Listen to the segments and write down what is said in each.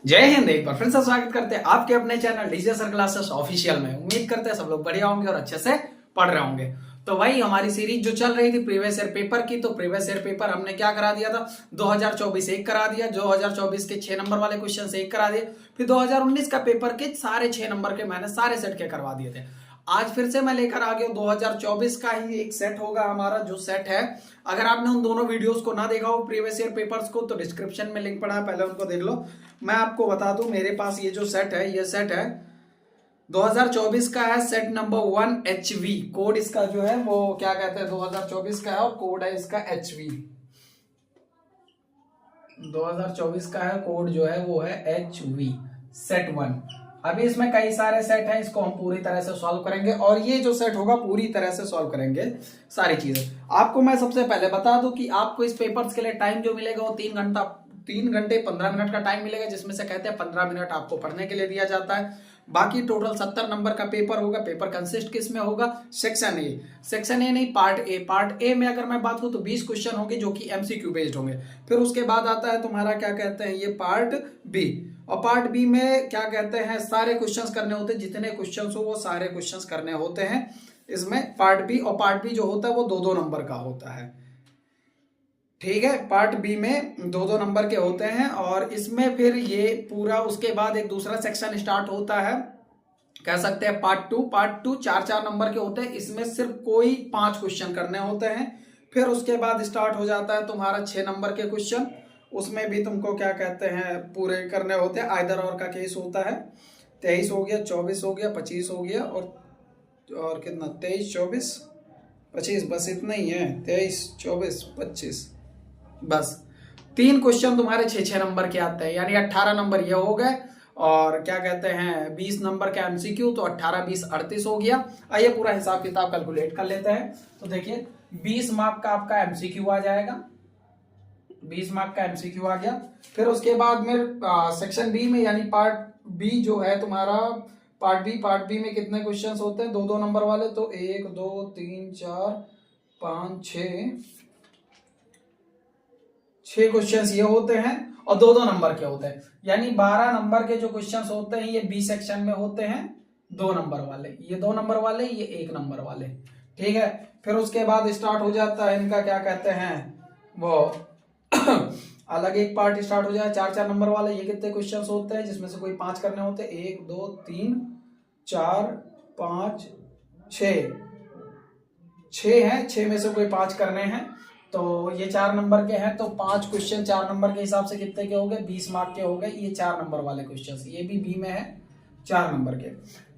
जय हिंद। एक बार फिर से स्वागत करते हैं आपके अपने channel DJ sir classes official में। उम्मीद करते हैं सब लोग बढ़िया होंगे और अच्छे से पढ़ रहे होंगे। तो भाई हमारी सीरीज जो चल रही थी प्रीवियस ईयर पेपर की, तो प्रीवियस ईयर पेपर हमने क्या करा दिया था, 2024 एक करा दिया, 2024 के 6 नंबर वाले क्वेश्चन एक करा दिए, फिर 2019 का पेपर के सारे 6 नंबर के मैंने सारे सेट के करवा दिए थे। आज फिर से मैं लेकर आ गया 2024 का ही एक सेट होगा हमारा, जो सेट है। अगर आपने उन दोनों वीडियोस को ना देखा हो प्रीवियस ईयर पेपर्स को, तो डिस्क्रिप्शन में लिंक पड़ा है, पहले उनको देख लो। मैं आपको बता दूं, मेरे पास ये जो सेट है, ये सेट है 2024 का है, सेट नंबर 1 HV। कोड इसका जो है वो क्या कहते हैं, 2024 का है और कोड है इसका HV। 2024 का है, कोड जो है वो है HV, सेट 1। अभी इसमें कई सारे सेट हैं, इसको हम पूरी तरह से सॉल्व करेंगे और ये जो सेट होगा पूरी तरह से सॉल्व करेंगे सारी चीजें। आपको मैं सबसे पहले बता दूं कि आपको इस पेपर्स के लिए टाइम जो मिलेगा वो 3 घंटे 15 मिनट का टाइम मिलेगा, जिसमें से कहते हैं 15 मिनट आपको पढ़ने के लिए दिया जाता है। बाकी टोटल 70 नंबर का पेपर होगा। पेपर कंसिस्ट किस में होगा, सेक्शन ए। सेक्शन ए नहीं, पार्ट ए। पार्ट ए में अगर मैं बात करूं तो 20 क्वेश्चन होंगे जो कि एमसीक्यू बेस्ड होंगे। फिर उसके बाद आता है तुम्हारा क्या कहते हैं ये पार्ट बी, और पार्ट बी में क्या कहते हैं सारे क्वेश्चंस करने होते हैं, जितने क्वेश्चंस हो वो सारे क्वेश्चंस करने होते हैं इसमें पार्ट बी। और पार्ट बी जो होता है वो 2-2 नंबर का होता है, ठीक है। पार्ट बी में 2-2 नंबर के होते हैं और इसमें फिर ये पूरा उसके बाद एक दूसरा सेक्शन स्टार्ट होता है, कह सकते हैं पार्ट 2। पार्ट 2 4-4 नंबर के होते हैं, इसमें सिर्फ कोई 5 क्वेश्चन करने होते हैं। फिर उसके बाद स्टार्ट हो जाता है तुम्हारा 6 नंबर के क्वेश्चन, उसमें भी तुमको क्या कहते हैं पूरे करने होते हैं। आइदर और का केस होता है। 23 हो गया, 24 हो गया, 25 हो गया और कितना, 23, 24, 25, बस इतना ही है। 23, 24, 25, बस 3 क्वेश्चन तुम्हारे 6-6 नंबर के आते हैं, यानी 18 नंबर ये हो गए। और क्या कहते हैं 20 नंबर का एमसीक्यू, तो 18, 20, 38 हो गया। आइए पूरा हिसाब किताब कैलकुलेट कर लेते हैं। तो देखिए 20 मार्क का आपका एमसीक्यू आ जाएगा, 20 मार्क का एमसीक्यू आ गया। फिर उसके बाद में सेक्शन बी में, यानी पार्ट बी जो है तुम्हारा, पार्ट बी में कितने क्वेश्चंस होते हैं, 2-2 नंबर वाले। तो 1, 2, 3, 4, 5, 6 क्वेश्चंस ये होते हैं और 2-2 नंबर के होते हैं, यानी 12 नंबर के जो क्वेश्चंस होते हैं ये बी सेक्शन में होते हैं। 2 नंबर वाले, ये 2 नंबर वाले, ये 1 नंबर वाले, ठीक है। फिर उसके बाद स्टार्ट हो जाता है इनका क्या कहते हैं वो अलग एक पार्ट स्टार्ट हो जाए 4-4 नंबर वाला। ये कितने क्वेश्चंस होते हैं, जिसमें से कोई 5 करने होते हैं। 1, 2, 3, 4, 5, 6 हैं, 6 में से कोई 5 करने हैं। तो ये 4 नंबर के हैं, तो 5 क्वेश्चन 4 नंबर के हिसाब से कितने के हो गए, 20 मार्क के हो गए। ये 4 नंबर वाले क्वेश्चन, ये भी बी में है 4 नंबर के।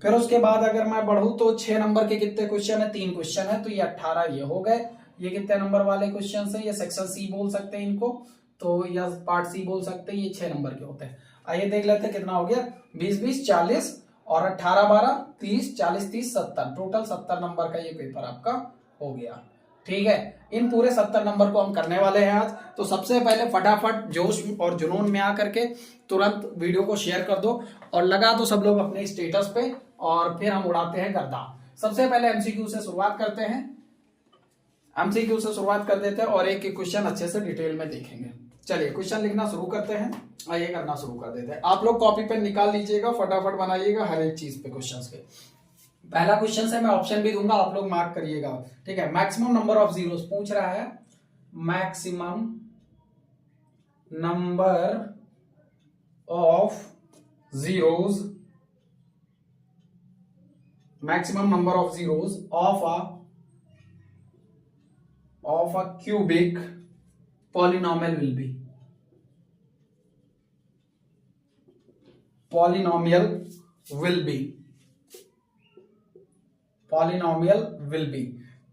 फिर उसके बाद अगर मैं बढ़ूं तो 6 नंबर के कितने क्वेश्चन है, 3 क्वेश्चन है, तो ये 18 ये हो गए। ये कितने नंबर वाले क्वेश्चन है, ये सेक्शन सी बोल सकते हैं इनको, तो या पार्ट सी बोल सकते हैं। ये 6 नंबर के होते हैं। आइए देख लेते हैं कितना हो गया, 20, 20, 40 और 18, 12, 30, 40, 30, 70, टोटल 70 नंबर का ये पेपर आपका हो गया, ठीक है। इन पूरे 70 नंबर को हम करने वाले हैं आज। तो सबसे पहले फटाफट जोश और जुनून में आकर के तुरंत वीडियो को शेयर कर दो और लगा दो सब लोग अपने स्टेटस पे, और फिर हम उड़ाते हैं गर्दा। सबसे पहले एमसीक्यू से शुरुआत करते हैं, एमसीक्यू से शुरुआत कर देते हैं और एक एक क्वेश्चन अच्छे से डिटेल में देखेंगे। चलिए क्वेश्चन लिखना शुरू करते हैं, आइए करना शुरू कर देते हैं। आप लोग कॉपी पेन निकाल लीजिएगा, फटाफट बनाइएगा हर एक चीज पे क्वेश्चंस के। पहला क्वेश्चन है, मैं ऑप्शन भी दूंगा, आप लोग मार्क करिएगा, ठीक है। मैक्सिमम नंबर ऑफ जीरोस पूछ रहा है, maximum number of zeros, maximum number of zeros of a cubic polynomial will be, polynomial will be, polynomial will be।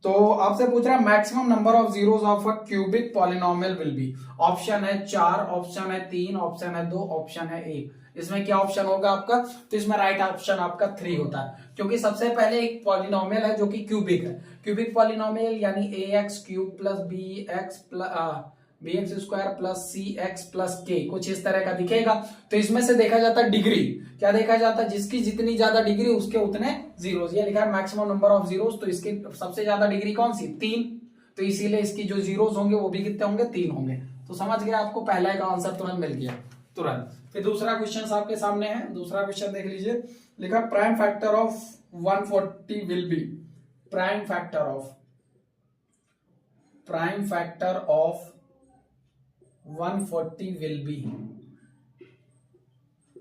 तो आपसे पूछ रहा है maximum number of zeros of a cubic polynomial will be. Option है 4, option है 3, option है 2, option है 1। इसमें क्या ऑप्शन होगा आपका, तो इसमें राइट ऑप्शन आपका 3 होता है, क्योंकि सबसे पहले एक पॉलिनोमियल है जो कि क्यूबिक है। क्यूबिक पॉलिनोमियल यानी ax cube plus bx square plus cx plus k, कुछ इस तरह का दिखेगा। तो इसमें से देखा जाता है डिग्री, क्या देखा जाता है, जिसकी जितनी ज्यादा डिग्री उसके उतने जीरोस। ये लिखा है मैक्सिमम नंबर ऑफ जीरोस, तो इसकी सबसे ज्यादा डिग्री कौन सी, 3, तो इसीलिए इसकी जो जीरोस होंगे वो भी कितने होंगे, 3 होंगे। तो समझ गया, आपको पहला का आंसर तुरंत मिल गया। तुरंत। फिर दूसरा क्वेश्चन आपके सामने है, दूसरा क्वेश्चन देख लीजिए। लिखा prime factor of 140 will be, prime factor of 140 will be,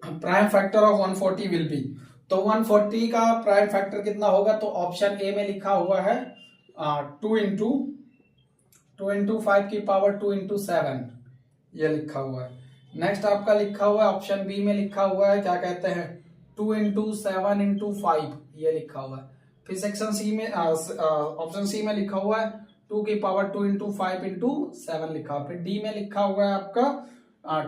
prime factor of 140 will be. तो 140 का प्राइम फैक्टर कितना होगा? तो ऑप्शन ए में लिखा हुआ है 2 इंटू 5 की पावर 2 इंटू 7, ये लिखा हुआ है। नेक्स्ट आपका लिखा हुआ है ऑप्शन बी में लिखा हुआ है, क्या कहते हैं, 2 इंटू 7 इंटू 5, ये लिखा हुआ है। फिर सेक्शन सी में ऑप्शन सी में लिखा हुआ है 2 की पावर 2 इंटू 5 इंटू 7 लिखा हुआ। फिर डी में लिखा हुआ है आपका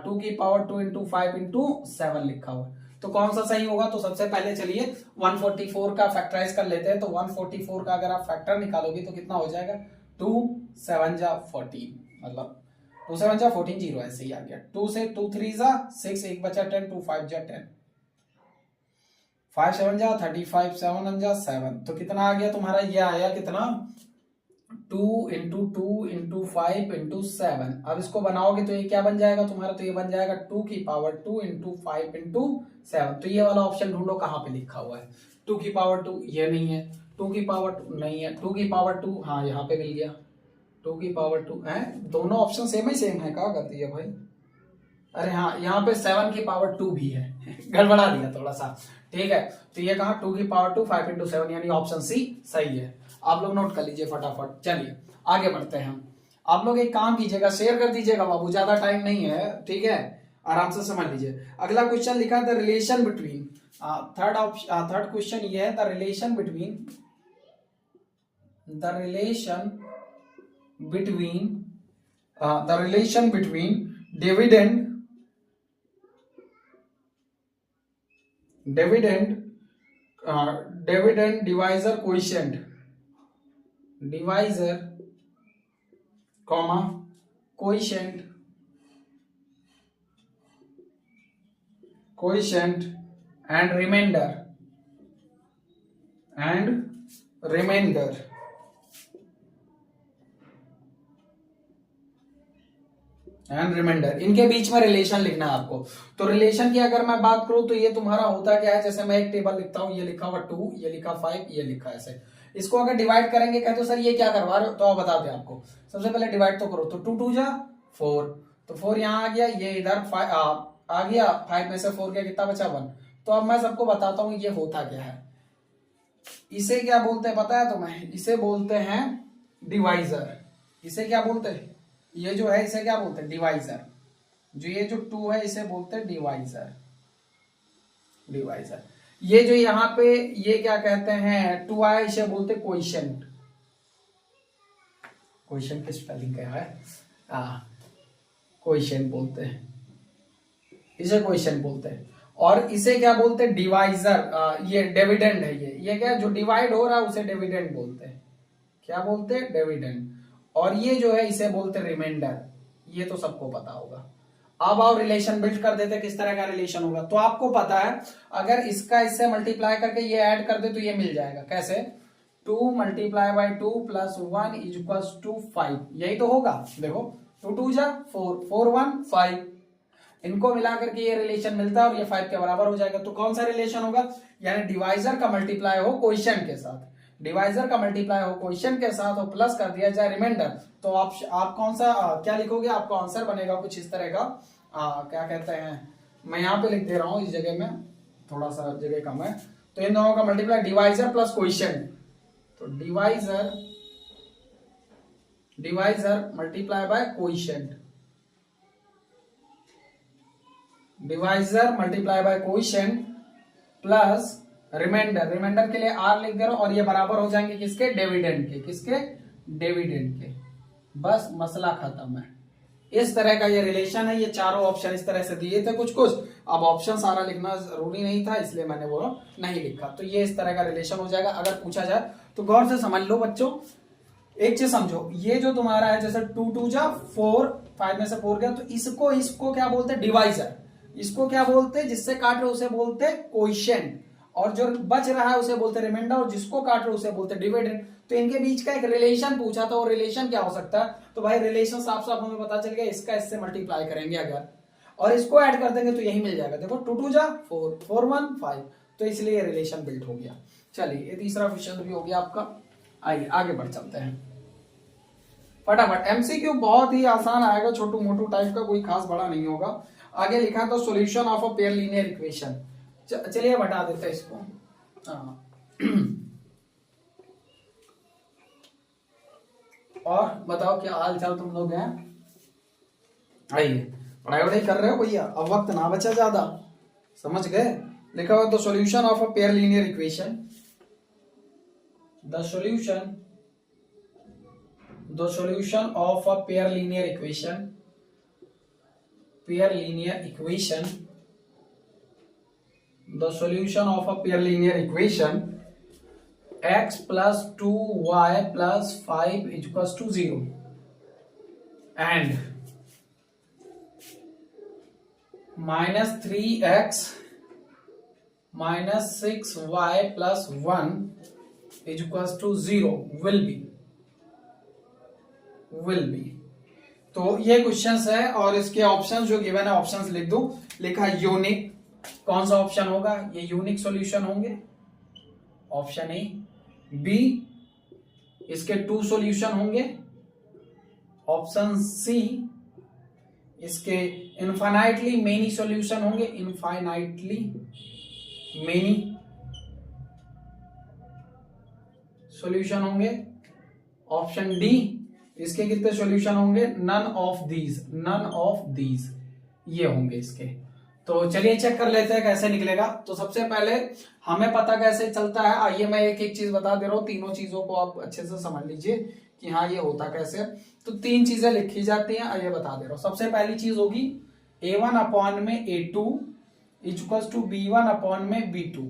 2 की पावर 2 इंटू 5 इंटू 7 लिखा हुआ है। तो कौन सा सही होगा? तो सबसे पहले चलिए 144 का फैक्टराइज कर लेते हैं। तो 144 का अगर आप फैक्टर निकालोगे तो कितना हो जाएगा? 2 7 जा 14, मतलब 2 7 जा 14, 0 ऐसे ही आ गया। 2 से 2 3 जा 6, 1 बचा 10, 2 5 जा 10, 5 7 जा 35, 7 1 जा 7। तो कितना आ गया तुम्हारा? ये आया कितना? 2 इंटू 2 इंटू 5 इंटू 7। अब इसको बनाओगे तो ये क्या बन जाएगा तुम्हारा? तो ये बन जाएगा 2 की पावर 2 इंटू 5 इंटू 7। तो ये वाला ऑप्शन ढूंढो कहाँ पे लिखा हुआ है। 2 की पावर 2 ये नहीं है, 2 की पावर 2 नहीं है, 2 की पावर 2 हाँ यहाँ पे मिल गया, 2 की पावर 2 है। दोनों ऑप्शन सेम ही सेम है, क्या करती है भाई? अरे हाँ, यहाँ पे 7 की पावर 2 भी है गड़बड़ा दिया थोड़ा सा, ठीक है। तो ये कहा 2 की पावर 2 5 इंटू 7, यानी ऑप्शन सी सही है। आप लोग नोट कर लीजिए फटाफट। चलिए आगे बढ़ते हैं हम। आप लोग एक काम कीजिएगा, शेयर कर दीजिएगा बाबू, ज्यादा टाइम नहीं है, ठीक है, आराम से समझ लीजिए। अगला क्वेश्चन लिखा है the relation between, third question ये है the relation between dividend divisor coefficient, divisor comma coefficient and remainder इनके बीच में रिलेशन लिखना है आपको। तो रिलेशन की अगर मैं बात करूं तो ये तुम्हारा होता क्या है, जैसे मैं एक टेबल लिखता हूं, ये लिखा हुआ 2, ये लिखा 5, ये लिखा ऐसे। इसको अगर डिवाइड करेंगे, कहते हो सर ये क्या करवा रहे हो, तो आप बताते हैं आपको। सबसे पहले डिवाइड तो करो, तो 2 2 जा 4, तो 4 यहाँ आ गया, ये इधर 5 आ गया, 5 में से 4 गया, कितना बचा 1। तो अब मैं सबको बताता हूँ ये होता क्या है। इसे क्या बोलते हैं पता है तुम्हें? इसे बोलते हैं डिवाइजर। इसे क्या बोलते हैं? ये जो है इसे क्या बोलते हैं? डिवाइजर। जो ये जो 2 है इसे बोलते हैं डिवाइजर। ये जो यहाँ पे ये क्या कहते हैं 2 आया, इसे बोलते हैं कोएफिशिएंट। कोएफिशिएंट की स्पेलिंग क्या है? कोएफिशिएंट बोलते हैं, इसे कोएफिशिएंट बोलते हैं। और इसे क्या बोलते हैं? डिवाइजर। ये डिविडेंड है, ये क्या जो डिवाइड हो रहा है उसे डिविडेंड बोलते हैं। क्या बोलते हैं? डिविडेंड। और ये जो है इसे बोलते हैं रिमाइंडर। ये तो सबको पता होगा। अब आओ रिलेशन बिल्ड कर देते, किस तरह का रिलेशन होगा। तो आपको पता है अगर इसका इससे मल्टीप्लाई करके ये ऐड कर दे तो ये मिल जाएगा। कैसे? 2 multiply by 2 plus 1 is equals to 5, यही तो होगा। देखो 2 2 जा 4, 4 1 5, इनको मिला करके ये रिलेशन मिलता है और ये 5 के बराबर हो जाएगा। तो कौन सा रिलेशन होगा? यानी डिवाइजर का मल्टीप्लाई हो कोएफिशिएंट के साथ, डिवाइजर का मल्टीप्लाई हो कोएफिशिएंट के साथ और प्लस कर दिया जाए रिमाइंडर। तो आप कौन सा क्या लिखोगे? आपका आंसर बनेगा कुछ इस तरह का। क्या कहते हैं, मैं यहाँ पे लिख दे रहा हूं, इस जगह में थोड़ा सा जगह कम है। तो इन दोनों का मल्टीप्लाई डिवाइजर प्लस कोएफिशिएंट, तो divisor multiply by coefficient, divisor multiply by coefficient plus remainder के लिए आर लिख दे रहा हूं, और ये बराबर हो जाएंगे किसके? डिविडेंड के। किसके? डिविडेंड के। बस मसला खत्म है। इस तरह का ये रिलेशन है। ये चारों ऑप्शन इस तरह से दिए थे कुछ। अब ऑप्शन सारा लिखना जरूरी नहीं था, इसलिए मैंने वो नहीं लिखा। तो ये इस तरह का रिलेशन हो जाएगा। अगर पूछा जाए तो गौर से समझ लो बच्चों, एक चीज समझो, ये जो तुम्हारा है जैसे 2 2 जा 4, 5 में से 4 गया, तो इसको क्या बोलते हैं? डिवाइजर। इसको क्या बोलते हैं? जिससे काट रहे उसे बोलते हैं कोएफिशिएंट, और जो बच रहा है उसे बोलते हैं रिमाइंडर, और जिसको काट रहे उसे बोलते हैं डिविडेंड। तो इनके बीच का एक रिलेशन पूछा था, और रिलेशन क्या हो सकता है? तो भाई रिलेशन साफ साफ हमें पता चल गया, इसका इससे मल्टीप्लाई करेंगे अगर। और इसको ऐड कर देंगे तो यही मिल जाएगा। देखो 2 2 जा 4, 4 1 5, तो इसलिए रिलेशन बिल्ड हो गया। चलिए ये तीसरा क्वेश्चन भी हो गया आपका। आइए आगे बढ़ चलते हैं फटाफट। एमसीक्यू बहुत ही आसान आएगा, छोटू मोटू टाइप का, कोई खास बड़ा नहीं होगा। आगे लिखा है तो solution of a pair linear equation. चलिए बता देते हैं इसको। और बताओ क्या हाल चाल तुम लोग हैं? आइए पढ़ाई वढ़ाई कर रहे हो भैया? अब वक्त ना बचा ज्यादा, समझ गए? लिखा हुआ तो solution of a pair linear equation, the solution of a pair linear equation, the solution of a pair linear equation x plus 2y plus 5 is equals to 0 and minus 3x minus 6y plus 1 is equals to 0 will be। तो ये questions है और इसके options जो given है options लिख दो। लिखा यूनिक, कौन सा ऑप्शन होगा? ये यूनिक सॉल्यूशन होंगे, ऑप्शन ए। बी इसके 2 सॉल्यूशन होंगे, ऑप्शन सी इसके इनफाइनाइटली मेनी सॉल्यूशन होंगे, इनफाइनाइटली मेनी सॉल्यूशन होंगे। ऑप्शन डी इसके कितने सॉल्यूशन होंगे? नन ऑफ दीज ये होंगे इसके। तो चलिए चेक कर लेते हैं कैसे निकलेगा। तो सबसे पहले हमें पता कैसे चलता है, आइए मैं एक एक चीज बता दे रहा हूं, तीनों चीजों को आप अच्छे से समझ लीजिए कि हाँ ये होता कैसे। तो 3 चीजें लिखी जाती हैं, आइए बता दे रहा हूं। सबसे पहली चीज होगी a1 अपॉन में a2 equals to b1 upon में b2।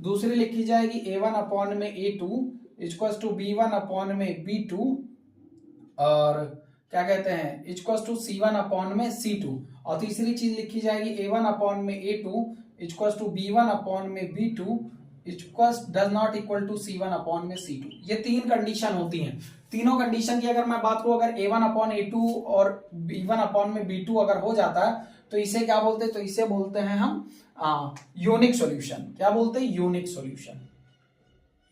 दूसरी लिखी जाएगी a1 अपॉन में a2 equals to b1 upon में b2, और क्या कहते हैं इक्वल्स टू c1 अपॉन में c2। और तीसरी चीज लिखी जाएगी a1 अपॉन में a2 equals to b1 upon में b2 equals does not equal to c1 upon में c2। ये 3 कंडीशन होती हैं। तीनों कंडीशन की अगर मैं बात करूं, अगर a1 अपॉन a2 और b1 अपॉन में b2 अगर हो जाता है तो इसे क्या बोलते हैं? तो इसे बोलते हैं हम यूनिक सॉल्यूशन। क्या बोलते हैं?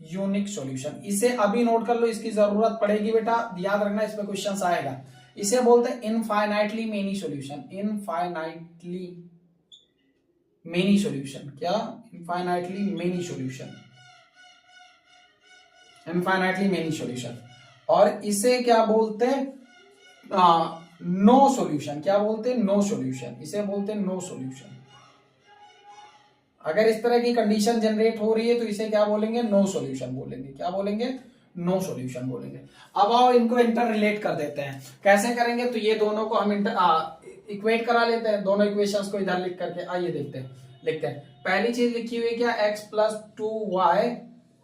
Unique solution. इसे अभी नोट कर लो, इसकी जरूरत पड़ेगी बेटा, याद रखना इसमें क्वेश्चंस आएगा। इसे बोलते हैं इनफाइनाइटली मेनी सॉल्यूशन। क्या? Infinitely many solution. और इसे क्या बोलते हैं? No solution. क्या बोलते हैं? No solution. इसे बोलते हैं नो सॉल्यूशन। अगर इस तरह की कंडीशन जनरेट हो रही है तो इसे क्या बोलेंगे? नो सॉल्यूशन बोलेंगे। क्या बोलेंगे? नो सॉल्यूशन बोलेंगे। अब आओ इनको इंटर रिलेट कर देते हैं। कैसे करेंगे? तो ये दोनों को हम इक्वेट करा लेते हैं, दोनों इक्वेशंस को इधर लिख करके। आइए देखते हैं, लिखते हैं। पहली चीज लिखी हुई है क्या? x plus 2y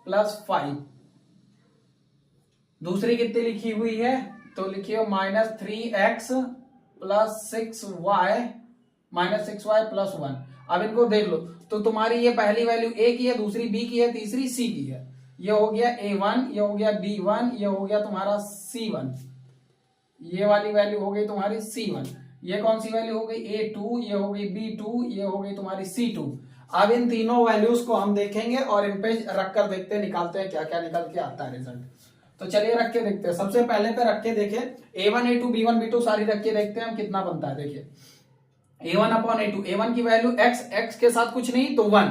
plus 5। दूसरी कितनी लिखी हुई है? तो लिखिए minus 3x plus 6y plus 1। अब इनको देख लो तो तुम्हारी ये पहली वैल्यू a की है, दूसरी b की है, तीसरी c की है। ये हो गया a1, ये हो गया b1, ये हो गया तुम्हारा c1। ये वाली वैल्यू हो गई तुम्हारी c1। ये कौन सी वैल्यू हो गई? a2, ये हो गई b2, ये हो गई तुम्हारी c2। अब इन तीनों वैल्यूज को हम देखेंगे और इन पे रख कर देखते हैं, निकालते हैं क्या क्या निकल के आता है रिजल्ट। तो चलिए रख के देखते हैं। सबसे पहले पे रख के देखें, a1 a2 b1 b2 सारी रख के देखते हैं हम कितना बनता है। देखिए a1 अपॉन a2, a1 की वैल्यू x के साथ कुछ नहीं तो 1,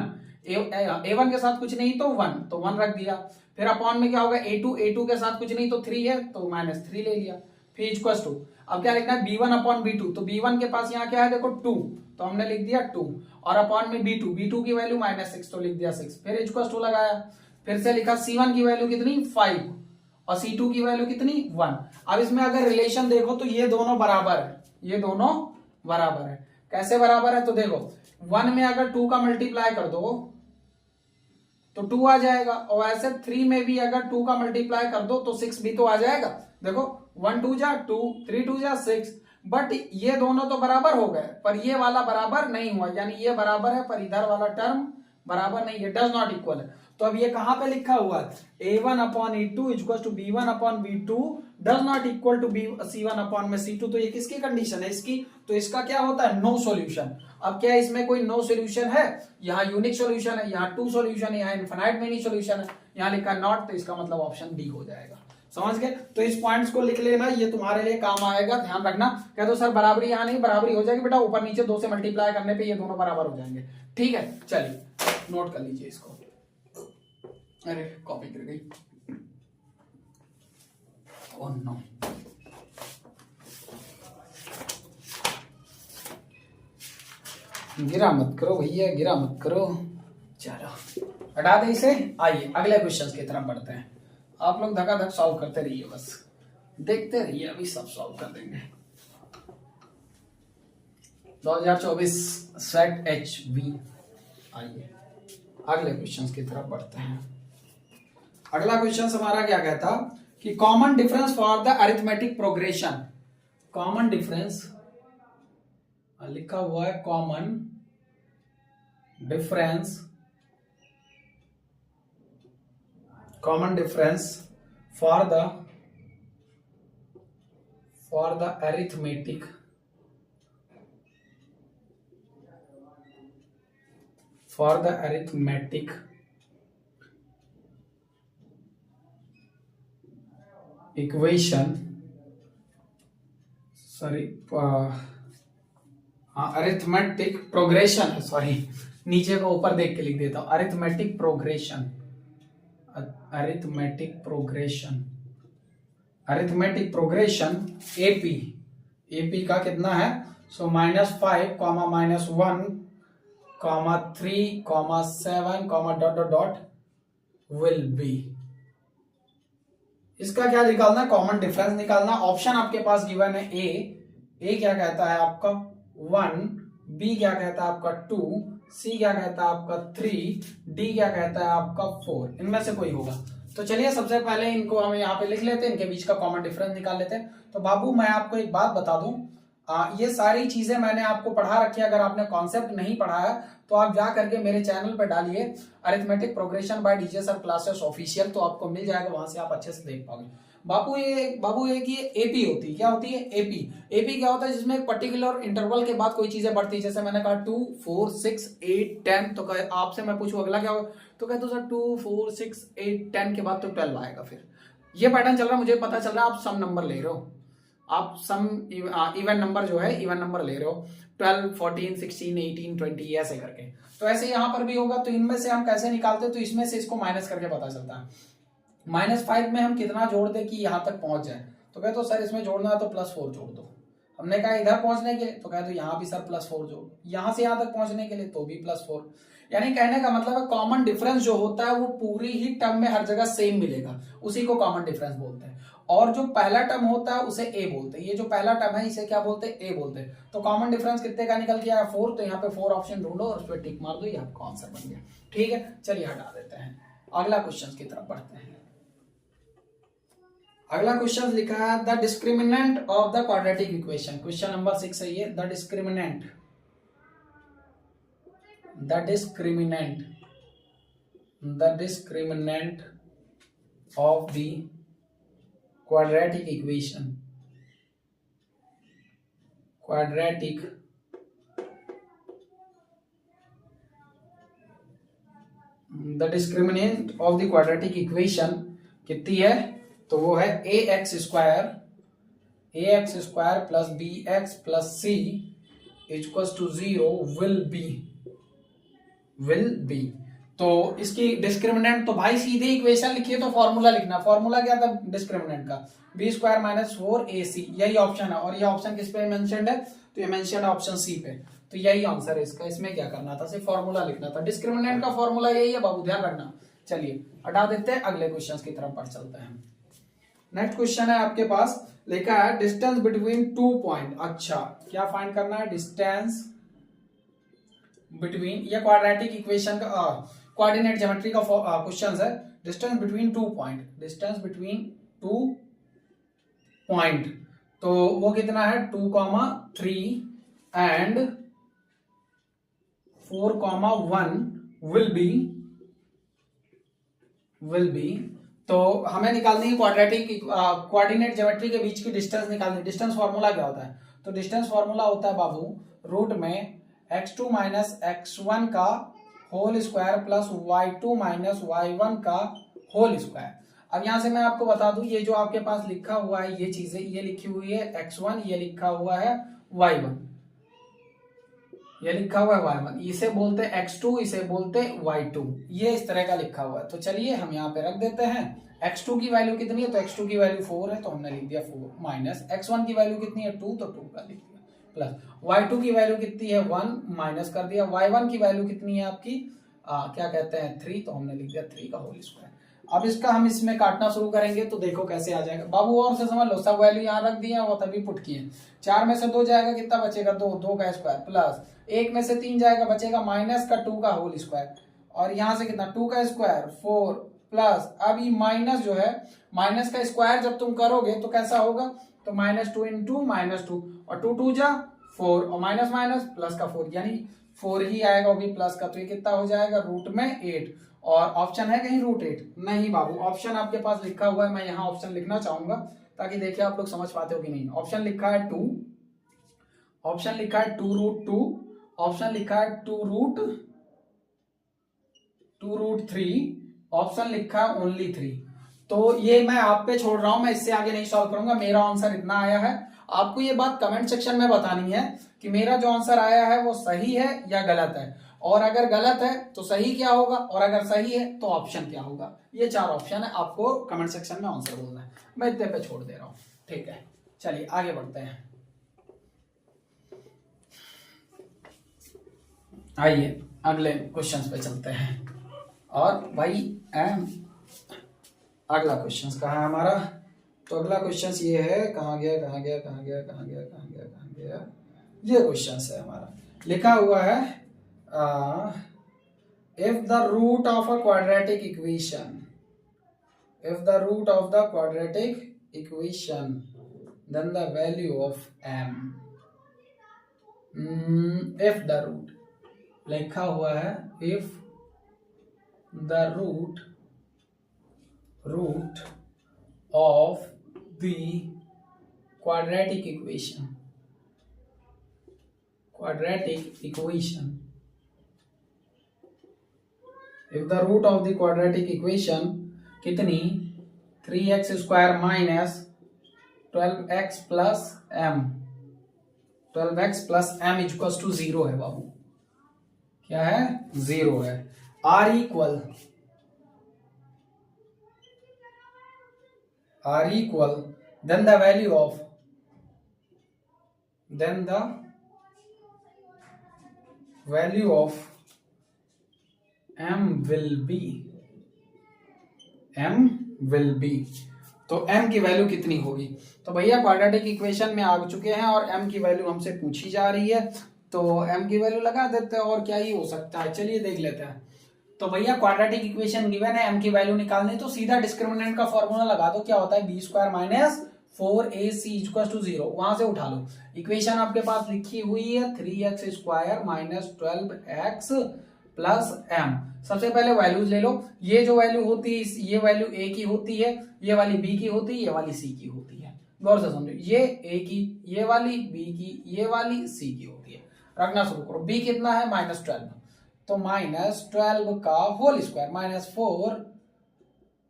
a1 के साथ कुछ नहीं तो 1, तो 1 रख दिया। फिर अपॉन में क्या होगा? a2 के साथ कुछ नहीं तो 3 है तो माइनस 3 ले लिया। फिर इक्वल्स टू, अब क्या लिखना है? b1 अपॉन b2, तो b1 के पास यहाँ क्या है? देखो 2, तो हमने लिख दिया 2, और अपॉन में b2 की वैल्यू -6 तो लिख दिया 6। फिर इक्वल्स टू लगाया, फिर से लिखा c1 की वैल्यू कितनी? 5, और c2 की वैल्यू कितनी? 1। अब इसमें अगर रिलेशन देखो तो ये दोनों बराबर है। कैसे बराबर है? तो देखो 1 में अगर 2 का मल्टीप्लाई कर दो तो 2 आ जाएगा, और ऐसे 3 में भी अगर 2 का मल्टीप्लाई कर दो तो 6 भी तो आ जाएगा। देखो 1 2 जा 2, 3 2 जा 6। बट ये दोनों तो बराबर हो गए, पर ये वाला बराबर नहीं हुआ, यानी ये बराबर है पर इधर वाला टर्म बराबर नहीं है, डज नॉट इक्वल है। तो अब ये कहां पे लिखा हुआ है, a1 upon e2 equal to b1 upon b2 does not equal to c1 upon में c2। तो ये किसकी कंडीशन है इसकी, तो इसका क्या होता है, नो सॉल्यूशन। अब क्या इसमें कोई नो सॉल्यूशन है, यहाँ यूनिक सॉल्यूशन है, यहाँ टू सॉल्यूशन है, यहाँ इनफिनाइट मेनी सॉल्यूशन है, यहाँ लिखा नॉट, तो इसका मतलब ऑप्शन डी हो जाएगा। समझ गए। तो इस पॉइंट्स को लिख लेना, ये तुम्हारे लिए काम आएगा, ध्यान रखना। कह दो सर बराबरी यहाँ नहीं, बराबरी हो जाएगी बेटा, ऊपर नीचे 2 से मल्टीप्लाई करने पे ये दोनों बराबर हो जाएंगे। ठीक है, चलिए नोट कर लीजिए इसको। अरे कॉपी गिर गई, ओह नो। गिरा मत करो भैया, गिरा मत करो। चलो हटा दे इसे। आइए अगले क्वेश्चन की तरफ बढ़ते हैं। आप लोग धकाधक सॉल्व करते रहिए, बस देखते रहिए, अभी सब सॉल्व कर देंगे। 2024 सेट HV। आइए अगले क्वेश्चन की तरफ बढ़ते हैं। अगला क्वेश्चन हमारा क्या कहता कि common difference for the arithmetic progression. Common difference लिखा हुआ है, common difference, common difference for the arithmetic equation, sorry, arithmetic progression, sorry नीचे को ऊपर देख के लिख देता हूं, arithmetic progression, arithmetic progression AP का कितना है, सो -5, -1, -3, -7, डॉट विल बी। इसका क्या निकालना, कॉमन डिफरेंस निकालना। ऑप्शन आपके पास गिवन है, ए क्या कहता है आपका 1, बी क्या कहता है आपका 2, सी क्या कहता है आपका 3, डी क्या कहता है आपका 4। इनमें से कोई होगा। तो चलिए सबसे पहले इनको हम यहाँ पे लिख लेते हैं, इनके बीच का कॉमन डिफरेंस निकाल लेते हैं। तो बाबू मैं आपको एक बात बता दूं, ये सारी चीजें मैंने आपको पढ़ा रखी है। अगर आपने कॉन्सेप्ट नहीं पढ़ा है तो आप जा करके मेरे चैनल पे डालिए arithmetic progression by DJ sir classes official, तो आपको मिल जाएगा, वहां से आप अच्छे से देख पाओगे। बाबू ये कि एपी होती है, क्या होती है एपी क्या होता है, जिसमें एक पर्टिकुलर इंटरवल के बाद कोई चीजें बढ़ती है। जैसे मैंने कहा 2, 4, 6, 8, 10, तो आपसे मैं पूछूं अगला क्या होगा, तो कहते हो सर 2, 4, 6, 8, 10 के बाद तो 12 आएगा। फिर ये पैटर्न चल रहा है, मुझे पता चल रहा है आप सम नंबर ले रहे हो, आप सम इवन नंबर जो है इवन नंबर ले रहे हो, 12, 14, 16, 18, 20 ऐसे करके। तो ऐसे यहाँ पर भी होगा। तो इनमें से हम कैसे निकालते हैं, तो इसमें से इसको माइनस करके पता चलता है। -5 में हम कितना जोड़ दें कि यहाँ तक पहुंच जाए, तो कहते हो सर इसमें जोड़ना है तो +4 जोड़ दो। हमने कहा इधर पहुंचने के लिए, तो कहते हो यहाँ भी सर +4 जोड़, यहाँ से यहाँ तक पहुंचने के लिए तो भी +4। यानी कहने का मतलब है कॉमन डिफरेंस जो होता है वो पूरी ही टर्म में हर जगह सेम मिलेगा, उसी को कॉमन डिफरेंस बोलते हैं। और जो पहला टर्म होता है उसे ए बोलते हैं। ये जो पहला टर्म है इसे क्या बोलते हैं, ए बोलते हैं। तो कॉमन डिफरेंस कितने का निकल के आया, 4। तो यहाँ पे 4 ऑप्शन ढूंढो और उस पर टिक मार दो, ये आपका आंसर बन गया। ठीक है, चलिए हटा देते हैं, अगला क्वेश्चन की तरफ बढ़ते हैं। अगला क्वेश्चन लिखा है the discriminant of the quadratic equation. Question number 6 है ये, the discriminant of the quadratic equation, the discriminant of the quadratic equation कितनी है, तो वो है ax square plus bx plus c equals to 0 will be। तो इसकी डिस्क्रिमिनेंट, तो भाई सीधे इक्वेशन लिखिए तो फॉर्मूला लिखना। फॉर्मूला क्या था डिस्क्रिमिनेंट का, b² - 4ac, यही ऑप्शन है। और ये ऑप्शन किस पे मेंशन्ड है, तो ये मेंशन्ड है ऑप्शन सी पे। तो यही आंसर है इसका। इसमें क्या करना था, सिर्फ फॉर्मूला लिखना था। डिस्क्रिमिनेंट का फॉर्मूला यही है बाबू, ध्यान रखना। चलिए हटा देते हैं, अगले क्वेश्चन की तरफ बढ़ चलते हैं। नेक्स्ट क्वेश्चन है आपके पास, लिखा है डिस्टेंस बिटवीन 2 पॉइंट। अच्छा, क्या फाइंड करना है, डिस्टेंस बिटवीन, ये क्वाड्रेटिक इक्वेशन का कोऑर्डिनेट ज्योमेट्री का क्वेश्चन है। डिस्टेंस बिटवीन 2 पॉइंट, तो वो कितना है 2, 3 and 4, 1 will be will be, तो हमें निकालनी है क्वाड्रेटिक कोऑर्डिनेट ज्योमेट्री के बीच की डिस्टेंस निकालनी। डिस्टेंस फॉर्मूला क्या होता है? तो डिस्टेंस फॉर्मूला होता है बाबू रूट में x2 माइनस x1 का whole square plus y2 minus y1 का होल स्क्वायर। अब यहां से मैं आपको बता दूं, ये जो आपके पास लिखा हुआ है ये चीजें, ये लिखी हुई है x1, ये लिखा हुआ है y1, ये लिखा हुआ है y1, इसे बोलते हैं x2, इसे बोलते हैं y2, ये इस तरह का लिखा हुआ है। तो चलिए हम यहाँ पे रख देते हैं। x2 की वैल्यू कितनी है? तो x2 की वैल्यू 4 है, तो हमने लिख दिया 4, माइनस x1 की वैल्यू कितनी है? 2, तो 2 का लिख दिया, प्लस y2 की वैल्यू कितनी है? 1, माइनस कर दिया, y1 की वैल्यू कितनी है आपकी? क्या कहते हैं 3, तो हमने लिख दिया 3 का होल स्क्वायर। अब इसका हम इसमें काटना शुरू करेंगे तो देखो कैसे आ जाएगा बाबू, और से समझ लो, सब वैल्यू यहाँ रख दी है वो तभी पुट किए। 4 में से 2 जाएगा, कितना बचेगा? 2, 2 का स्क्वायर, प्लस 1 में से 3 जाएगा, बचेगा माइनस का 2 का होल स्क्वायर, और यहाँ से कितना? 2 का स्क्वायर 4, प्लस अब ये माइनस जो है, माइनस का स्क्वायर जब तुम करोगे तो कैसा होगा? तो -2 इंटू -2, और 2 2 जा 4, और माइनस माइनस प्लस का 4, यानी 4 ही आएगा वो भी प्लस का, तो ये कितना हो जाएगा? रूट में 8। और ऑप्शन है कहीं √8? नहीं बाबू, ऑप्शन आपके पास लिखा हुआ है, मैं यहाँ ऑप्शन लिखना चाहूंगा ताकि देखिए आप लोग समझ पाते हो कि नहीं। ऑप्शन लिखा है 2, ऑप्शन लिखा है 2√2, ऑप्शन लिखा है 2√3, ऑप्शन लिखा है ओनली 3। तो ये मैं आप पे छोड़ रहा हूं, मैं इससे आगे नहीं सॉल्व करूंगा। मेरा आंसर इतना आया है। आपको ये बात कमेंट सेक्शन में बतानी है कि मेरा जो आंसर आया है वो सही है या गलत है, और अगर गलत है तो सही क्या होगा, और अगर सही है तो ऑप्शन क्या होगा। ये 4 ऑप्शन है, आपको कमेंट सेक्शन में आंसर बोलना है। मैं इतने पे छोड़ दे रहा हूं, ठीक है। चलिए आगे बढ़ते हैं। आइए अगले क्वेश्चन पे चलते हैं। और भाई अगला क्वेश्चन कहाँ है हमारा? तो अगला क्वेश्चन ये है, कहाँ गया, ये क्वेश्चन है हमारा। लिखा हुआ है if the root of a quadratic equation, if the root of the quadratic equation then the value of m, if the root, लिखा हुआ है if the root of the quadratic equation if the root of the quadratic equation कितनी? 3x square minus 12x plus m, 12x plus m equal to 0 है बाबू। क्या है? 0 है। r equal then the value of m will be, तो m की value कितनी होगी? तो भैया क्वाड्रेटिक इक्वेशन में आ चुके हैं और m की वैल्यू हमसे पूछी जा रही है, तो m की वैल्यू लगा देते हैं, और क्या ही हो सकता है। चलिए देख लेते हैं। तो भैया क्वाड्रेटिक इक्वेशन गिवन है, m की वैल्यू निकालनी, तो सीधा डिस्क्रिमिनेंट का फॉर्मूला लगा दो। क्या होता है? b square minus 4ac equal to 0, वहां से उठा लो। इक्वेशन आपके पास लिखी हुई है 3x square minus 12x plus m। सबसे पहले वैल्यूज ले लो। ये जो वैल्यू होती है, ये वैल्यू a की होती है, ये वाली b की होती है, ये वाली c की होती है। गौर से समझो, ये a की, ये वाली b की, ये वाली c की होती है। रखना शुरू करो। b कितना है? -12, तो -12 का होल स्क्वायर माइनस 4,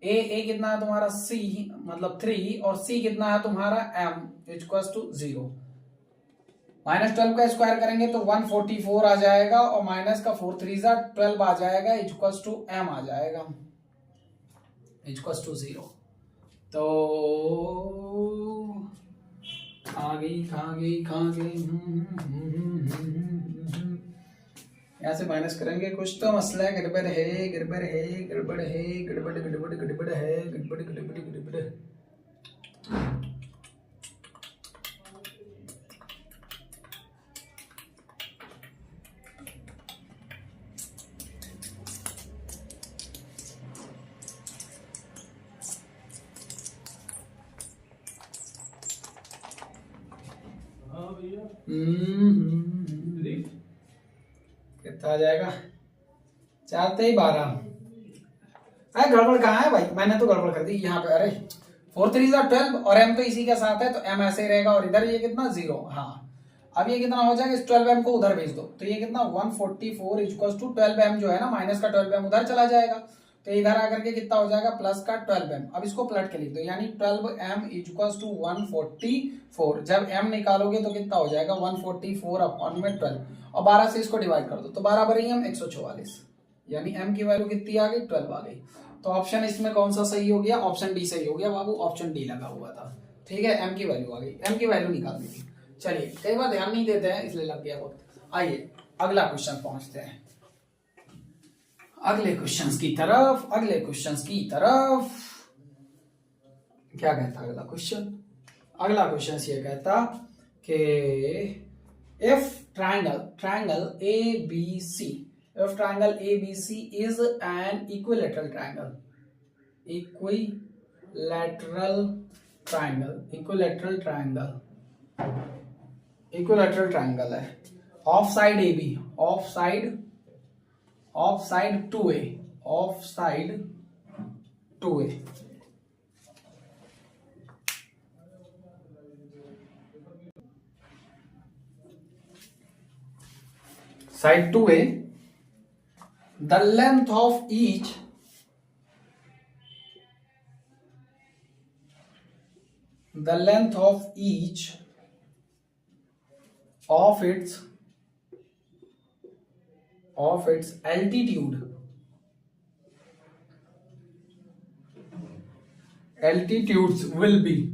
a कितना है तुम्हारा? c मतलब 3, और c कितना है तुम्हारा? m equal to 0। -12 का स्क्वायर करेंगे तो 144 आ जाएगा, और माइनस का 4 3 12 आ जाएगा, इक्वल टू m आ जाएगा, इक्वल टू 0। तो आगे यहाँ से माइनस करेंगे, कुछ तो मसला है, गड़बड़ है। कितना आ जाएगा? 4 3 12, अरे गड़बड़ कहाँ है भाई, मैंने तो गड़बड़ कर दी यहाँ पे। अरे 4 3 12 और m तो इसी के साथ है तो m ऐसे ही रहेगा, और इधर ये कितना 0। हाँ अब ये कितना हो जाएगा, इस 12m को उधर भेज दो तो ये कितना 144 इक्वल टू 12m जो है ना, माइनस का 12m उधर चला जाएगा, तो इधर आकर के कितना हो जाएगा प्लस का 12m। अब इसको पलट के लिख दो, यानी 12m इक्वल टू 144। जब m निकालोगे तो कितना हो जाएगा 144 अपॉन में 12, और 12 से इसको डिवाइड कर दो तो 12 बरी m 144, यानी m की वैल्यू कितनी आ गई 12 आ गई। तो ऑप्शन इसमें कौन सा सही हो गया, ऑप्शन डी सही हो गया बाबू, ऑप्शन डी लगा हुआ था। ठीक है, m की वैल्यू आ गई, m की वैल्यू निकालनी थी। चलिए कई बार ध्यान नहीं देते हैं इसलिए लग गया वक्त। आइए अगला क्वेश्चन पहुंचते हैं, अगले क्वेश्चंस की तरफ, अगले क्वेश्चंस की तरफ। क्या कहता अगला क्वेश्चन, अगला क्वेश्चन ये कहता कि if triangle ABC, if triangle ABC is an equilateral triangle, equilateral triangle है, of side AB, of side 2A, of side 2A, side 2A, the length of each of its altitudes will be,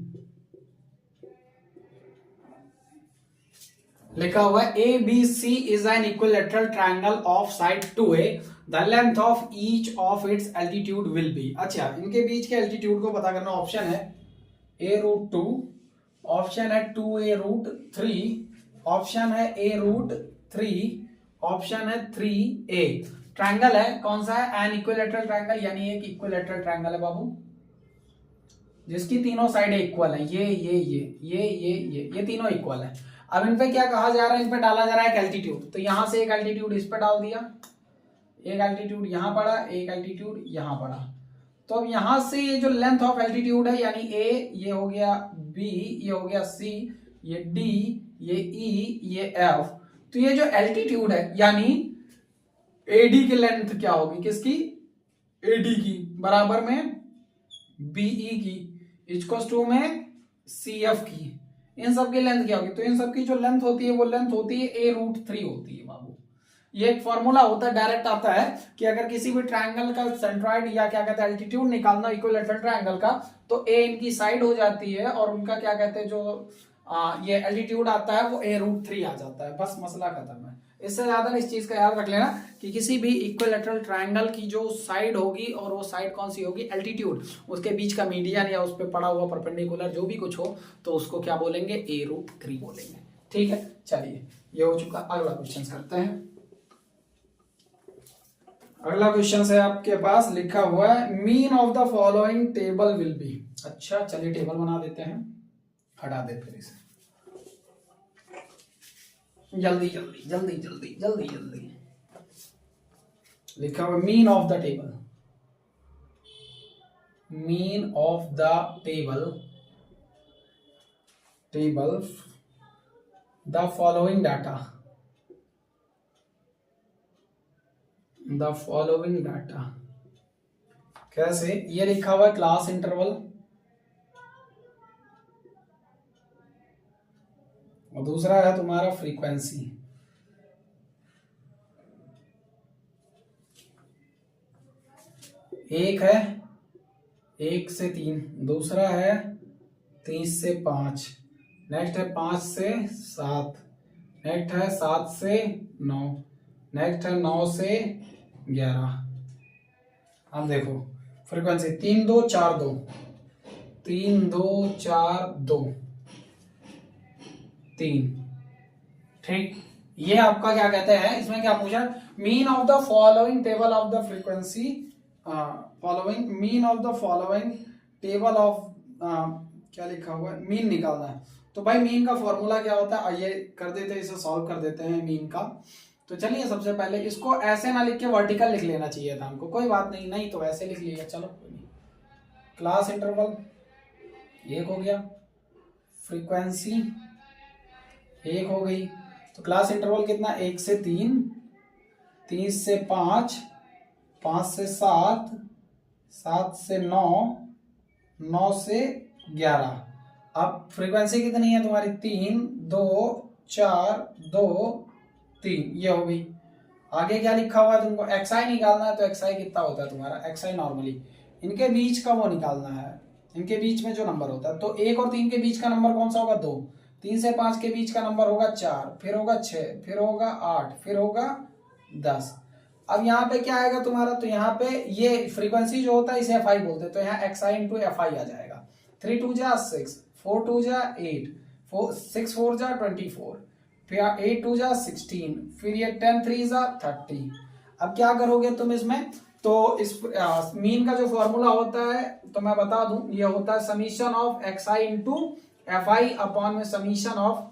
लिखा हुआ है ABC is an equilateral triangle of side 2A, the length of each of its altitude will be। अच्छा, इनके बीच के altitude को पता करना। Option है A√2, ऑप्शन है 2A√3, ऑप्शन है A√3, ऑप्शन है 3A। ट्रायंगल है कौन सा है, एन इक्विलेटरल ट्रायंगल, यानी एक इक्विलेटरल ट्रायंगल है बाबू जिसकी तीनों साइड इक्वल है, ये तीनों इक्वल है। अब इन पे क्या कहा जा रहा है, इन पे डाला जा रहा है एक एल्टीट्यूड, तो यहां से एक एल्टीट्यूड इस पे डाल दिया, एक एल्टीट्यूड यहां पड़ा, एक एल्टीट्यूड यहां पड़ा। तो अब यहां से ये जो लेंथ ऑफ एल्टीट्यूड है, यानी A ये हो गया B, ये हो गया C, ये D, ये E, ये F, तो ये जो एल्टीट्यूड है यानी AD की लेंथ क्या होगी, किसकी, AD की, बराबर में BE की, इक्वल्स टू में CF की। इन सब की लेंथ क्या होगी, तो इन सब की जो लेंथ होती है वो लेंथ होती है A√3 होती है बाबू। ये एक फॉर्मूला होता है, डायरेक्ट आता है कि अगर किसी भी ट्रायंगल का सेंट्रॉइड या क्या कहते हैं एल्टीट्यूड निकालना इक्विलेटरल ट्रायंगल का, तो A इनकी साइड हो जाती है और उनका क्या कहते हैं जो ये एल्टीट्यूड आता है वो A√3 आ जाता है, बस मसला खत्म है। इससे ज्यादा इस चीज का याद रख लेना कि किसी भी इक्विलेटरल ट्रायंगल की जो साइड होगी और वो साइड कौन सी होगी, एल्टीट्यूड, उसके बीच का मीडियन या उस पर पड़ा हुआ परपेंडिकुलर जो भी कुछ हो तो उसको क्या बोलेंगे, A√3 बोलेंगे। ठीक है, चलिए ये हो चुका, अगला क्वेश्चन करते हैं। अगला क्वेश्चन है आपके पास, लिखा हुआ है mean of the following table will be. अच्छा चलिए टेबल बना देते हैं, हटा दे फिर इसे, जल्दी जल्दी जल्दी जल्दी जल्दी जल्दी। लिखा हुआ mean of the table, mean of the table the following data, the following data. कैसे, ये लिखा हुआ है क्लास इंटरवल और दूसरा है तुम्हारा फ्रीक्वेंसी। एक है 1 से 3, दूसरा है 3 से 5, नेक्स्ट है 5 से 7, नेक्स्ट है 7 से 9, नेक्स्ट है 9 से 11। अब देखो फ्रीक्वेंसी 3 2 4 2, 3 2 4 2 3। ठीक, ये आपका क्या कहते हैं, इसमें क्या पूछा, mean of the following table of the frequency, following mean of the following table of, क्या लिखा हुआ है, मीन निकालना है। तो भाई मीन का फॉर्मूला क्या होता है, आइए कर देते हैं, इसे सॉल्व कर देते हैं मीन का। तो चलिए सबसे पहले इसको ऐसे ना लिख के वर्टिकल लिख लेना चाहिए था हमको, कोई बात नहीं, नहीं तो ऐसे लिख लिया, चलो कोई नहीं। क्लास इंटरवल एक हो गया, फ्रीक्वेंसी एक हो गई। तो क्लास इंटरवल कितना, 1 से 3, 3 से 5, 5 से 7, 7 से 9, 9 से 11। अब फ्रीक्वेंसी कितनी है तुम्हारी, 3 2 4 2 3, ये हो गई। आगे क्या लिखा हुआ है तुमको, एक्सआई निकालना है। तो एक्सआई कितना होता है तुम्हारा, एक्सआई नॉर्मली इनके बीच का वो निकालना है, इनके बीच में जो नंबर होता है। तो 1 और 3 के बीच का नंबर कौन सा होगा, 2। 3 से 5 के बीच का नंबर होगा 4, फिर होगा 6, फिर होगा 8, फिर होगा 10। अब यहाँ पे क्या आएगा तुम्हारा, तो यहाँ पे ये फ्रीक्वेंसी जो होता है इसे एफ आई बोलते हैं, तो यहाँ एक्सआई इंटू एफ आई आ जाएगा। 3 2 जा 6, 4 2 जा 8, 6 4 जा 24, फिर 8 2 जा 16, फिर ये 10 3 जा 30। अब क्या करोगे तुम इसमें, तो इस मीन का जो फॉर्मूला होता है तो मैं बता दूं, ये होता है summation of x I into F I upon में समीशन ऑफ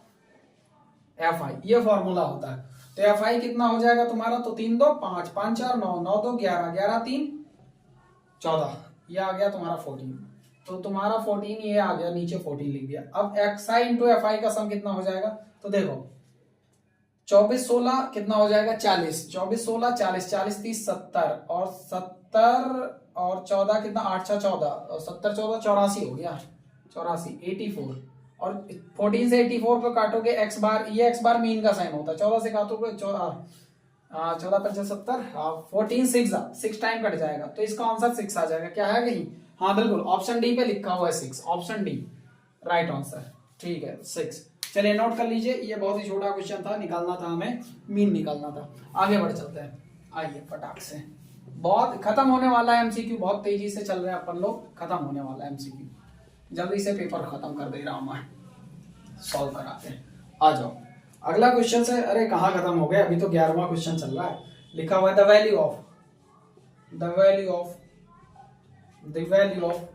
एफ आई, ये फॉर्मूला होता है। तो एफ आई कितना हो जाएगा तुम्हारा, तो 3 2 5, 5 4 9, 9 2 11, 11 3 14, ये आ गया तुम्हारा 14। तो तुम्हारा 14 ये आ गया, नीचे 14 लिख दिया। अब x I into F I का सम कितना हो जाएगा, तो देखो 24 16 कितना हो जाएगा, 40, 24 16 40, 40 30 70, और 70 और 14 कितना, 8 6 14, और 70 14 84 हो गया, 84 84। और 14 से 84 को काटोगे एक्स बार, ये एक्स बार मीन का साइन होता है, 14 से काटोगे 14 5 70, 14 6 टाइम कट जाएगा, तो इसका आंसर 6 आ जाएगा। क्या है कहीं, हाँ बिल्कुल ऑप्शन डी पे लिखा हुआ है 6, ऑप्शन डी राइट आंसर, ठीक है 6। चलिए नोट कर लीजिए, ये बहुत ही छोटा क्वेश्चन था, निकालना था हमें, मीन निकालना था। आगे बढ़ चलते हैं, आइए फटाक से, बहुत खत्म होने वाला है एमसीक्यू, बहुत तेजी से चल रहे हैं अपन लोग, खत्म होने वाला है एमसीक्यू, जल्दी से पेपर खत्म कर दे रहा हूं मैं, सॉल्व कराते हैं। आ जाओ अगला क्वेश्चन से, अरे कहाँ खत्म हो गया, अभी तो 11वां क्वेश्चन चल रहा है। लिखा हुआ है the value of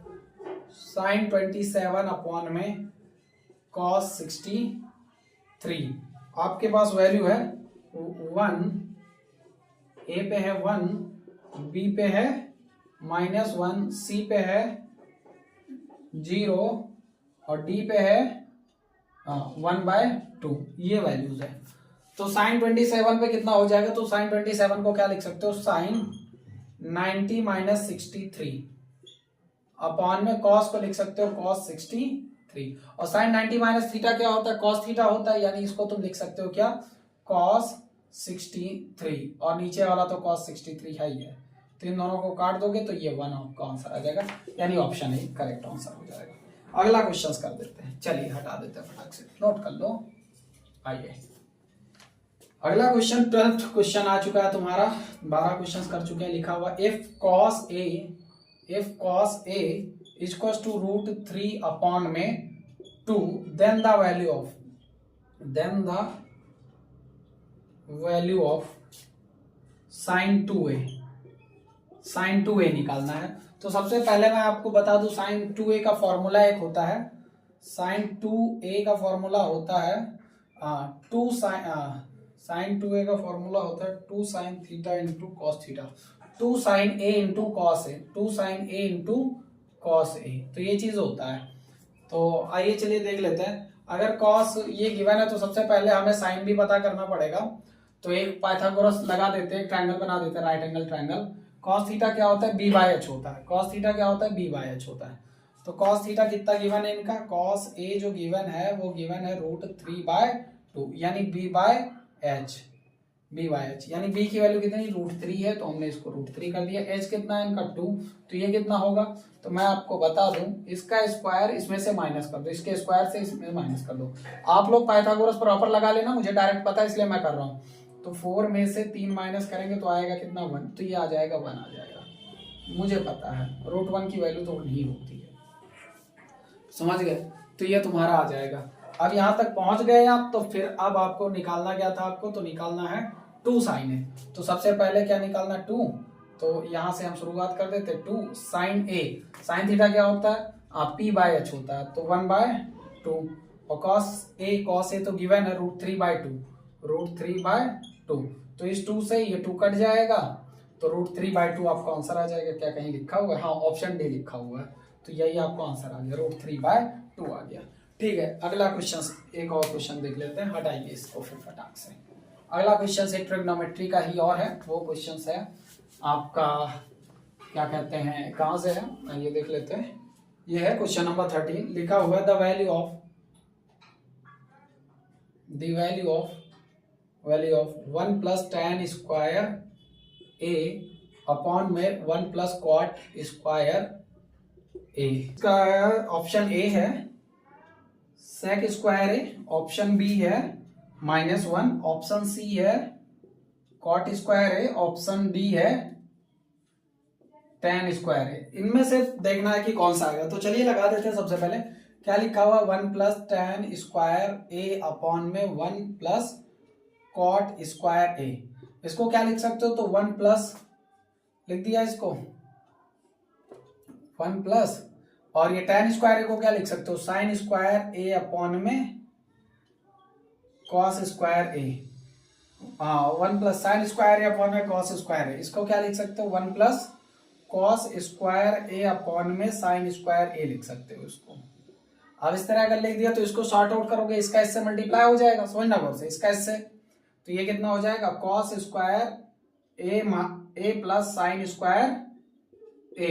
sine 27 upon में cos 63। आपके पास वैल्यू है 1, ए पे है 1, बी पे है -1, सी पे है 0 और डी पे है 1/2, ये वैल्यूज है। तो साइन 27 पे कितना हो जाएगा, तो साइन 27 को क्या लिख सकते हो, साइन 90 - 63 अपॉन में कॉस को लिख सकते हो cos 63, और साइन 90 माइनस थीटा क्या होता है, कॉस थीटा होता है, यानी इसको तुम लिख सकते हो क्या, cos 63, और नीचे वाला तो cos 63 है ही है, तो इन दोनों को काट दोगे तो ये 1 आपका आंसर आ जाएगा, यानी ऑप्शन ए करेक्ट आंसर हो जाएगा। अगला क्वेश्चन कर देते हैं, चलिए हटा देते हैं फटाक से, नोट कर लो। आइए अगला क्वेश्चन 12th क्वेश्चन आ चुका है तुम्हारा, 12 क्वेश्चन कर चुके हैं। लिखा हुआ if cos A is equals to √3 upon में 2, then the value of sin 2a निकालना है। तो सबसे पहले मैं आपको बता दूं, sin 2a का फॉर्मूला एक होता है, sin 2a का फॉर्मूला होता है sin 2a का फॉर्मूला होता है 2 sin theta into cos theta, 2 sin a into cos A, 2 sin a into cos A, तो ये चीज होता है। तो आइए चलिए देख लेते हैं। अगर कॉस ये गिवन है तो सबसे पहले हमें साइन भी पता करना पड़ेगा, तो एक पाइथागोरस लगा देते हैं, एक ट्रायंगल बना देते हैं, right angle triangle. Cos theta क्या होता है, b/h होता है, कॉस थीटा क्या होता है, b/h होता है। तो कॉस थीटा कितना गिवन है इनका, कॉस ए जो गिवन है वो गिवन है √3/2, यानी b/h, यानी b की वैल्यू कितनी, √3 है, तो हमने इसको √3 कर दिया। h कितना है इनका 2, तो ये कितना होगा, तो मैं आपको बता दूं, इसका स्क्वायर इसमें से माइनस कर दो, इसके स्क्वायर से इसमें माइनस कर दो। आप लोग पाइथागोरस प्रॉपर लगा लेना, मुझे डायरेक्ट पता है इसलिए मैं कर रहा हूँ। तो 4 में से 3 माइनस करेंगे तो आएगा कितना, 1, तो ये आ जाएगा 1 आ जाएगा, मुझे पता है √1 की वैल्यू तो 1 ही होती है, समझ गए। तो ये तुम्हारा आ जाएगा। अब यहाँ तक पहुंच गए आप, तो फिर अब आपको निकालना क्या था, आपको तो निकालना है 2 साइन है। तो सबसे पहले क्या निकालना, 2, तो यहाँ से हम शुरुआत कर देते, 2 साइन ए, साइन थीटा क्या होता है, p/h होता है, तो 1/2, और कॉस ए तो गिवन है √3/2, 2। तो इस 2 से ये 2 कट जाएगा, तो √3/2 आपका आंसर आ जाएगा। क्या कहीं लिखा हुआ है? हाँ, ऑप्शन डी लिखा हुआ है। तो यही आपको आंसर आ गया, √3/2 आ गया। ठीक है, अगला क्वेश्चन, एक और क्वेश्चन देख लेते हैं, हटाइए इसको फिर फटाक से। अगला क्वेश्चन एक ट्रिग्नोमेट्री का ही और है, वो क्वेश्चन है आपका, क्या कहते हैं, कहाँ से है ये देख लेते हैं। ये है क्वेश्चन नंबर 13, लिखा हुआ है the value of 1 + tan square a upon में 1 + cot स्क्वायर a। इसका ऑप्शन ए है sec square a, option B है -1, ऑप्शन सी है cot square a, option D है tan स्क्वायर a। इनमें से देखना है कि कौन सा आएगा। तो चलिए लगा देते हैं। सबसे पहले क्या लिखा हुआ, 1 + tan स्क्वायर a अपॉन में 1 + cot स्क्वायर a। इसको क्या लिख सकते हो, तो 1 प्लस लिख दिया इसको, 1 प्लस, और ये tan स्क्वायर को क्या लिख सकते हो, sin स्क्वायर a अपॉन में cos स्क्वायर a। हाँ, 1 + sin स्क्वायर a अपॉन में cos स्क्वायर a। इसको क्या लिख सकते हो, 1 + cos स्क्वायर a अपॉन में sin स्क्वायर a लिख सकते हो इसको। अब इस तरह अगर लिख दिया तो इसको सॉर्ट आउट करोगे, इसका इससे मल्टीप्लाई हो जाएगा, समझना गौर से, इसका इससे, तो ये कितना हो जाएगा, cos square a plus sin square a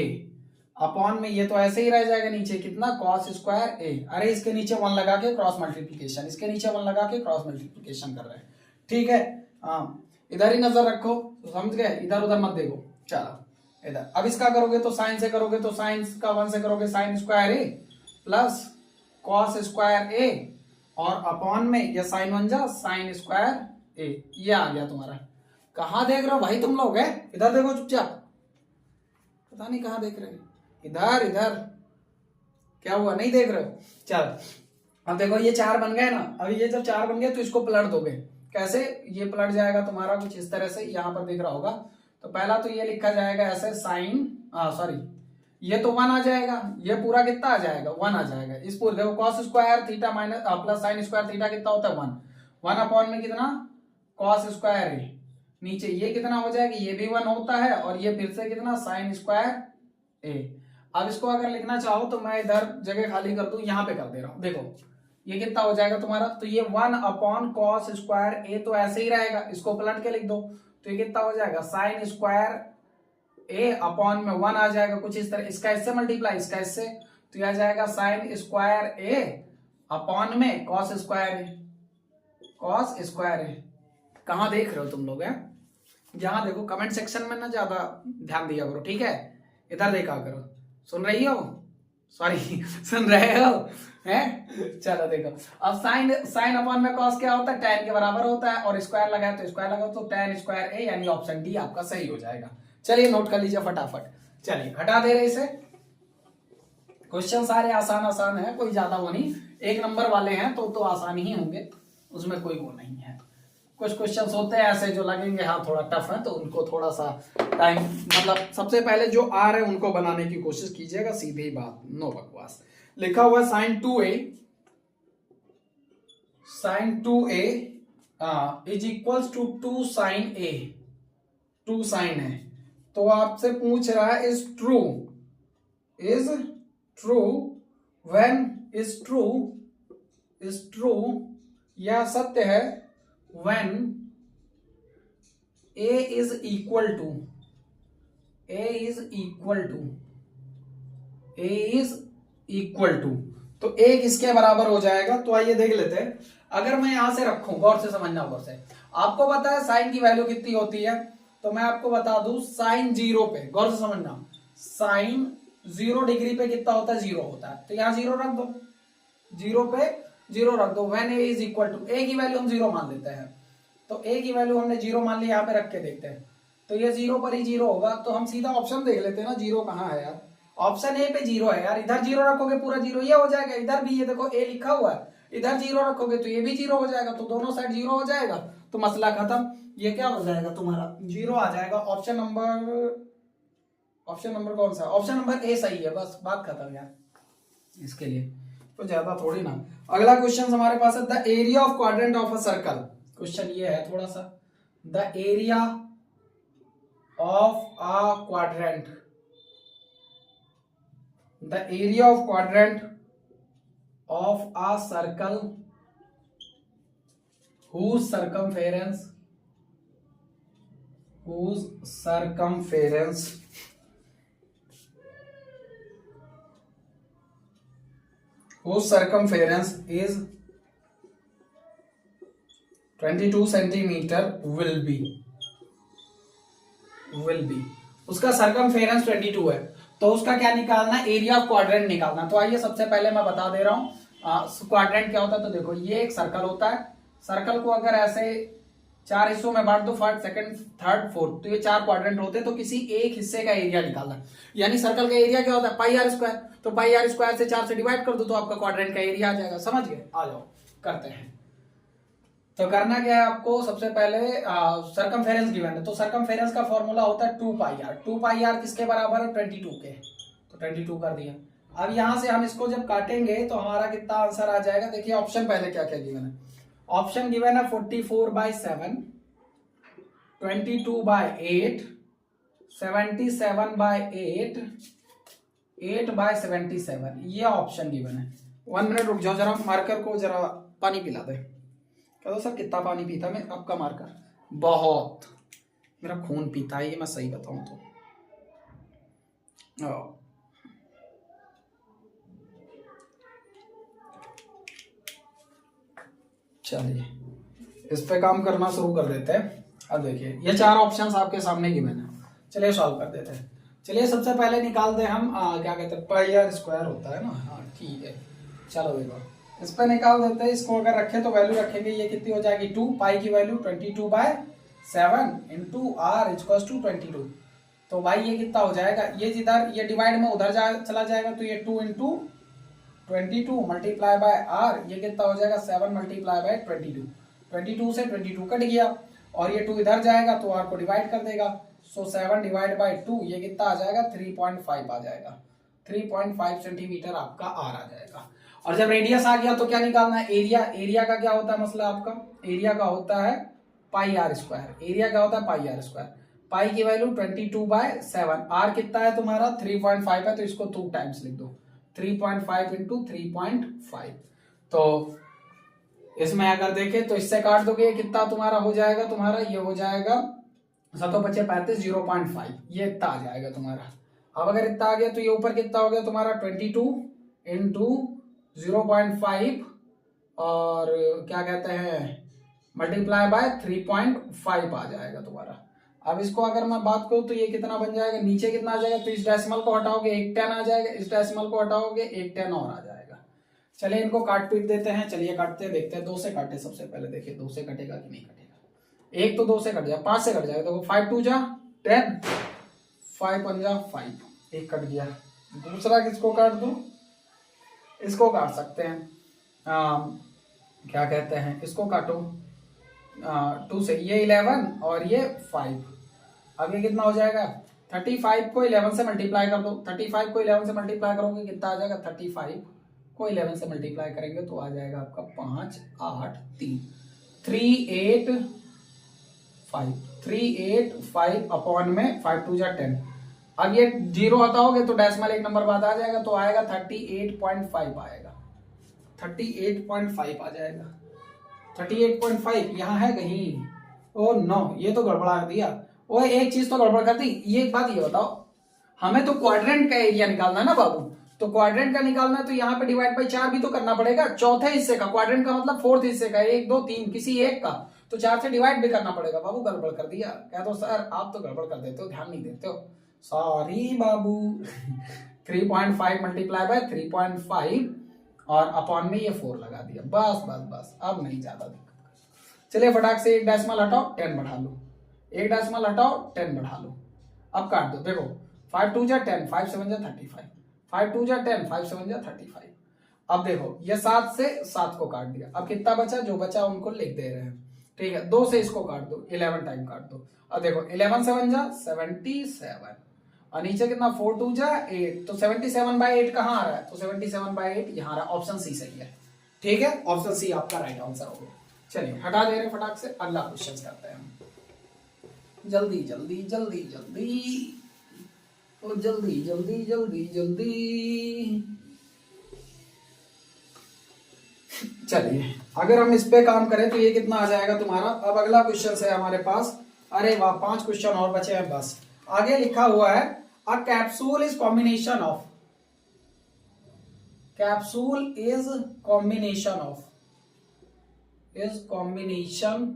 upon में, ये तो ऐसे ही रह जाएगा नीचे, कितना, cos स्क्वायर a। अरे इसके नीचे 1 लगा के क्रॉस मल्टीप्लीकेशन, इसके नीचे 1 लगा के क्रॉस मल्टीप्लीकेशन कर रहे हैं। ठीक है, हाँ, इधर ही नजर रखो, समझ गए, इधर उधर मत देखो। चलो इधर, अब इसका करोगे तो साइन से करोगे, तो साइन का 1 से करोगे sin square a plus cos square a, और अपॉन में ये sin 1 जा sin स्क्वायर a। ये आ गया तुम्हारा। कहाँ देख रहे हो भाई तुम लोग, है इधर देखो चुपचाप, पता नहीं कहाँ देख रहे हो, इधर इधर, क्या हुआ, नहीं देख रहे हो। चल अब देखो ये 4 बन गए ना। अभी ये जब 4 बन गए तो इसको पलट दोगे, कैसे, ये पलट जाएगा तुम्हारा कुछ इस तरह से, यहाँ पर देख रहा होगा। तो पहला तो ये लिखा जाएगा ऐसे साइन, सॉरी, ये तो 1 आ जाएगा, ये पूरा कितना आ जाएगा, 1 आ जाएगा। इस पूरे देखो cos square theta minus plus sin square theta कितना होता है, 1 अपॉन में कितना, cos स्क्वायर a, नीचे ये कितना हो जाएगा, ये भी 1 होता है, और ये फिर से कितना, sin स्क्वायर a। अब इसको अगर लिखना चाहो तो मैं इधर जगह खाली कर दूं, यहाँ पे कर दे रहा हूं, देखो ये कितना हो जाएगा तुम्हारा, तो ये 1 अपॉन cos स्क्वायर a तो ऐसे ही रहेगा, इसको पलट के लिख दो, तो ये कितना हो जाएगा, sin स्क्वायर a अपॉन में 1 आ जाएगा कुछ इस तरह, इसका इससे मल्टीप्लाई, इसका इससे, तो यह आ जाएगा sin स्क्वायर a अपॉन में cos स्क्वायर a। कहाँ देख रहे हो तुम लोग, है यहाँ देखो, कमेंट सेक्शन में ना ज्यादा ध्यान दिया करो, ठीक है, इधर देखा करो। सुन रही हो, सॉरी सुन रहे हो, हैं, चलो देखो, अब साइन अपॉन में cos क्या होता है, tan के बराबर होता है, और स्क्वायर लगाया तो स्क्वायर लगाओ, तो tan स्क्वायर a, यानी ऑप्शन डी आपका सही हो जाएगा। चलिए नोट कर लीजिए फटाफट। चलिए हटा दे रहे इसे, क्वेश्चन सारे आसान आसान है, कोई ज्यादा वो नहीं, 1 नंबर वाले हैं तो आसान ही होंगे, उसमें कोई वो नहीं है। कुछ क्वेश्चंस होते हैं ऐसे जो लगेंगे हाँ थोड़ा टफ है, तो उनको थोड़ा सा टाइम, मतलब सबसे पहले जो आ रहे हैं उनको बनाने की कोशिश कीजिएगा, सीधी बात, नो बकवास। लिखा हुआ है sin 2a is equals to 2 sin a, 2 sin है, तो आपसे पूछ रहा है is true when, is true यह सत्य है, when a is equal to तो a किसके बराबर हो जाएगा, तो आइए देख लेते हैं। अगर मैं यहां से रखूं, गौर से समझना, गौर से, आपको पता है साइन की वैल्यू कितनी होती है, तो मैं आपको बता दूं, साइन 0 पे, गौर से समझना, साइन 0 डिग्री पे कितना होता है, 0 होता है, तो यहां 0 रख दो, 0 पे 0 रख दो, when a is equal to, a की वैल्यू हम 0 मान लेते हैं, तो a की वैल्यू हमने 0 मान ली, यहाँ पे रख के देखते हैं, तो ये 0 पर ही 0 होगा, तो हम सीधा ऑप्शन देख लेते हैं ना, 0 कहाँ है यार, ऑप्शन ए पे 0 है यार, इधर 0 रखोगे पूरा 0 ये हो जाएगा, इधर भी ये देखो a लिखा हुआ है, इधर 0 रखोगे तो ये भी 0 हो जाएगा, तो दोनों साइड 0 हो जाएगा, तो मसला खत्म, ये क्या हो जाएगा तुम्हारा, 0 आ जाएगा। ऑप्शन नंबर कौन सा, ऑप्शन नंबर ए सही है, बस बात खत्म यार, इसके लिए तो ज्यादा थोड़ी ना। अगला क्वेश्चन हमारे पास है the area of quadrant of a circle, question ये है थोड़ा सा, the area of a quadrant, the area of quadrant of a circle whose circumference whose circumference whose circumference is 22 centimeter will be उसका circumference 22 है, तो उसका क्या निकालना है, एरिया ऑफ क्वाड्रेंट निकालना। तो आइए सबसे पहले मैं बता दे रहा हूं क्वाड्रेंट क्या होता है। तो देखो ये एक सर्कल होता है, सर्कल को अगर ऐसे 4 हिस्सों में बांट दो, फर्स्ट सेकंड थर्ड फोर्थ, तो ये 4 क्वाड्रेंट होते हैं, तो किसी एक हिस्से का एरिया निकालना। यानी सर्कल का एरिया क्या होता है, पाई आर स्क्वायर, तो पाई आर स्क्वायर से 4 से डिवाइड कर दो तो आपका क्वाड्रेंट का एरिया आ जाएगा। समझ गए, आ जाओ करते हैं। तो करना क्या है आपको, सबसे पहले सर्कमफेरेंस गिवन है, तो सर्कमफेरेंस का फॉर्मूला होता है 2 पाई आर। 2 पाई आर किसके बराबर है, 22 के, तो 22 कर दिया। अब यहां से हम इसको जब काटेंगे तो हमारा कितना आंसर आ जाएगा, देखिए ऑप्शन पहले क्या क्या गिवन है। ऑप्शन गिवन है 44/7, 22/8, 77/8, 8/77, ये ऑप्शन गिवन है। 1 मिनट रुक जाओ जरा, मार्कर को जरा पानी पिला दे। कह दो सर कितना पानी पीता मैं आपका मार्कर, बहुत, मेरा खून पीता है ये, मैं सही बताऊं तो। चलिए इस पे काम करना शुरू कर देते हैं। अब देखिए ये 4 ऑप्शंस आपके सामने गिवन है, चलिए सॉल्व कर देते हैं। चलिए सबसे पहले निकालते हैं हम क्या कहते हैं, पाई आर स्क्वायर होता है ना, हाँ ठीक है। चलो देखो इस पे निकाल देते हैं, इसको अगर रखें तो वैल्यू रखेंगे, ये कितनी हो जाएगी 2, पाई की value 22/7 into r equals to 22। तो भाई ये कितना हो जाएगा, ये जिधर ये डिवाइड में उधर चला जाएगा, तो ये 2 इंटू 22 मल्टीप्लाई बाय आर, ये कितना हो जाएगा 7 मल्टीप्लाई बाय 22। 22 से 22 कट गया और ये 2 इधर जाएगा तो आर को डिवाइड कर देगा, सो 7 डिवाइड बाय 2, ये कितना आ जाएगा 3.5 आ जाएगा। 3.5 सेंटीमीटर आपका आर आ जाएगा। और जब रेडियस आ गया तो क्या निकालना है, एरिया। एरिया का क्या होता है मसला आपका, एरिया का होता है पाई आर स्क्वायर। एरिया क्या होता है, पाई आर स्क्वायर। पाई की वैल्यू 22/7, आर कितना है तुम्हारा 3.5 है, तो इसको 2 टाइम्स लिख दो, 3.5 इंटू 3.5। तो इसमें अगर देखें तो इससे काट दोगे कितना तुम्हारा हो जाएगा, तुम्हारा ये हो जाएगा 7×5 = 0.5, ये इतना आ जाएगा तुम्हारा। अब अगर इतना आ गया तो ये ऊपर कितना हो गया तुम्हारा 22 इंटू 0.5 और क्या कहते हैं मल्टीप्लाई बाय 3.5 आ जाएगा तुम्हारा। अब इसको अगर मैं बात करूं तो ये कितना बन जाएगा, नीचे कितना आ जाएगा, तो इस डेसिमल को हटाओगे 1 10 आ जाएगा, इस डेसिमल को हटाओगे 1 10 और आ जाएगा। चलिए इनको काट पीट देते हैं, चलिए काटते हैं, देखते हैं। 2 से काटे सबसे पहले, देखिए 2 से कटेगा कि नहीं कटेगा। 1 तो 2 से कट जाए, 5 से कट जाएगा, देखो 5 2 जा 10, 5 1 जा 5, एक कट गया। दूसरा किसको काट दो, इसको काट सकते हैं, क्या कहते हैं, इसको काटो 2 से, ये 11 और ये 5। अब ये कितना हो जाएगा, 35 को 11 से मल्टीप्लाई कर दो, 35 को 11 से मल्टीप्लाई करोगे कितना आ जाएगा, 35 को 11 से मल्टीप्लाई करेंगे तो आ जाएगा आपका 5 8 3 385 अपॉन में 5 2 जा 10। अब ये 0 हटाओगे तो डेसिमल 1 नंबर बाद आ जाएगा, तो आएगा 38.5 आएगा, 38.5 आ जाएगा। 38.5 यहाँ है कहीं, ओ नो ये तो गड़बड़ा दिया। वो एक चीज तो गड़बड़ कर दी। ये एक बात ये बताओ, हमें तो क्वाड्रेंट का एरिया निकालना है ना बाबू, तो क्वाड्रेंट का निकालना है तो यहाँ पे डिवाइड बाई 4 भी तो करना पड़ेगा, चौथे हिस्से का, क्वाड्रेंट का मतलब 4th हिस्से का, 1 2 3 किसी एक का, तो 4 से डिवाइड भी करना पड़ेगा। बाबू गड़बड़ कर दिया, कह दो सर आप तो गड़बड़ कर देते हो, ध्यान नहीं देते हो, सॉरी बाबू। 3.5 मल्टीप्लाई बाय 3.5 और अपॉन में ये 4 लगा दिया, बस बस बस, अब नहीं ज्यादा दिक्कत। चलिए फटाक से 1 डेसिमल हटाओ 10 बढ़ा लो, 1 डेसिमल हटाओ 10 बढ़ा लो, अब काट दो। देखो 5 2 जा 10, 5 7 जा 35, 5 2 जा 10, 5 7 जा 35। अब देखो ये 7 से 7 को काट दिया, अब कितना बचा, जो बचा उनको लिख दे रहे हैं, ठीक है। 2 से इसको काट दो, 11 टाइम काट दो। अब देखो 11 7 जा 77 और नीचे कितना 4 2 जा 8, तो 77/8 कहाँ आ रहा है, तो 77/8 यहाँ आ रहा है। ऑप्शन सी सही है, ठीक है, ऑप्शन सी आपका राइट आंसर हो गया। चलिए हटा दे रहे फटाक से, अगला क्वेश्चन करते हैं हम। जल्दी जल्दी जल्दी जल्दी, ओ जल्दी जल्दी जल्दी जल्दी। चलिए अगर हम इस पे काम करें तो ये कितना आ जाएगा तुम्हारा। अब अगला क्वेश्चन है हमारे पास। अरे वाह, 5 क्वेश्चन और बचे हैं बस। आगे लिखा हुआ है a capsule is combination of, capsule is combination of, is combination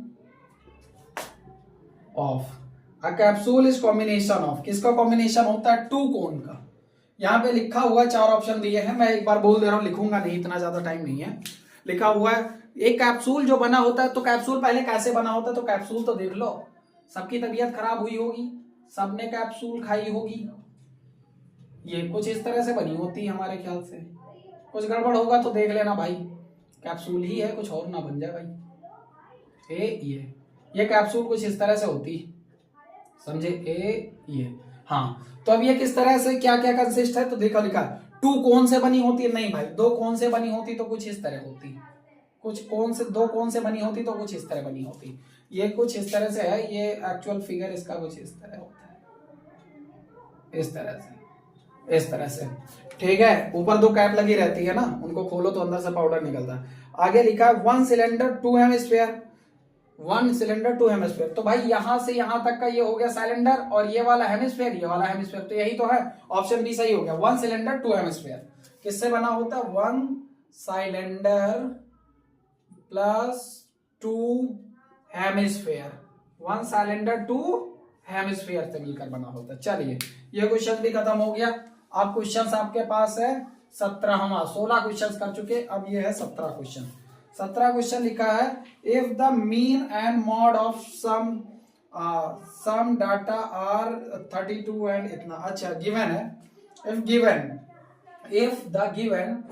of, a capsule is combination of, किसका कॉम्बिनेशन होता है, 2 कोन का। यहां पे लिखा हुआ 4 ऑप्शन दिए हैं, मैं एक बार बोल दे रहा हूं, लिखूंगा नहीं, इतना ज्यादा टाइम नहीं है। लिखा हुआ है एक कैप्सूल जो बना होता है, तो कैप्सूल पहले कैसे बना होता है, तो कैप्सूल तो देख लो, सबकी तबीयत खराब हुई होगी, सबने कैप्सूल खाई होगी, ये कुछ इस तरह से बनी होती है हमारे ख्याल से। कुछ गड़बड़ होगा तो देख लेना भाई, कैप्सूल ही है, कुछ और ना बन जाए भाई। ये कैप्सूल कुछ इस तरह से होती, समझे, ये हाँ। तो अब ये किस तरह से क्या क्या कंसिस्ट है, तो देखा लिखा 2 कोन से बनी होती है, नहीं भाई 2 कोन से बनी होती तो कुछ इस तरह होती, कुछ कोन से 2 कोन से बनी होती तो कुछ इस तरह बनी होती। ये कुछ इस तरह से है, ये एक्चुअल फिगर इसका कुछ इस तरह होता है, इस तरह से, इस तरह से, ठीक है। ऊपर 2 कैप लगी रहती है ना, उनको खोलो तो अंदर से पाउडर निकलता है। आगे लिखा है 1 सिलेंडर 2 हेमिस्फीयर, 1 सिलेंडर 2 हेमिस्फीयर। तो भाई यहां से यहां तक का ये हो गया सिलेंडर, और ये वाला हेमिस्फीयर, ये वाला हेमिस्फीयर, तो यही तो है, ऑप्शन बी सही हो गया। 1 सिलेंडर 2 हेमिस्फीयर किससे बना होता है, 1 cylinder plus 2 hemisphere, 1 cylinder 2 hemisphere से मिलकर बना होता है। चलिए ये क्वेश्चन भी खत्म हो गया। अब क्वेश्चन आपके पास है 17वां, 16 क्वेश्चन कर चुके, अब ये है 17 क्वेश्चन। 17 क्वेश्चन लिखा है if the mean and mode of some data are 32 and इतना, अच्छा गिवन है, if given, if the given,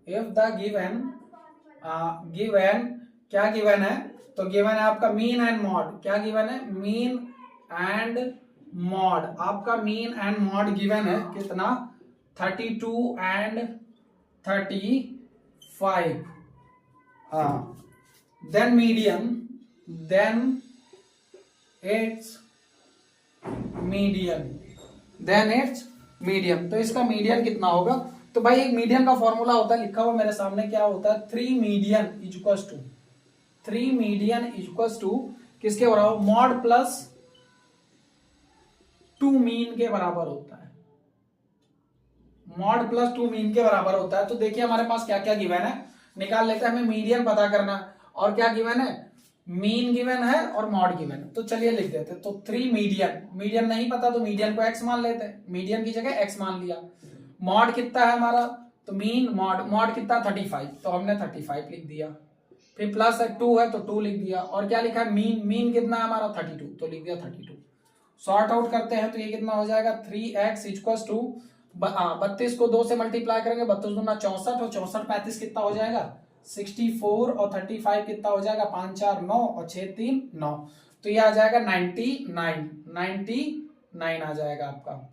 if the given, given क्या गिवन है, तो गिवन है आपका मीन एंड मॉड, क्या गिवन है, मीन एंड मॉड, आपका मीन एंड मॉड गिवन है कितना, 32 and 35, then median, then it's median, then it's median. तो इसका मीडियन कितना होगा, तो भाई एक मीडियन का फॉर्मूला होता है, लिखा हुआ मेरे सामने, क्या होता है, 3 median is equals to, 3 median is equals to किसके बराबर, मॉड प्लस 2 मीन के बराबर होता है, मॉड प्लस 2 मीन के बराबर होता है। तो देखिए हमारे पास क्या क्या गिवन है, निकाल लेते हैं, हमें मीडियन पता करना, और क्या गिवन है, मीन गिवन है और मॉड गिवन है। तो चलिए लिख देते हैं, तो 3 मीडियन, मीडियन नहीं पता तो मीडियन को x मान लेते हैं, मीडियन की जगह x मान लिया। मॉड कितना है हमारा, तो मीन मॉड, मॉड कितना 35, तो हमने 35 लिख दिया, फिर प्लस 2 है तो 2 लिख दिया, और क्या लिखा है मीन, मीन कितना है हमारा 32, तो लिख दिया 32। सॉर्ट आउट करते हैं तो ये कितना हो जाएगा, 3x इक्वल्स टू 32 को 2 से मल्टीप्लाई करेंगे, 32 दूना 64, और 64 35 कितना हो जाएगा 64, और 35 कितना हो जाएगा 5 4 9, और 6 3 9, तो ये आ जाएगा 99, 99 आ जाएगा आपका,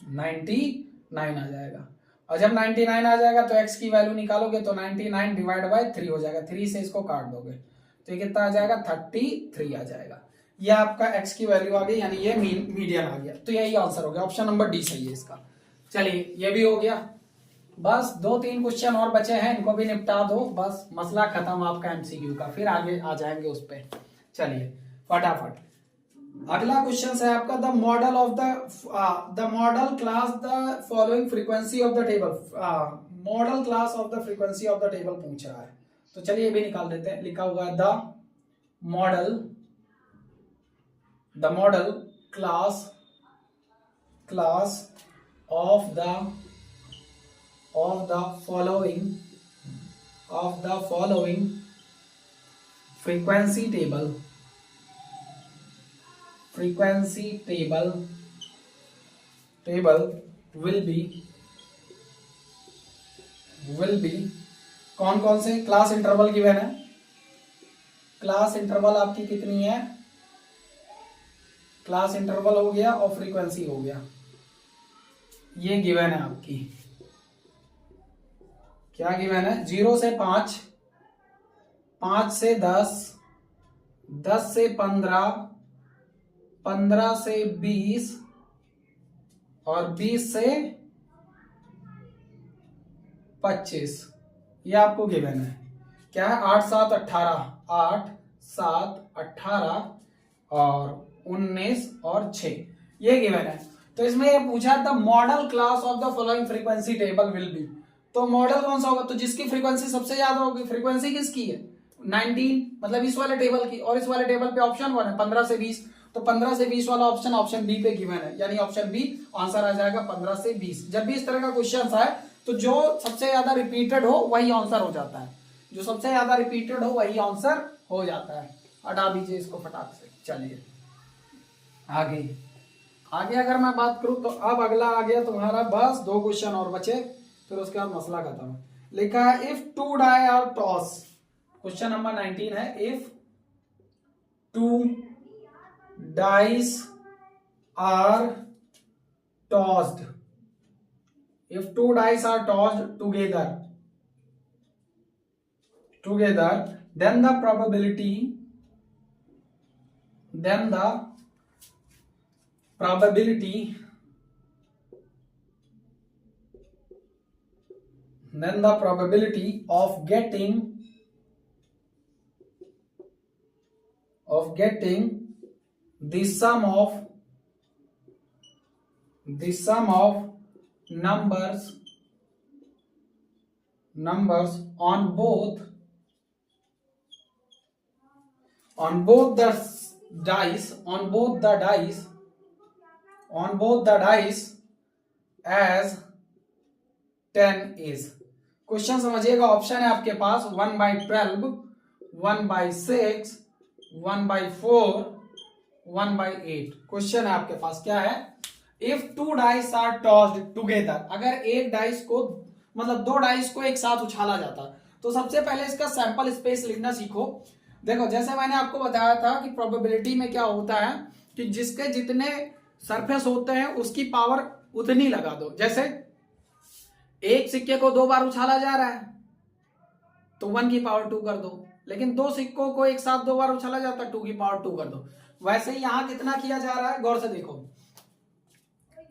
99 आ जाएगा। और जब 99 आ जाएगा तो x की वैल्यू निकालोगे तो 99 डिवाइड बाय 3 हो जाएगा, 3 से इसको काट दोगे तो ये कितना आ जाएगा 33 आ जाएगा। ये आपका x की वैल्यू आ गई, यानी ये मीडियन आ गया। तो यही आंसर हो गया, ऑप्शन नंबर डी सही है इसका। चलिए ये भी हो गया, बस 2-3 क्वेश्चन और बचे हैं, इनको भी निपटा दो, बस मसला खत्म आपका एमसीक्यू का, फिर आगे आ जाएंगे उस पे। चलिए फटाफट अगला क्वेश्चन है आपका, the model of the model class the following frequency of the table, model class of the frequency of the table पूछ रहा है। तो चलिए ये भी निकाल देते हैं, लिखा हुआ है the model class of the following frequency table will be कौन कौन से, क्लास इंटरवल गिवन है, क्लास इंटरवल आपकी कितनी है, क्लास इंटरवल हो गया और फ्रीक्वेंसी हो गया, ये गिवन है आपकी, क्या गिवन है, 0 से 5, 5 से 10, 10 से 15, 15 से 20 और 20 से 25, ये आपको गिवन है। क्या है? 8 7 18, 8 7 18 और 19 और 6, ये गिवन है। तो इसमें ये पूछा the model class of the following frequency table will be. तो मॉडल कौन सा होगा? तो जिसकी फ्रीक्वेंसी सबसे ज्यादा होगी। फ्रीक्वेंसी किसकी है? 19, मतलब इस वाले टेबल की, और इस वाले टेबल पे ऑप्शन 1 है 15 से 20, तो 15 से 20 वाला ऑप्शन बी पे गिवन है, यानी ऑप्शन बी आंसर आ जाएगा 15 से 20। जब भी इस तरह का क्वेश्चन आए तो जो सबसे ज्यादा रिपीटेड हो वही आंसर हो जाता है, जो सबसे ज्यादा रिपीटेड हो वही आंसर हो जाता है। हटा दीजिए इसको फटाक से। चलिए आगे अगर मैं बात करूं तो अब अगला आ गया तुम्हारा, बस 2 क्वेश्चन और बचे, फिर उसके बाद मसला खत्म। लिखा है if 2 die are toss, question number 19 है, if 2 dice are tossed, if 2 dice are tossed together, then the probability of getting the sum of numbers on both the dice as 10 is। Question समझिएगा, option है आपके पास 1/12, 1/6, 1/4, 1/8। Question है आपके पास क्या है? If 2 dice are tossed together, अगर एक डाइस को, मतलब 2 डाइस को एक साथ उछाला जाता, तो सबसे पहले इसका सैंपल स्पेस लिखना सीखो। देखो जैसे मैंने आपको बताया था कि प्रोबेबिलिटी में क्या होता है कि जिसके जितने सरफेस होते हैं उसकी पावर उतनी लगा दो। जैसे एक सिक्के को 2 बार उछाला जा रहा है तो 1 की पावर 2 कर दो, लेकिन 2 सिक्कों को एक साथ 2 बार उछाला जाता है 2 की पावर 2 कर दो। वैसे ही यहां कितना किया जा रहा है, गौर से देखो,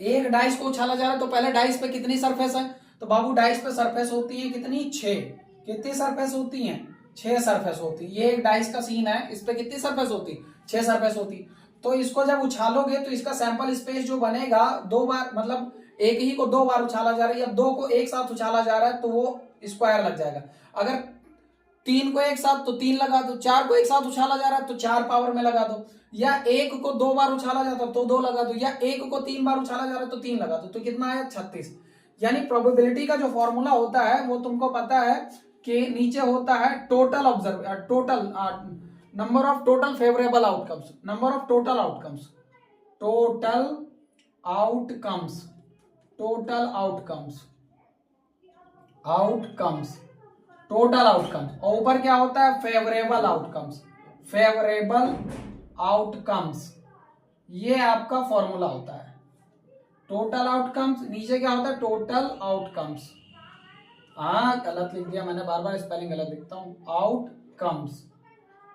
एक डाइस को उछाला जा रहा है तो पहले डाइस पे कितनी सरफेस है? तो बाबू डाइस पे सरफेस होती है कितनी? 6। कितनी सरफेस होती हैं? 6 सरफेस होती। ये एक डाइस का सीन है, इस पे कितनी सरफेस होती? 6 सरफेस होती। तो इसको जब उछालोगे तो इसका सैंपल स्पेस जो बनेगा 2 बार, मतलब एक ही को 2 बार उछाला जा रहा है या 2 को एक साथ उछाला जा रहा है तो वो स्क्वायर लग जाएगा। अगर 3 को एक साथ तो 3 लगा दो, 4 को एक साथ उछाला जा रहा है तो 4 पावर में लगा दो, या 1 को 2 बार उछाला जाता तो 2 लगा दो, या 1 को 3 बार उछाला जा रहा है तो 3 लगा दो, तो कितना आया? 36। यानी प्रोबेबिलिटी का जो फॉर्मूला होता है वो तुमको पता है कि नीचे होता है total number of total favourable outcomes, number of total outcomes, और ऊपर क्या होता है? Favourable outcomes. ये आपका फॉर्मूला होता है टोटल आउटकम्स। नीचे क्या होता है? Total outcomes. हाँ गलत लिख दिया मैंने, बार बार स्पेलिंग गलत लिखता हूं। Outcomes,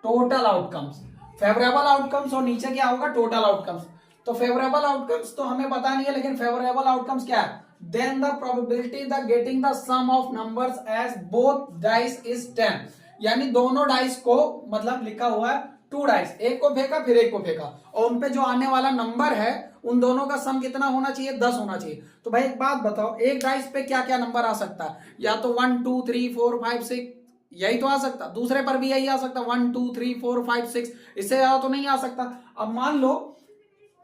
total outcomes, favourable outcomes, और नीचे क्या होगा? Total outcomes. तो फेवरेबल आउटकम्स तो हमें पता नहीं है, लेकिन फेवरेबल आउटकम्स क्या है? Then the probability the getting the sum of numbers as both dice is 10। यानी दोनों डाइस को, मतलब लिखा हुआ है 2 डाइस, एक को फेंका फिर एक को फेंका, और उनपे जो आने वाला नंबर है उन दोनों का सम कितना होना चाहिए? 10 होना चाहिए। तो भाई एक बात बताओ, एक डाइस पे क्या क्या नंबर आ सकता है? या तो 1 2 3 4 5 6, यही तो आ सकता। दूसरे पर भी यही आ सकता 1 2 3 4 5 6, इससे ज्यादा तो नहीं आ सकता। अब मान लो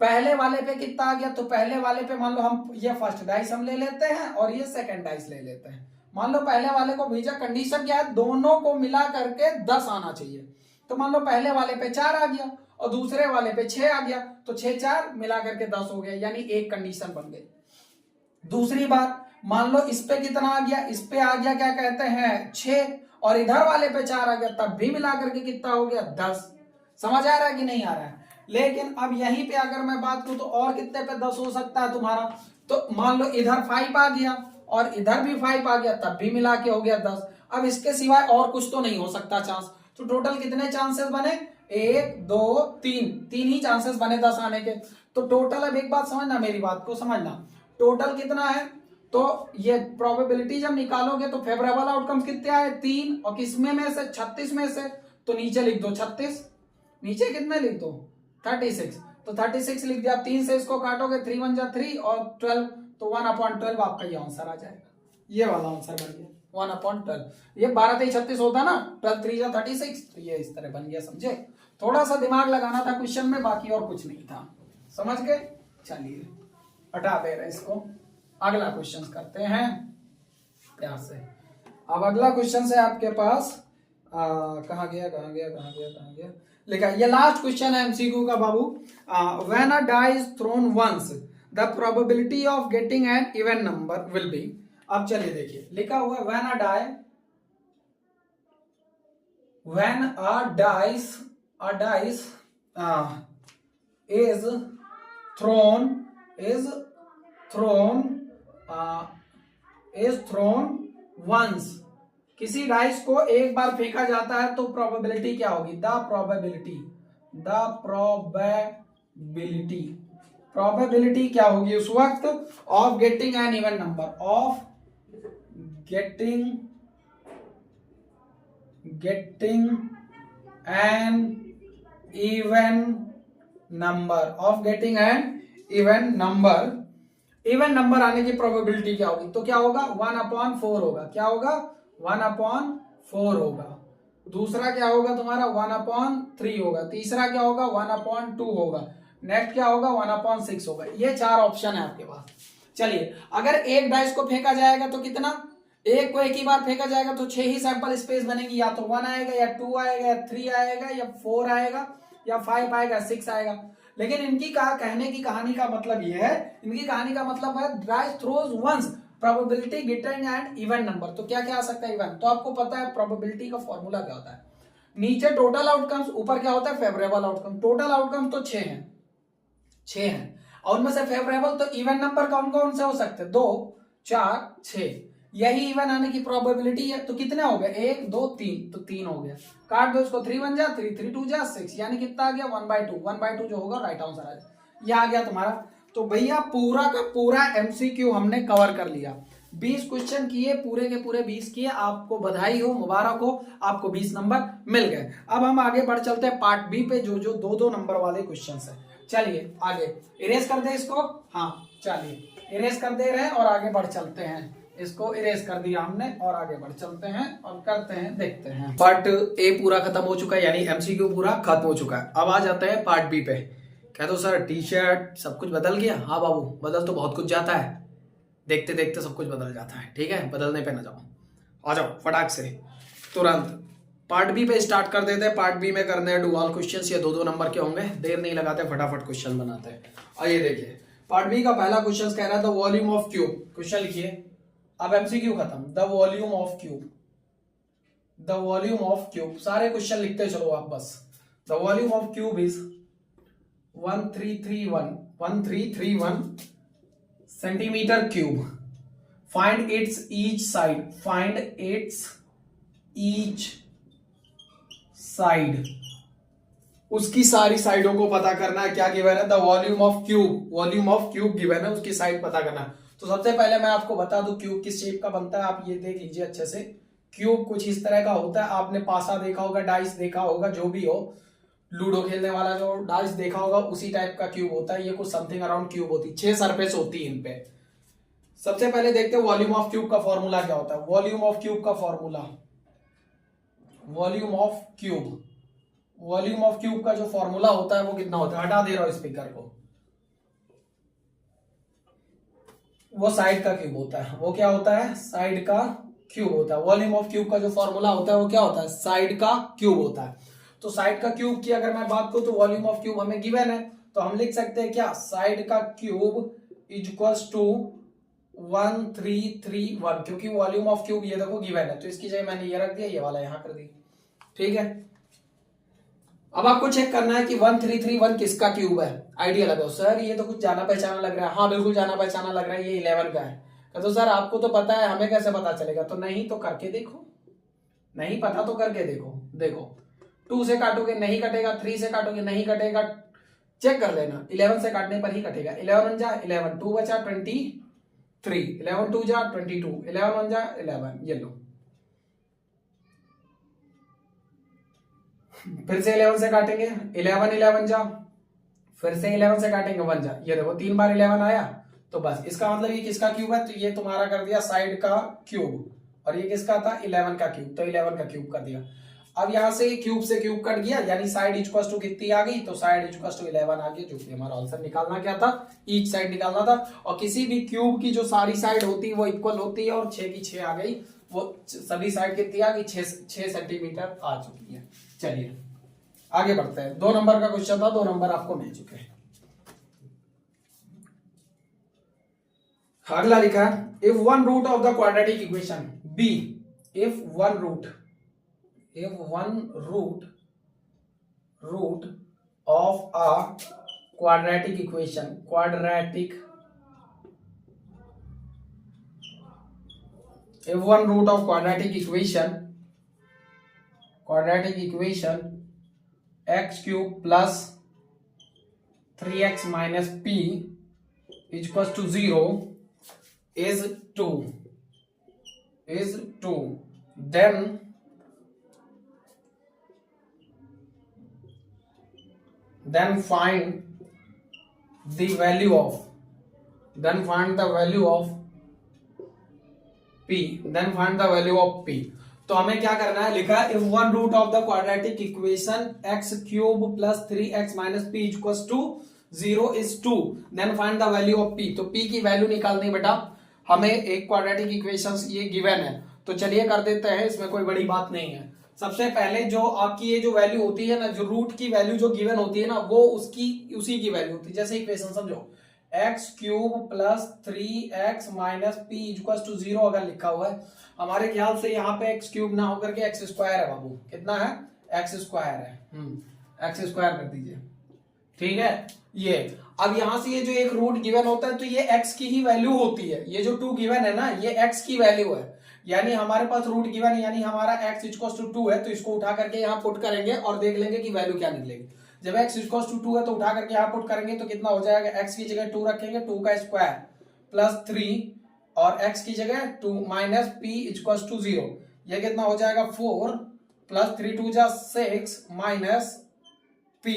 पहले वाले पे कितना आ गया, तो पहले वाले पे मान लो हम ये फर्स्ट डाइस हम ले लेते हैं और ये सेकंड डाइस ले लेते हैं। मान लो पहले वाले को भेजा, कंडीशन क्या है? दोनों को मिला करके 10 आना चाहिए। तो मान लो पहले वाले पे 4 आ गया और दूसरे वाले पे 6 आ गया, तो 6 4 मिला करके 10 हो गया, यानी एक कंडीशन बन गई। दूसरी बात, मान लो इस पे कितना आ गया? इस पे आ गया क्या कहते हैं? 6, और इधर वाले पे 4 आ गया, तब भी मिला करके कितना हो गया? 10। समझ आ रहा है कि नहीं आ रहा है? लेकिन अब यहीं पे अगर मैं बात करूं तो और कितने पे 10 हो सकता है तुम्हारा? तो मान लो इधर 5 आ गया और इधर भी 5 आ गया, तब भी मिला के हो गया 10। अब इसके सिवाय और कुछ तो नहीं हो सकता चांस। तो टोटल कितने चांसेस बने? 1 2 3, 3 ही चांसेस बने 10 आने के। तो टोटल, अब एक बात समझना, मेरी बात को समझना, टोटल कितना है? तो ये प्रोबेबिलिटी जब निकालोगे तो फेवरेबल आउटकम्स कितने आए? 3, और किसमें में से? 36 में से। तो नीचे लिख दो 36, नीचे कितने लिख दो? 36। तो 36 लिख दिया। 3 से इसको काटोगे, 3 1 जा 3 और 12, तो 1/12 आपका ये आंसर आ जाएगा। ये वाला आंसर बन गया 1/12। ये 12 3 36 होता ना, 12 3 जा 36, तो ये इस तरह बन गया। समझे? थोड़ा सा दिमाग लगाना था क्वेश्चन में, बाकी और कुछ नहीं था। समझ गए? चलिए हटा दे रहे इसको, अगला क्वेश्चन करते हैं प्यार से। अब अगला क्वेश्चन है आपके पास, कहाँ गया लिखा, ये लास्ट क्वेश्चन है एमसीक्यू का बाबू। When a die is thrown once the probability of getting an even number will be. अब चलिए देखिए, लिखा हुआ है when a dice is thrown once, किसी डाइस को एक बार फेंका जाता है तो प्रोबेबिलिटी क्या होगी? प्रोबेबिलिटी क्या होगी उस वक्त? Of getting an even number, even number आने की प्रोबेबिलिटी क्या होगी? तो क्या होगा? 1/4 होगा। क्या होगा? 1/4 होगा। दूसरा क्या होगा तुम्हारा? 1/3 होगा। तीसरा क्या होगा? 1/2 होगा। नेक्स्ट क्या होगा? 1/6 होगा। ये 4 ऑप्शन है आपके पास। चलिए, अगर एक डाइस को फेंका जाएगा तो कितना? एक को एक ही बार फेंका जाएगा तो 6 ही सैंपल स्पेस बनेगी। या तो 1 आएगा, या 2 आएगा, या 3 आएगा, या 4 आएगा, या 5 आएगा, 6 आएगा। लेकिन इनकी कहने की कहानी का मतलब ये है, इनकी कहानी का मतलब है dice throws once probability getting an even number. तो क्या क्या आ सकता है? इवन। तो आपको पता है प्रोबेबिलिटी का फॉर्मूला क्या होता है? नीचे टोटल आउटकम्स, ऊपर क्या होता है? Favourable outcome. टोटल आउटकम तो 6 हैं, और उनमें से फेवरेबल तो इवन नंबर कौन कौन से हो सकते हैं? 2 4 6, यही इवन आने की प्रोबेबिलिटी है। तो कितने हो गए? 1 2 3, तो 3 हो गया। काट दो इसको, 3 1 जा 3, 3 2 जा 6, यानी कितना आ गया? 1/2 जो होगा राइट आंसर आ जाए। ये आ गया तुम्हारा। तो भैया पूरा का पूरा एमसीक्यू हमने कवर कर लिया। 20 क्वेश्चन किए, पूरे के पूरे 20 किए। आपको बधाई हो, मुबारक हो, आपको 20 नंबर मिल गए। अब हम आगे बढ़ चलते हैं पार्ट बी पे, जो 2-2 नंबर वाले क्वेश्चन है। चलिए आगे इरेज कर दे इसको। हाँ चलिए इरेज कर दे रहे हैं और आगे बढ़ चलते हैं। इसको इरेज कर दिया हमने और आगे बढ़ चलते हैं और करते हैं, देखते हैं। पार्ट ए पूरा खत्म हो चुका है, यानी एमसीक्यू पूरा खत्म हो चुका है। अब आ जाते हैं पार्ट बी पे। कह दो सर टी शर्ट सब कुछ बदल गया? हाँ बाबू, बदल तो बहुत कुछ जाता है, देखते देखते सब कुछ बदल जाता है। ठीक है, बदलने पे ना जाओ, आ जाओ फटाक से तुरंत पार्ट बी पे स्टार्ट कर देते हैं। पार्ट बी में करने हैं डुअल क्वेश्चंस, ये 2-2 नंबर के होंगे। देर नहीं लगाते, फटाफट क्वेश्चन बनाते हैं। आइए देखिए, पार्ट बी का पहला क्वेश्चन कह रहा था वॉल्यूम ऑफ क्यूब। क्वेश्चन लिखिए, अब एमसीक्यू खत्म। द वॉल्यूम ऑफ क्यूब, सारे क्वेश्चन लिखते चलो आप बस। The volume of cube is 1331 centimetre cube. Find its each side, उसकी सारी साइडों को पता करना है। क्या गिवन है? The volume of cube given है, उसकी साइड पता करना है। तो सबसे पहले मैं आपको बता दूं क्यूब किस शेप का बनता है। आप ये देख लीजिए अच्छे से। क्यूब कुछ इस तरह का होता है। आपने पासा देखा होगा, डाइस देखा होगा, जो भी हो, लूडो खेलने वाला जो डाइस देखा होगा, उसी टाइप का क्यूब होता है। ये कुछ समथिंग अराउंड क्यूब होती है, 6 सरफेस होती है इन पे। सबसे पहले देखते हैं वॉल्यूम ऑफ क्यूब का फॉर्मूला क्या होता है। वॉल्यूम ऑफ क्यूब का जो फॉर्मूला होता है वो कितना होता है? हटा दे रहा हूं स्पीकर को। वो साइड का क्यूब होता है। वो क्या होता है? साइड का क्यूब होता है। वॉल्यूम ऑफ क्यूब का जो फॉर्मूला होता है वो क्या होता है? साइड का क्यूब होता है। तो साइड का क्यूब की अगर मैं बात करूं तो वॉल्यूम ऑफ क्यूब हमें गिवन है, तो हम लिख सकते हैं क्या? साइड का क्यूब इज इक्वल्स टू 1331, क्योंकि वॉल्यूम ऑफ क्यूब ये देखो गिवन है, तो इसकी जगह मैंने ये रख दिया, ये वाला यहां कर दी। ठीक है, अब आपको चेक करना है कि 1331 किसका क्यूब है। आइडिया लगाओ, सर ये तो कुछ जाना पहचाना लग रहा है। हाँ बिल्कुल जाना पहचाना लग रहा है, ये 11 का है। तो सर आपको तो पता है, हमें कैसे पता चलेगा? तो नहीं तो करके देखो, नहीं पता तो करके देखो। देखो 2 से काटोगे नहीं कटेगा, 3 से काटोगे नहीं कटेगा, चेक कर लेना, 11 से काटने पर ही कटेगा। 11 जा 11, 2 बचा 23, 11 2 जा 22, 11 1 जा 11, ये लो। फिर से 11 से काटेंगे, 11 11 जा, फिर से 11 से काटेंगे 1 जा, ये देखो 3 बार 11 आया, तो बस इसका मतलब ये किसका क्यूब है, तो ये तुम्हारा कर दिया साइड का क्यूब, और ये किसका था 11 का क्यूब, तो 11 का क्यूब कर दिया। अब यहां से क्यूब से क्यूब कट गया, यानी साइड इक्वल्स टू कितनी आ गई, तो साइड इक्वल्स टू 11 आ गई, जो कि हमारा आंसर निकालना क्या था, ईच साइड निकालना था। और किसी भी क्यूब की जो सारी साइड होती है वो इक्वल होती है, और 6 की 6 आ गई, वो सभी साइड कितनी आ गई, 6 सेंटीमीटर आ चुकी है। चलिए आगे बढ़ते हैं, 2 नंबर का क्वेश्चन था, 2 नंबर आपको मिल चुके हैं। अगला लिखा है, if one root of the quadratic equation be, if one root of a quadratic equation, if one root of quadratic equation x cube plus 3x minus p is equals to 0 is 2, then find the value of p, तो हमें क्या करना है, लिखा if one root of the quadratic equation x cube plus 3x minus p equals to 0 is 2, then find the value of p, तो p की value निकालनी बेटा। हमें एक क्वाड्रेटिक इक्वेशंस ये गिवन है, तो चलिए कर देते हैं, इसमें कोई बड़ी बात नहीं है। सबसे पहले जो आपकी ये जो वैल्यू होती है ना, जो रूट की वैल्यू जो गिवन होती है ना, वो उसी की वैल्यू होती है। जैसे इक्वेशन समझो, x cube plus 3x minus p equal to 0 अगर लिखा हुआ है, हमारे ख्याल से यहाँ पे एक्स क्यूब ना होकर के एक्स स्क्वायर है बाबू, कितना है, एक्स स्क्वायर है, एक्स स्क्वायर कर दीजिए, ठीक है। ये अब यहां से ये जो एक रूट गिवन होता है, तो ये x की ही वैल्यू होती है, ये जो 2 गिवन है ना, ये x की वैल्यू है, यानी हमारे पास रूट गिवन है, यानी हमारा x इक्वल्स टू 2 है, तो इसको उठा करके यहाँ पुट करेंगे और देख लेंगे कि वैल्यू क्या निकलेगी। जब x इक्वल्स टू 2 है तो उठा करके यहाँ पुट करेंगे, तो कितना हो जाएगा, x की जगह 2 रखेंगे, 2 का स्क्वायर प्लस 3, और x की जगह 2 माइनस p इक्वल्स टू 0, ये कितना हो जाएगा 4 प्लस 3 2 जा 6 माइनस p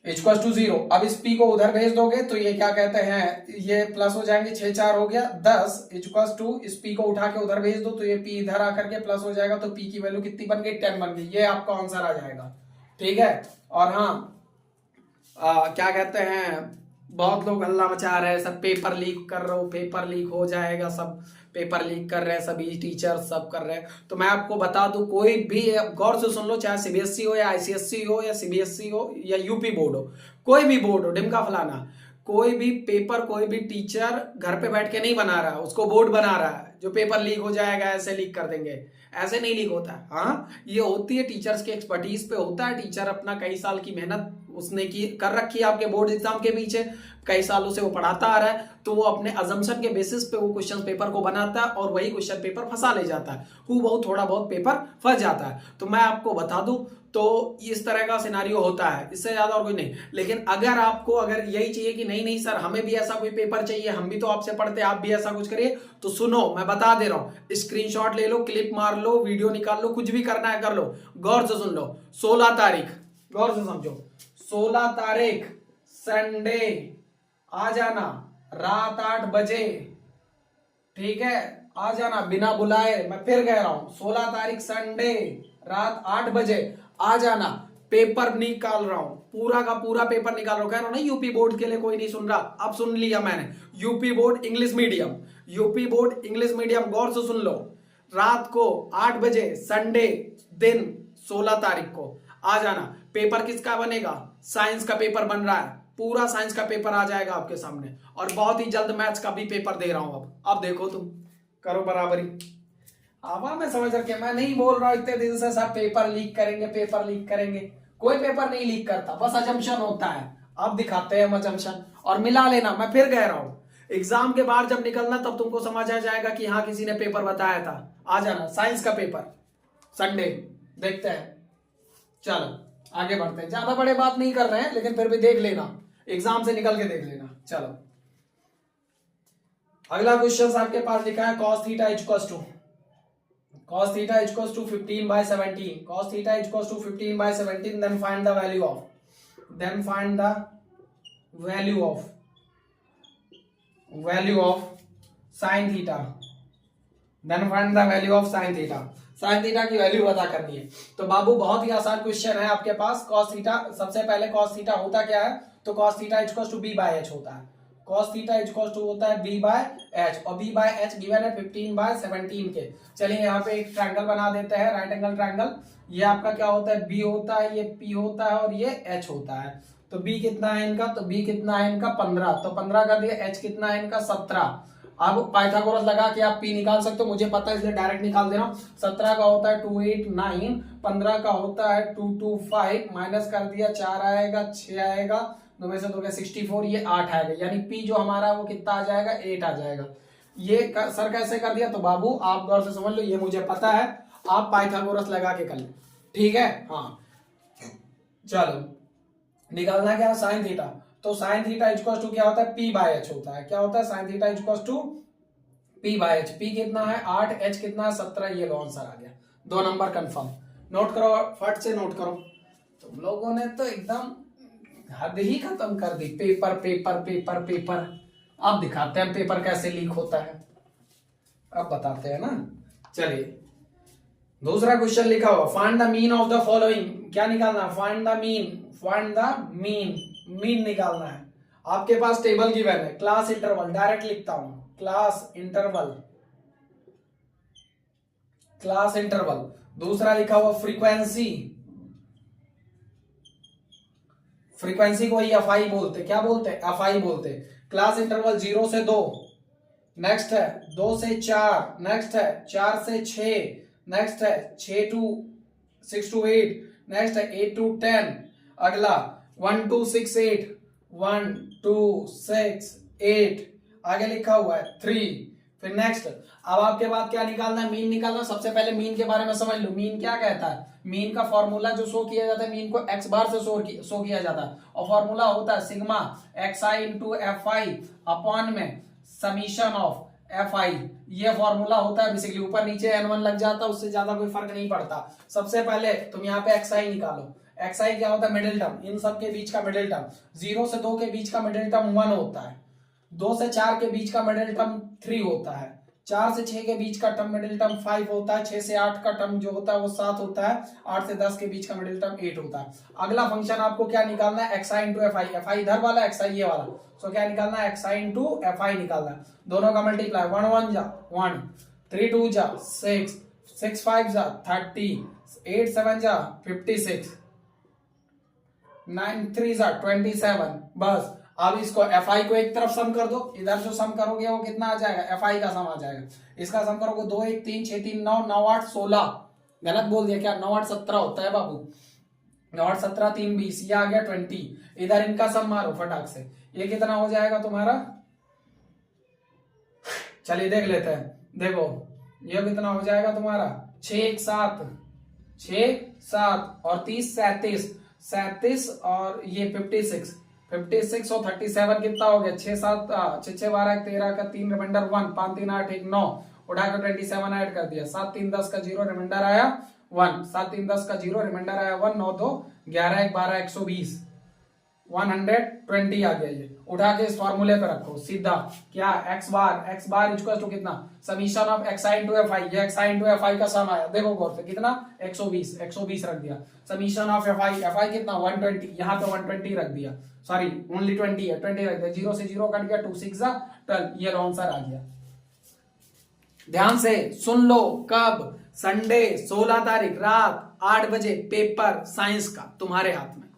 इक्वल्स टू 0। अब इस p को उधर भेज दोगे तो ये क्या कहते हैं, ये प्लस हो जाएंगे, 6 4 हो गया 10 इक्वल्स टू, इस p को उठा के उधर भेज दो तो ये p इधर आकर के प्लस हो जाएगा, तो p की वैल्यू कितनी बन गई, 10 बन गई, ये आपका आंसर आ जाएगा, ठीक है। और हाँ क्या कहते हैं, बहुत लोग हल्ला मचा रहे हैं, सब पेपर लीक कर रहे हो, पेपर लीक हो जाएगा, सब पेपर लीक कर रहे हैं, सभी टीचर सब कर रहे हैं। तो मैं आपको बता दूं, कोई भी गौर से सुन लो, चाहे सीबीएसई हो या आईसीएसई हो या सीबीएसई हो या यूपी बोर्ड हो, कोई भी बोर्ड हो, ढिमका फलाना, कोई भी पेपर कोई भी टीचर घर पे बैठ के नहीं बना रहा, उसको बोर्ड बना रहा है। जो पेपर लीक हो जाएगा ऐसे लीक कर देंगे, ऐसे नहीं लीक होता है। हाँ, ये होती है टीचर्स के एक्सपर्टीज पे होता है, टीचर अपना कई साल की मेहनत उसने की कर रखी है आपके बोर्ड एग्जाम के पीछे, कई सालों से वो पढ़ाता आ रहा है, तो वो अपने अजम्पशन के बेसिस पे वो क्वेश्चन पेपर को बनाता है और वही क्वेश्चन पेपर फंसा ले जाता है, बहुत थोड़ा बहुत पेपर फंस जाता है। तो मैं आपको बता दूं, तो इस तरह का सिनारियो होता है, इससे ज्यादा और कोई नहीं। लेकिन अगर आपको अगर यही चाहिए कि नहीं नहीं सर हमें भी ऐसा कोई पेपर चाहिए, हम भी तो आपसे पढ़ते, आप भी ऐसा कुछ करिए, तो सुनो मैं बता दे रहा हूं, स्क्रीनशॉट ले लो, क्लिप मार लो, वीडियो निकाल लो, कुछ भी करना है कर लो, गौर से सुन लो। 16 तारीख, गौर से समझो, 16 तारीख संडे आ जाना रात 8 बजे, ठीक है, आ जाना बिना बुलाए। मैं फिर कह रहा हूं, 16 तारीख संडे रात 8 बजे आ जाना, पेपर निकाल रहा हूं, पूरा का पूरा पेपर निकाल रहा हूं। कह रहा हूं ना यूपी बोर्ड के लिए कोई नहीं सुन रहा, अब सुन लिया मैंने, UP board English medium, UP board English medium, गौर से सुन लो, रात को 8 बजे संडे दिन 16 तारीख को आ जाना। पेपर किसका बनेगा, साइंस का पेपर बन रहा है, पूरा साइंस का पेपर आ जाएगा आपके सामने, और बहुत ही जल्द मैथ्स का भी पेपर दे रहा हूं। अब देखो तुम करो बराबरी। आवा मैं समझ रखे, मैं नहीं बोल रहा हूं इतने दिन से सब पेपर लीक करेंगे, पेपर लीक करेंगे, कोई पेपर नहीं लीक करता, बस अजम्पशन होता है। अब दिखाते हैं हम अजम्पशन, और मिला लेना, मैं फिर कह रहा हूं, एग्जाम के बाहर जब निकलना तब तुमको समझ आ जाएगा कि हाँ किसी ने पेपर बताया था। आ जाना साइंस का पेपर। संडे। देखते हैं, चलो आगे बढ़ते हैं। ज्यादा बड़े बात नहीं कर रहे हैं, लेकिन फिर भी देख लेना, एग्जाम से निकल के देख लेना। चलो अगला क्वेश्चन आपके पास लिखा है cos theta equals to 15/17, cos theta equals to 15/17, then find the value of sin theta, then find the value of sin theta। sin theta की वैल्यू पता करनी है। तो बाबू बहुत ही आसान क्वेश्चन है आपके पास। cos theta, सबसे पहले cos theta होता क्या है, तो cos theta equals to b/h होता है। cos थीटा इक्वल्स टू होता है b/h, और b/h गिवन है 15/17 के। चलिए यहाँ पे एक ट्रायंगल बना देते हैं, राइट एंगल ट्रायंगल। ये आपका क्या होता है, b होता है, ये p होता है और ये h होता है। तो b कितना है इनका, तो b कितना है इनका 15, तो 15 कर दिया। h कितना है इनका 17। अब पाइथागोरस लगा के आप p निकाल सकते हो, मुझे पता है इसलिए डायरेक्ट निकाल दे रहा हूँ। 17 का होता है 289, 15 का होता है 225, माइनस कर दिया 4 आएगा, 6 आएगा, 2 में से 2 का 64, ये 8 आएगा। यानी p जो हमारा वो कितना आ जाएगा, 8 आ जाएगा। ये सर कैसे कर दिया, तो बाबू आप गौर से समझ लो, ये मुझे पता है, आप पाइथागोरस लगा के कर लो, ठीक है। हाँ चलो निकालना क्या, साइन थीटा। तो साइन थीटा इक्वल्स टू क्या होता है, p/h होता है। क्या होता है, sine theta equals to p/h। p कितना है 8, h कितना है 17, ये लो आंसर आ गया। 2 नंबर कंफर्म। नोट करो, फट से नोट करो। तुम लोगों ने तो एकदम हद ही खत्म कर दी। Paper paper paper paper. अब दिखाते हैं पेपर कैसे लीक होता है, अब बताते हैं ना। चलिए दूसरा क्वेश्चन लिखा हुआ, find the mean of the following. क्या निकालना, फाइंड द मीन, मीन निकालना है। आपके पास टेबल गिवन है, क्लास इंटरवल, डायरेक्ट लिखता हूं, क्लास इंटरवल। दूसरा लिखा हुआ फ्रीक्वेंसी को ही एफआई बोलते। क्या बोलते हैं, एफआई बोलते। क्लास इंटरवल 0 से 2, नेक्स्ट है 2 से 4, नेक्स्ट है 4 से 6, नेक्स्ट है 6 to 8, नेक्स्ट है 8 to 10, अगला 1 to 6 8, 1 2 6 8, आगे लिखा हुआ है 3। फिर नेक्स्ट, अब आपके बाद क्या निकालना है, मीन निकालना। सबसे पहले मीन के बारे में समझ लो। मीन क्या कहता है, मीन का फॉर्मूला जो शो किया जाता है, मीन को x बार से शो किया जाता है, और फॉर्मूला होता है sigma xi into F I upon में समीशन ऑफ एफ आई। ये फॉर्मूला होता है बेसिकली। ऊपर नीचे n1 लग जाता है, उससे ज्यादा कोई फर्क नहीं पड़ता। सबसे पहले तुम यहाँ पे xi निकालो। xi क्या होता है, मिडिल टर्म, इन सब के बीच का मिडिल टर्म। 0 से 2 के बीच का मिडिल टर्म 1 होता है, 2 से 4 के बीच का मिडिल टर्म 3 होता है, 4 से 6 के बीच का टर्म मिडिल टर्म 5 होता है, 6 से 8 का टर्म जो होता है वो 7 होता है, 8 से 10 के बीच का मिडिल टर्म 8 होता है। अगला फंक्शन आपको क्या निकालना है, xi into F I. F I इधर वाला, xi ये वाला। सो क्या निकालना है, xi इंटू एफ आई निकालना है। दोनों का मल्टीप्लाई, 1 1 जा 1, 3 2 जा 6, 6 5 जा 30, 8 7 जा 56, 9 3 जा 27। बस अब इसको fi को एक तरफ सम कर दो, इधर जो सम करोगे वो कितना आ जाएगा, fi का सम आ जाएगा। इसका सम करोगे 2 1 3 6 3 9 9 8 16। गलत बोल दिया क्या, 9 8 17 होता है बाबू। 9 8 17 3 20, ये आ गया 20। इधर इनका सम मारो फटाक से, ये कितना हो जाएगा तुम्हारा। चलिए देख लेते हैं, देखो ये कितना हो जाएगा तुम्हारा, 6 1 7, 6 7 और 30 37 और ये 56 और 37 कितना हो गया, 6 7 6 6 12 13 का 3 रिमाइंडर 1, 5 3 8 1 9, उठाकर 27 ऐड कर दिया, 7 3 10 का 0 रिमाइंडर आया 1, 7 3 10 का 0 रिमाइंडर आया 1, 9 2 11 1 12 120, 120 आ गया। ये उठा के इस फॉर्मूले पे रखो सीधा। क्या, x बार इक्वल टू कितना, summation of xi into F I. ये xi इंटू एफ आई का सम आया, देखो गौर से कितना, 120 रख दिया। समीशन ऑफ एफ आई कितना 120, यहाँ पे 120 रख दिया, सॉरी ओनली 20 है, 20 रख दिया। 0 से 0 कट गया, 2 6 12, ये आंसर आ गया। ध्यान से सुन लो, कब, संडे 16 तारीख रात 8 बजे पेपर साइंस का तुम्हारे हाथ में।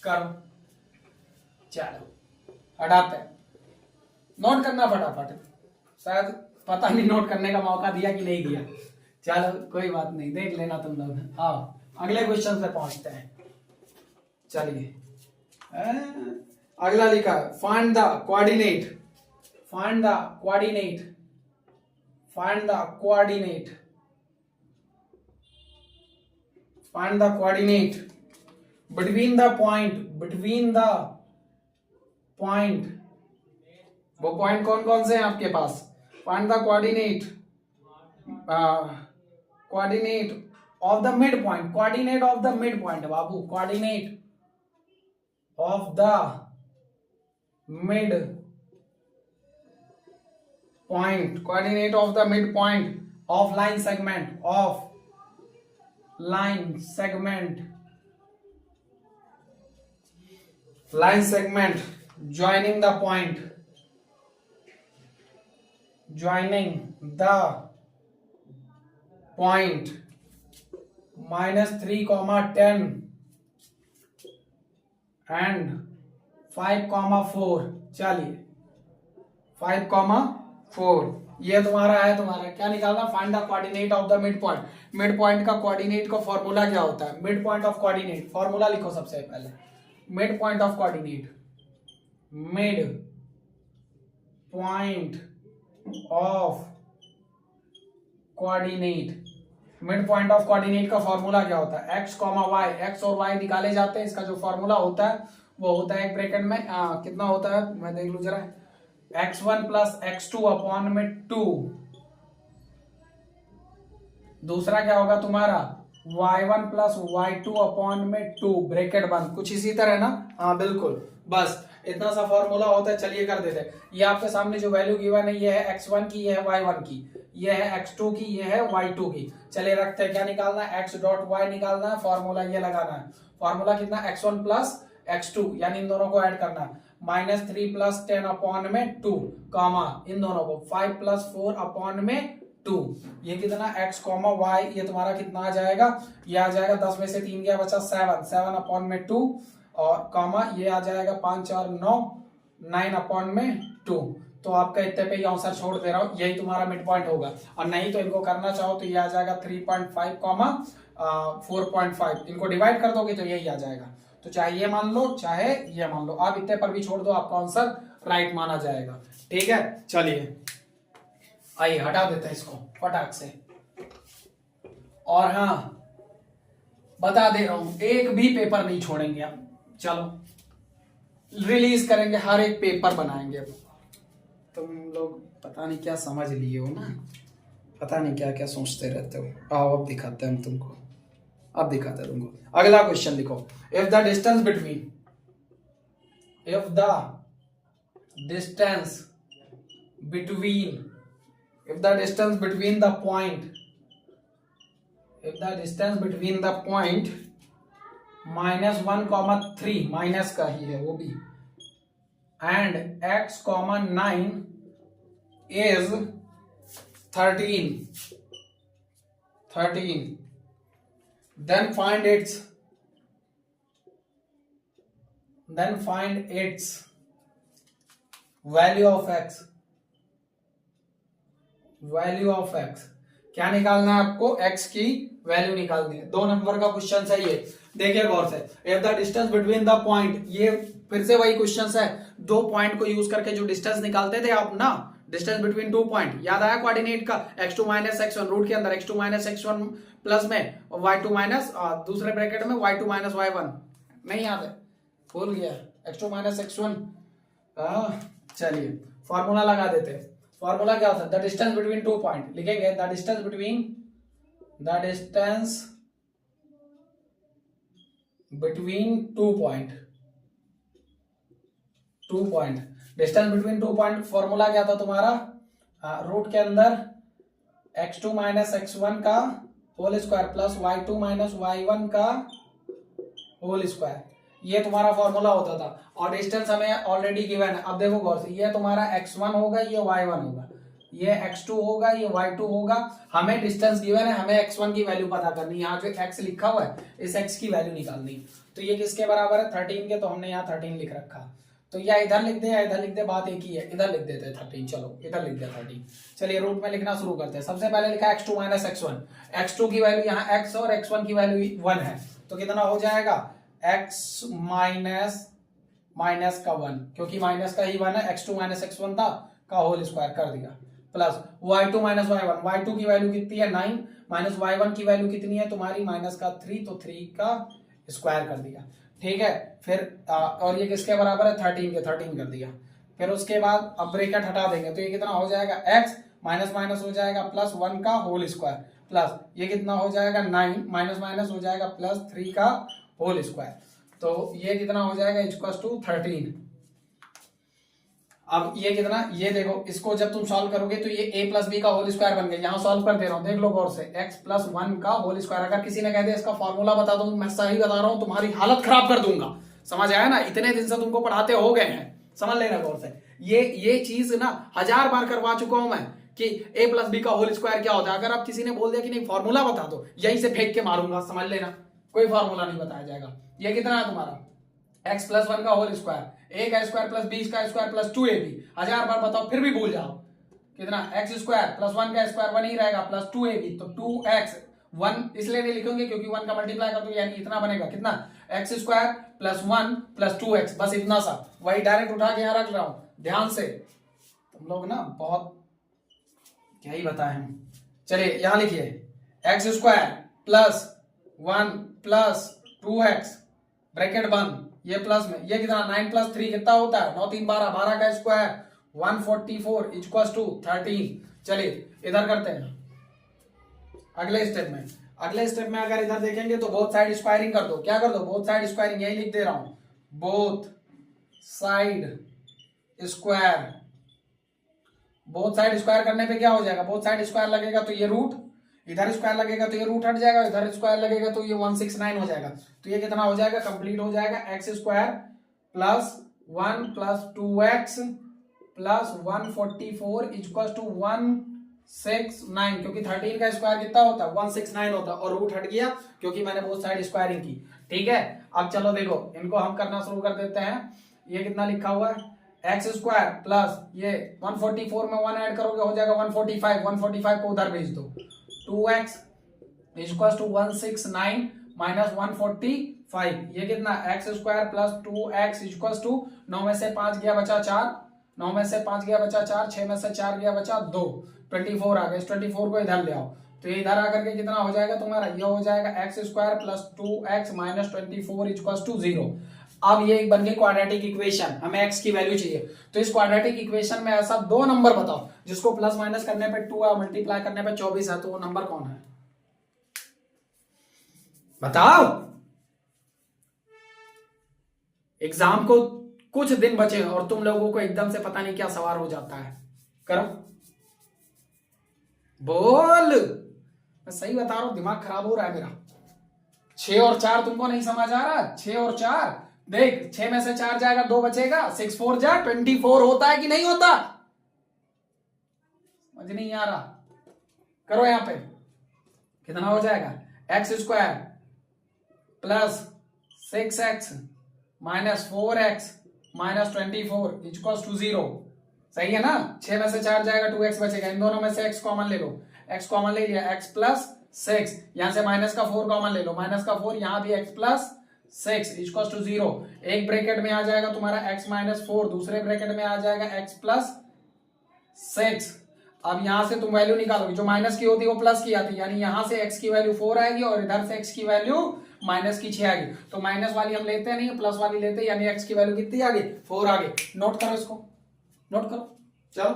करो, चलो हटाते हैं, नोट करना फटाफट। शायद पता नहीं नोट करने का मौका दिया कि नहीं दिया, चलो कोई बात नहीं, देख लेना तुम लोग। आओ अगले क्वेश्चन पे पहुंचते हैं। चलिए अगला लिखा है, find the coordinate find the coordinate between the point, वो पॉइंट कौन कौन से हैं आपके पास? Find the coordinate of the mid point, coordinate of the mid point बाबू, coordinate of the mid point, coordinate of the mid point of line segment joining the point -3, 10 and 5, 4। चलिए 5, 4 ये तुम्हारा है। तुम्हारा क्या निकालना? Find the coordinate of the mid point. Mid point का coordinate का फॉर्मूला क्या होता है? Mid point of coordinate formula लिखो सबसे पहले। Mid point of coordinate, mid point of coordinate, mid point of coordinate का फॉर्मूला क्या होता है? एक्स वाई, एक्स और वाई निकाले जाते हैं। इसका जो फॉर्मूला होता है वो होता है एक ब्रैकेट में कितना होता है मैं देख लू जरा, x1 प्लस x2 अपॉन में 2। दूसरा क्या होगा तुम्हारा? y1 प्लस y2 अपॉन में 2 ब्रैकेट बंद। कुछ इसी तरह ना? हाँ बिल्कुल, बस इतना सा फॉर्मूला होता है। चलिए कर देते हैं। ये आपके सामने जो वैल्यू गिवन है ये है x1 की, ये है y1 की, ये है x2 की, ये है y2 की। चलिए रखते हैं। क्या निकालना है? x डॉट y निकालना है। फॉर्मूला ये लगाना है। फॉर्मूला कितना? x1 प्लस x2 यानी इन दोनों को ऐड करना है। -3 प्लस 10 अपॉन में 2 कामा इन दोनों को 5 प्लस 4 अपॉन में 2। ये कितना? x y ये तुम्हारा कितना आ जाएगा? ये आ जाएगा 10 में से 3 गया बचा 7 अपॉन में 2 और कामा ये आ जाएगा 5 और 9 अपॉन में 2। तो आपका इतने पे आंसर छोड़ दे रहा हूं, यही तुम्हारा मिड पॉइंट होगा। और नहीं तो इनको करना चाहो तो ये आ जाएगा 3.5 4.5। इनको डिवाइड कर दोगे तो यही आ जाएगा। तो चाहे ये मान लो चाहे ये मान लो, आप इतने पर भी छोड़ दो, आपका आंसर राइट माना जाएगा। ठीक है, चलिए आइए हटा देते हैं इसको फटाक से। और हाँ बता दे रहा हूं, एक भी पेपर नहीं छोड़ेंगे अब। चलो रिलीज करेंगे, हर एक पेपर बनाएंगे। तुम लोग पता नहीं क्या समझ लिए हो ना, पता नहीं क्या क्या सोचते रहते हो। आओ अब दिखाते हैं हम तुमको, अब दिखाते हैं तुमको। अगला क्वेश्चन लिखो। If the distance between the point -1, 3 minus का ही है वो भी, and x, 9 is 13, then find its value of x। क्या निकालना है आपको? x की वैल्यू निकालनी है। 2 नंबर का क्वेश्चन है ये, देखिए गौर से। If the distance between the point, ये फिर से वही क्वेश्चन है। 2 पॉइंट को यूज करके जो डिस्टेंस निकालते थे आप ना, डिस्टेंस बिटवीन 2 पॉइंट, याद आया कोऑर्डिनेट का? x2 माइनस x1 रूट के अंदर x2 माइनस x1 प्लस में y2 माइनस दूसरे ब्रैकेट में y2 माइनस y1। नहीं याद है? भूल गया? x2 minus x1। चलिए फॉर्मूला लगा देते हैं। फॉर्मूला क्या होता है? द डिस्टेंस बिटवीन 2 पॉइंट लिखेंगे, the distance between 2 point, distance between 2 point formula क्या था तुम्हारा? रूट के अंदर x2 माइनस x1 का whole square plus y2 minus y1 का होल स्क्वायर, ये तुम्हारा फॉर्मूला होता था। और डिस्टेंस हमें ऑलरेडी गिवन है। अब देखो गौर से, ये तुम्हारा x1 होगा, ये y1 होगा, ये x2 होगा, ये y2 होगा। हमें डिस्टेंस गिवन है, हमें x1 की वैल्यू पता करनी है। यहाँ जो x लिखा हुआ है इस x की वैल्यू निकालनी। तो ये किसके बराबर है? 13 के। तो हमने यहाँ 13 लिख रखा। तो या इधर लिख दे या इधर लिख दे, बात एक ही है। इधर लिख देते 13, चलो इधर लिख दे 13। चलिए रूट में लिखना शुरू करते हैं। सबसे पहले लिखा x2 माइनस x1, x2 की वैल्यू यहाँ x और x1 की वैल्यू 1 है। तो कितना हो जाएगा? x माइनस का 1, क्योंकि माइनस का ही 1 है, x2 माइनस x1 था का होल स्क्वायर कर दिया, plus y2 minus y1, y2 की वैल्यू कितनी है? 9 माइनस y1 की वैल्यू कितनी है तुम्हारी माइनस का 3, तो 3 का स्क्वायर कर दिया, ठीक है। फिर और ये किसके बराबर है 13 के, 13 कर दिया। फिर उसके बाद अब ब्रैकेट हटा देंगे तो ये कितना हो जाएगा x माइनस माइनस हो जाएगा प्लस 1 का होल स्क्वायर, प्लस ये कितना हो जाएगा 9 माइनस माइनस हो जाएगा प्लस 3 का होल स्क्वायर, तो ये कितना हो जाएगा इक्वल्स टू 13। अब ये कितना, ये देखो इसको जब तुम सॉल्व करोगे तो ये a प्लस बी का होल स्क्वायर बन गया। यहाँ सॉल्व कर दे रहा हूँ, देख लो गौर से, x प्लस 1 का होल स्क्वायर। अगर किसी ने कह दिया इसका फॉर्मूला बता दो, मैं सही बता रहा हूँ, तुम्हारी हालत खराब कर दूंगा। समझ आया ना, इतने दिन से तुमको पढ़ाते हो गए हैं, समझ लेना गौर से। ये चीज ना 1000 बार करवा चुका हूं मैं कि a प्लस बी का होल स्क्वायर क्या होता है। अगर आप किसी ने बोल दिया कि नहीं फॉर्मूला बता दो, यहीं से फेंक के मारूंगा, समझ लेना, कोई फॉर्मूला नहीं बताया जाएगा। ये कितना है तुम्हारा x प्लस 1 का होल स्क्वायर, a का स्क्वायर प्लस b का स्क्वायर प्लस 2ab। 1000 बार बताओ फिर भी भूल जाओ, कितना x स्क्वायर प्लस 1 का स्क्वायर 1 ही रहेगा प्लस 2ab, तो 2x 1 इसलिए नहीं लिखेंगे क्योंकि 1 का मल्टीप्लाई कर दो यानी इतना बनेगा, कितना x square plus 1 plus 2x, बस इतना सा, वही डायरेक्ट उठा के यहाँ रख रहा हूं। ध्यान से तुम लोग ना बहुत क्या ही बताएं हम। चलिए यहां लिखिए x square plus 1 plus 2x bracket बंद, ये प्लस में, ये कितना 9 प्लस 3 कितना होता है 9 3 12, 12 का स्क्वायर 144 इक्वल्स टू 13। चलिए इधर करते हैं अगले स्टेप में। अगले स्टेप में अगर इधर देखेंगे तो बोथ साइड स्क्वायरिंग कर दो। क्या कर दो, बोथ साइड स्क्वायरिंग, यही लिख दे रहा हूं, both side square. Both side square करने पे क्या हो जाएगा, बोथ साइड स्क्वायर लगेगा तो ये रूट, इधर स्क्वायर लगेगा तो ये रूट हट जाएगा, इधर स्क्वायर लगेगा तो ये 169 हो जाएगा। तो ये कितना हो जाएगा, कंप्लीट हो जाएगा x square plus 1 plus 2x plus 144 equal to 169, क्योंकि 13 का स्क्वायर कितना होता है 169 होता है, और रूट हट गया क्योंकि मैंने बोथ साइड स्क्वायरिंग की। ठीक है, अब चलो देखो इनको हम करना शुरू कर देते हैं। ये कितना लिखा हुआ है एक्स स्क्वायर प्लस ये 144 में 1 ऐड करोगे हो जाएगा 145, 145 को उधर भेज दो, 2x इक्वल टू 169 माइनस 145, ये कितना x square plus 2x equal to 9 में से 5 गया बचा 4, 9 में से 5 गया बचा 4, 6 में से 4 गया बचा 2, 24 आ गया। इस 24 को इधर ले आओ तो ये इधर आकर के कितना हो जाएगा तुम्हारा, ये हो जाएगा x square plus 2x minus 24 equal to 0। अब ये बन गई क्वाड्रेटिक इक्वेशन, हमें x की वैल्यू चाहिए। तो इस क्वाड्रेटिक इक्वेशन में ऐसा दो नंबर बताओ जिसको प्लस माइनस करने पे 2 और मल्टीप्लाई करने पे 24 है, तो वो नंबर कौन है बताओ। एग्जाम को कुछ दिन बचे और तुम लोगों को एकदम से पता नहीं क्या सवार हो जाता है। करो बोल, मैं सही बता रहा हूं, दिमाग खराब हो रहा है मेरा। 6 और 4 तुमको नहीं समझ आ रहा, 6 और 4 देख, 6 में से 4 जाएगा 2 बचेगा, 6 4 जा 24 होता है कि नहीं होता, समझ नहीं आ रहा। करो यहां पे कितना हो जाएगा, x square plus 6x minus 4x minus 24 equal to 0, सही है ना। 6 में से 4 जाएगा 2x बचेगा, इन दोनों में से x कॉमन ले लो, x कॉमन ले लिया, x प्लस 6, यहां से माइनस का 4 कॉमन ले लो, माइनस का 4, यहां भी x प्लस 6 इक्वल टू 0। एक ब्रैकेट में आ जाएगा तुम्हारा x माइनस 4, दूसरे ब्रैकेट में आ जाएगा x प्लस 6। अब यहां से तुम वैल्यू निकालोगे, जो माइनस की होती है वो प्लस की आती है, यानी यहां से x की वैल्यू 4 आएगी और इधर से x की वैल्यू माइनस की 6 आएगी। तो माइनस वाली हम लेते नहीं, प्लस वाली लेते हैं, यानी x की वैल्यू कितनी आ गई 4 आ गई। नोट करो इसको, नोट करो, चलो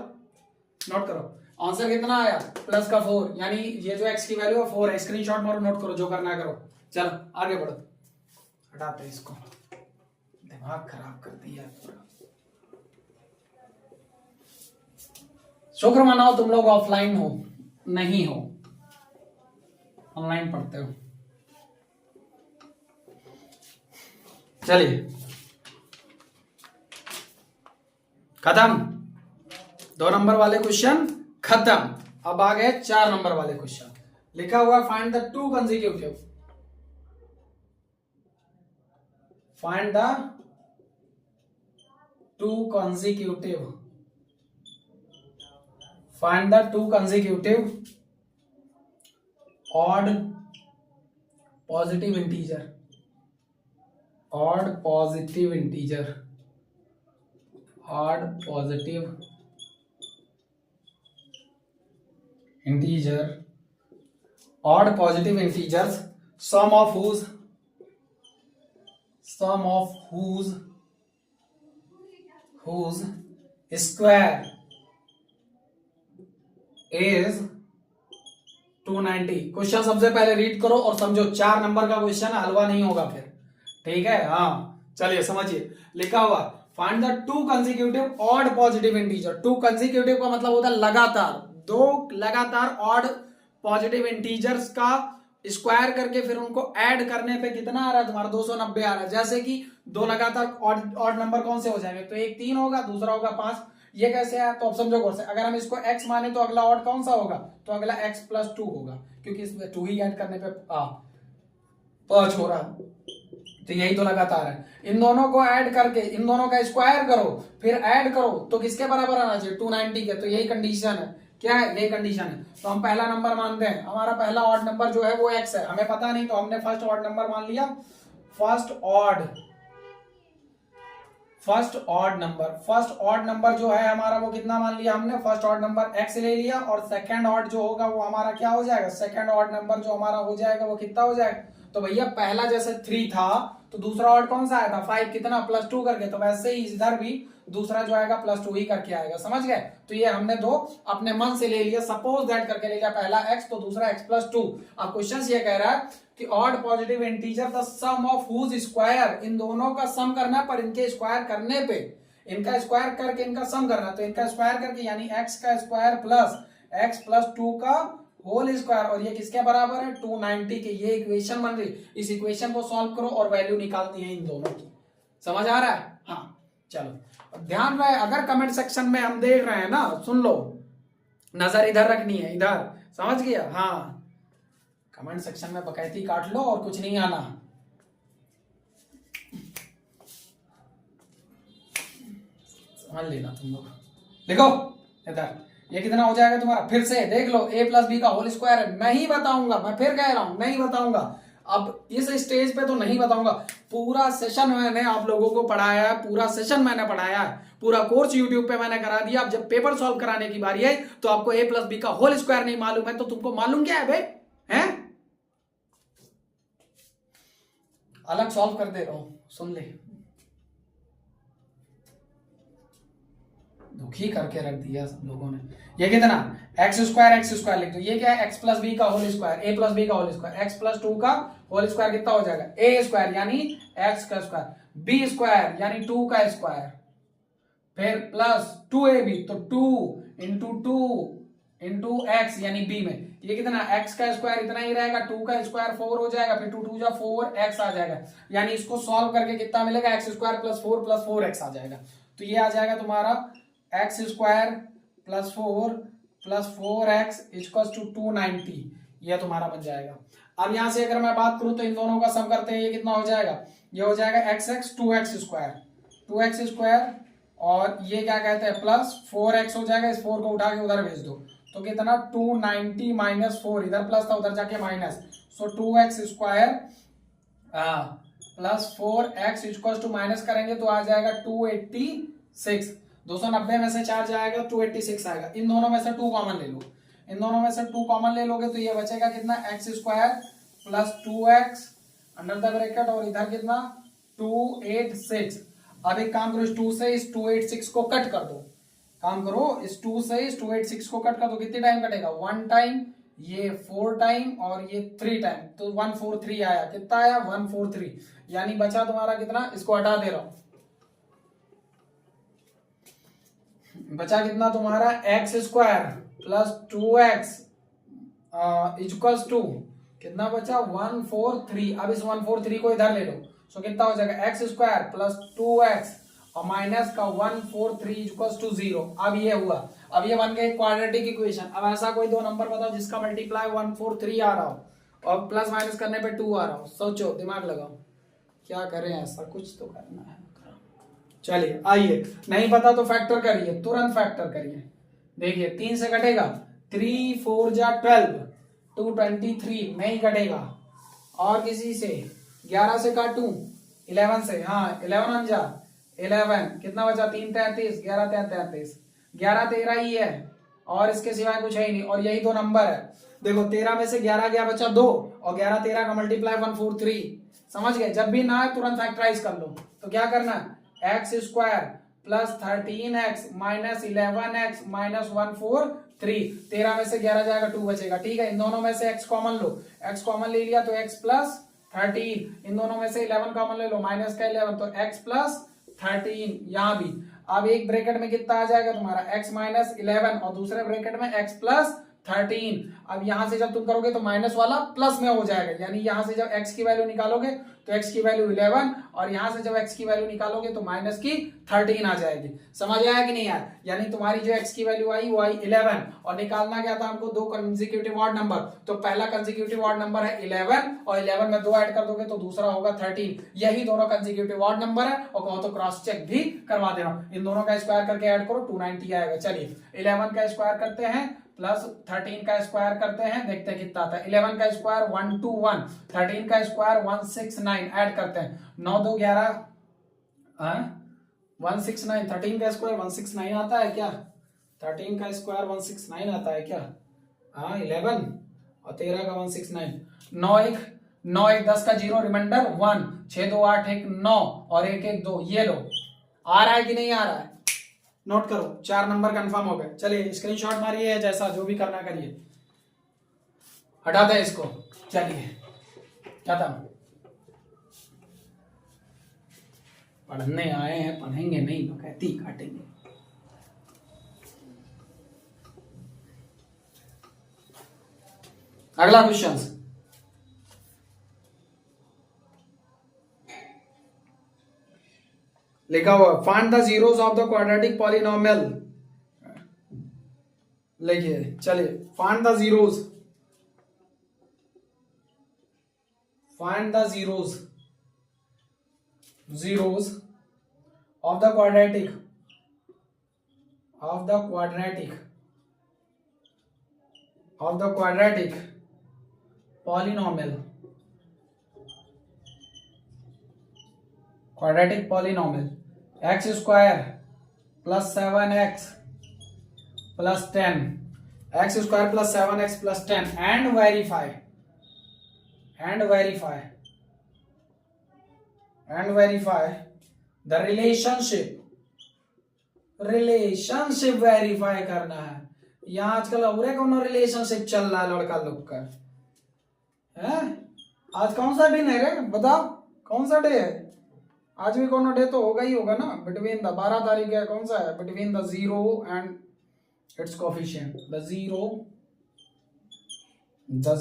नोट करो। आंसर कितना आया प्लस का 4, यानी ये जो x की वैल्यू है 4 है। स्क्रीनशॉट मारो, नोट करो, जो करना है करो। चलो आगे बढ़ो, हटाते हैं इसको, दिमाग खराब कर दिया पूरा। शुक्र मनाओ तुम लोग ऑफलाइन हो, नहीं हो ऑनलाइन पढ़ते हो। चलिए खत्म, 2 नंबर वाले क्वेश्चन खत्म। अब आ गए 4 नंबर वाले क्वेश्चन। लिखा हुआ find the 2 consecutive, find the 2 consecutive, find the 2 consecutive odd positive integer, odd positive integer, odd positive integer odd positive integers sum of whose square is 290। Question सबसे पहले read करो और समझो, 4 नंबर का question है, हलवा नहीं होगा फिर, ठीक है। हाँ चलिए समझिए, लिखा हुआ find the two consecutive odd positive integer. To consecutive का मतलब होता है लगातार, दो लगातार ऑड पॉजिटिव इंटीजर्स का स्क्वायर करके फिर उनको ऐड करने पे कितना आ रहा है तुम्हारा, 290 आ रहा है। जैसे कि दो लगातार ऑड नंबर कौन से हो जाएंगे, तो एक 3 होगा, दूसरा होगा 5। ये कैसे है, तो अब समझो कौन से, अगर हम इसको x माने तो अगला ऑड कौन सा होगा, तो अगला x+2 होगा, क्योंकि इसमें 2 ही ऐड करने पे 5 हो रहा है, तो यही तो लगातार है। इन दोनों को ऐड करके इन दोनों का स्क्वायर करो, फिर ऐड करो, तो किसके बराबर आना चाहिए, 290 के। तो यही कंडीशन है, क्या है, यही कंडीशन है। तो हम पहला नंबर मानते हैं, हमारा पहला ऑड नंबर जो है वो x है, हमें पता नहीं तो हमने फर्स्ट ऑड नंबर मान लिया। फर्स्ट ऑड नंबर जो है हमारा वो कितना मान लिया हमने, फर्स्ट ऑड नंबर x ले लिया। और सेकंड ऑड जो होगा वो हमारा क्या हो जाएगा, सेकंड ऑड नंबर जो हमारा हो जाएगा वो कितना हो जाएगा, तो भैया पहला जैसे 3 था तो दूसरा ऑड कौन सा आया था, 5, कितना +2 करके, तो वैसे ही इधर भी दूसरा जो आएगा +2 ही करके आएगा, समझ गए। तो ये हमने दो अपने मन से ले लिया, सपोज दैट करके ले लिया, पहला x तो दूसरा x+2। अब क्वेश्चन ये कह रहा है कि odd positive integer the sum of whose square, इन दोनों का सम करना है, पर इनके स्क्वायर करने पे, इनका स्क्वायर करके इनका सम करना, तो इनका स्क्वायर करके यानी x का स्क्वायर प्लस x+2 का होल स्क्वायर, और ये किसके बराबर है, 290 के। ये इक्वेशन बन रही, इस इक्वेशन को सॉल्व करो और वैल्यू निकालनी है इन दोनों की, समझ आ रहा है। हाँ चलो ध्यान रहे, अगर कमेंट सेक्शन में हम देख रहे हैं ना, सुन लो, नजर इधर रखनी है, इधर, समझ गया। हाँ कमेंट सेक्शन में बकैती काट लो और कुछ नहीं आना। समझ लेना तुम लोग, देखो इधर, ये कितना हो जाएगा तुम्हारा, फिर से देख लो, a+b का होल स्क्वायर है, नहीं बताऊंगा, मैं फिर कह रहा हूं नहीं बताऊंगा, अब इस स्टेज पे तो नहीं बताऊंगा। पूरा सेशन मैंने आप लोगों को पढ़ाया है, पूरा सेशन मैंने पढ़ाया है, पूरा कोर्स यूट्यूब पे मैंने करा दिया। अब जब पेपर सॉल्व कराने की बारी आई तो आपको a+b का होल स्क्वायर नहीं मालूम है, तो तुमको मालूम क्या है भाई, हैं? अलग सॉल्व कर दे रहा हूं, सुन ले, दुखी करके रख दिया सब लोगों ने। ये कितना, x स्क्वायर लिख दो, ये क्या है, x+b का होल स्क्वायर, a+b का होल स्क्वायर, x+2 का होल स्क्वायर कितना हो जाएगा, a स्क्वायर यानी x का स्क्वायर, b स्क्वायर यानी 2 का स्क्वायर, फिर प्लस 2ab, तो 2 इंटू x यानी b में, ये कितना, x का स्क्वायर इतना ही रहेगा, 2 का स्क्वायर 4 हो जाएगा, फिर 2 2 4 x आ जाएगा, यानी इसको सॉल्व करके कितना मिलेगा, x स्क्वायर +4 4x आ जाएगा। तो ये आ जाएगा तुम्हारा x स्क्वायर +4 4x = 290, यह तुम्हारा बन जाएगा। अब यहां से अगर मैं बात करूं तो इन दोनों का सम करते हैं, ये कितना हो जाएगा, ये हो जाएगा x 2x स्क्वायर, और ये क्या कहते हैं प्लस 4x हो जाएगा, इस 4 को उठा के उधर भेज दो, तो कितना 290 -4, इधर प्लस था उधर जाके माइनस, सो 2x स्क्वायर +4x = माइनस करेंगे तो आ जाएगा 286, 290 में से 4 जाएगा 286 आएगा। इन दोनों में से 2 कॉमन ले लो, इन दोनों में से 2 कॉमन ले लोगे तो ये बचेगा कितना, x square +2x under the bracket, और इधर कितना 286। अब एक काम करो, इस 2 से इस 286 को कट कर दो, काम करो, इस 2 से इस 286 को कट कर दो, कितने टाइम कटेगा, 1 टाइम, ये 4 टाइम और ये 3 टाइम, तो 143 आया, कितना आया 143, यानी बचा तुम्हारा कितना, इसको हटा दे रहा हूं, बचा कितना तुम्हारा x स्क्वायर +2x = कितना बचा 143। अब इस 143 को इधर ले लो, सो कितना हो जाएगा x स्क्वायर +2x और माइनस का 143 = 0। अब ये हुआ, अब ये बन गया क्वाड्रेटिक इक्वेशन। अब ऐसा कोई दो नंबर बताओ जिसका मल्टीप्लाई 143 आ रहा हो और प्लस माइनस करने पे 2 आ रहा हो, सोचो, दिमाग लगाओ, क्या करें, ऐसा कुछ तो करना है। चलिए आइए, नहीं पता तो फैक्टर करिए, तुरंत फैक्टर करिए, देखिए 3 से कटेगा, 3 4 जा 12, 223 नहीं कटेगा, और किसी से 11 से काटूं, 11 से, हाँ 11 जा 11, कितना बचा 3 33, 11 33, 11 13 ही है और इसके सिवाय कुछ है ही नहीं, और यही दो नंबर है। देखो 13 में से 11 गया बचा 2 और 11 13 का मल्टीप्लाई 143। समझ गए? जब भी ना है तुरंत फैक्टराइज कर लो। तो क्या करना है, x square plus 13x minus 11x minus 143। 13 में से 11 जाएगा 2 बचेगा। ठीक है, इन दोनों में से x कॉमन लो, x कॉमन ले लिया तो x प्लस 13। इन दोनों में से 11 कॉमन ले लो, माइनस का 11 तो x प्लस 13। यहां भी अब एक ब्रैकेट में कितना आ जाएगा तुम्हारा x माइनस 11 और दूसरे ब्रैकेट में x प्लस 13। अब यहां से जब तुम करोगे तो माइनस वाला प्लस में हो जाएगा, यानी यहां से जब x की वैल्यू निकालोगे तो x की वैल्यू 11 और यहां से जब x की वैल्यू निकालोगे तो माइनस की 13 आ जाएगी। समझ आया कि नहीं यार? यानी तुम्हारी जो x की वैल्यू आई वो आई 11 और निकालना क्या था हमको, दो कंसेक्यूटिव ऑड नंबर। तो पहला कंसेक्यूटिव ऑड नंबर है 11 और 11 में 2 ऐड कर दोगे तो दूसरा होगा 13। यही दोनों कंसेक्यूटिव ऑड नंबर है और कहो तो क्रॉस चेक भी करवा देना। इन दोनों का स्क्वायर करके ऐड करो 290 आएगा। चलिए 11 का स्क्वायर करते हैं प्लस 13 का स्क्वायर करते हैं, देखते हैं कितना आता है। 11 का स्क्वायर 121, 13 का स्क्वायर 169, ऐड करते हैं 9 2 11 169। 13 का स्क्वायर 169 आता है क्या? 13 का स्क्वायर 169 आता है क्या? 11 और 13 का 169। 9 1 10 का 0 रिमाइंडर 1, 6 2 8 1 9 और 1 1 2। ये लो, आ रहा है कि नहीं आ रहा है? नोट करो, 4 नंबर कंफर्म हो गए। चलिए स्क्रीनशॉट मारिए, जैसा जो भी करना करिए। हटा दें इसको। चलिए क्या था, पढ़ने आए हैं, पढ़ेंगे नहीं तो कहती काटेंगे। अगला क्वेश्चन लिखा हुआ, find the zeros of the quadratic polynomial. लिखिए, चलिए find the zeros, find the zeros of the quadratic polynomial, quadratic polynomial x square plus 7x plus 10, x square plus 7x plus 10 and verify the relationship verify करना है। यहाँ आजकल और कौन relationship चल रहा है लड़का लोग का है? आज कौन सा दिन है रे, बताओ कौन सा डे है? आज भी कौन डे तो होगा ही होगा ना, बिटवीन द 12 तारीख है, कौन सा है? Between the zero and it's coefficient, the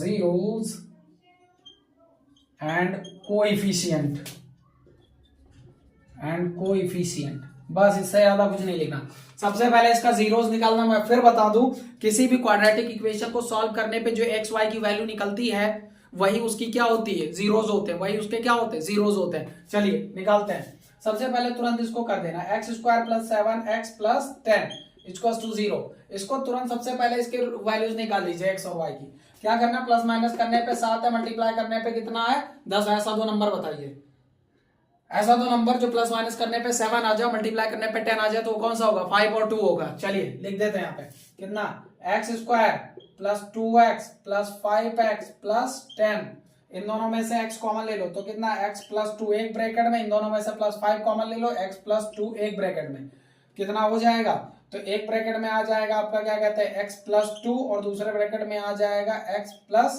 zeros and coefficient. बस इससे ज्यादा कुछ नहीं लिखना। सबसे पहले इसका जीरोस निकालना। मैं फिर बता दूं, किसी भी क्वाड्रेटिक इक्वेशन को सॉल्व करने पे जो एक्स वाई की वैल्यू निकलती है वही उसकी क्या होती है, जीरोस होते हैं, वही उसके क्या होते हैं, जीरोस होते हैं। चलिए निकालते हैं। सबसे पहले तुरंत इसको कर देना, x square plus 7x plus 10 equals to 0। इसको तुरंत सबसे पहले इसके वैल्यूज निकाल लीजिए एक्स और वाई की। क्या करना, प्लस माइनस करने पे 7 है, मल्टीप्लाई करने पे कितना है 10। ऐसा दो नंबर बताइए, ऐसा दो नंबर जो प्लस माइनस करने पे 7 आ जाए, मल्टीप्लाई करने पे 10 आ जाए, तो कौन सा होगा, 5 और 2 होगा। चलिए लिख देते हैं यहाँ पे कितना, x square plus 2x plus 5x plus 10। इन दोनों में से x कॉमन ले लो तो कितना, x प्लस 2 एक ब्रैकेट में, इन दोनों में से प्लस 5 कॉमन ले लो, x प्लस 2 एक ब्रैकेट में, कितना हो जाएगा, तो एक ब्रैकेट में आ जाएगा आपका क्या कहते हैं x प्लस 2 और दूसरे ब्रैकेट में आ जाएगा x प्लस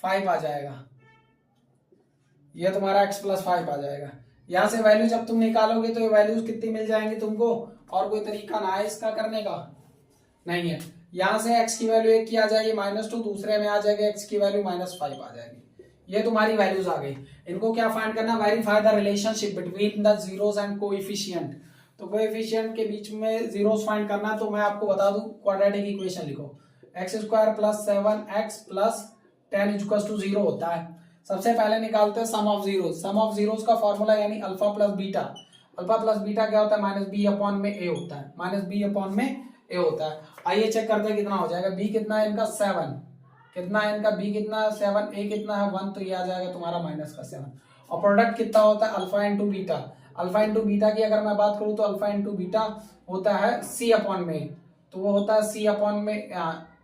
5 आ जाएगा। ये तुम्हारा x प्लस 5 आ जाएगा। यहां से वैल्यू जब तुम निकालोगे तो ये वैल्यूज कितनी मिल जाएंगी तुमको, और कोई तरीका ना है इसका करने का नहीं है। यहां से x की वैल्यू 1 की आ जाएगी -2, दूसरे में आ जाएगा x की वैल्यू -5 आ जाएगी। ये तुम्हारी वैल्यूज आ गई। इनको क्या फाइंड करना, verify the relationship between the zeros and coefficient. तो कोएफिशिएंट के बीच में जीरोस फाइंड करना, तो मैं आपको बता दूं, क्वाड्रेटिक इक्वेशन लिखो, x square plus 7x plus 10 equals to 0 होता है। सबसे पहले निकालते हैं sum of zeros. Sum of zeros का फॉर्मूला यानी alpha plus beta. Alpha plus beta क्या होता है, -b/a होता है, -b/a होता है। आइए चेक करते हैं कितना हो जाएगा। b कितना है इनका 7, कितना है इनका b कितना है 7, a कितना है 1, तो ये आ जाएगा तुम्हारा -7। और प्रोडक्ट कितना होता है, alpha into beta. Alpha into beta की अगर मैं बात करूं तो अल्फा इंटू बीटा होता है c/में, तो वो होता है c/में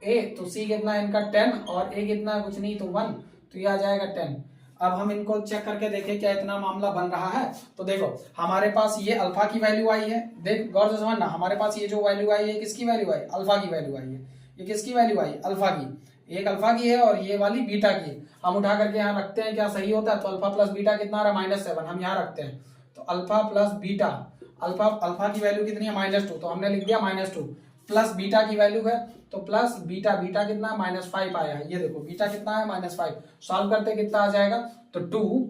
ए, तो सी कितना है इनका 10 और ए कितना है कुछ नहीं तो 1, तो ये आ जाएगा 10। अब हम इनको चेक करके देखें क्या इतना मामला बन रहा है। तो देखो हमारे पास ये अल्फा की वैल्यू आई है, देख गौर से समझना, हमारे पास ये जो वैल्यू आई है किसकी वैल्यू आई, अल्फा की वैल्यू आई है। ये किसकी वैल्यू आई, अल्फा की, एक अल्फा की है और ये वाली बीटा की है। हम उठा करके यहाँ रखते हैं, क्या सही होता है, तो अल्फा प्लस बीटा कितना आ रहा है -7, हम यहाँ रखते हैं। तो अल्फा प्लस बीटा, अल्फा की वैल्यू कितनी है -2, तो हमने लिख दिया -2, प्लस बीटा की वैल्यू है तो प्लस बीटा, बीटा कितना -5 आया है, ये देखो बीटा कितना है -5, सॉल्व करते कितना आ जाएगा तो 2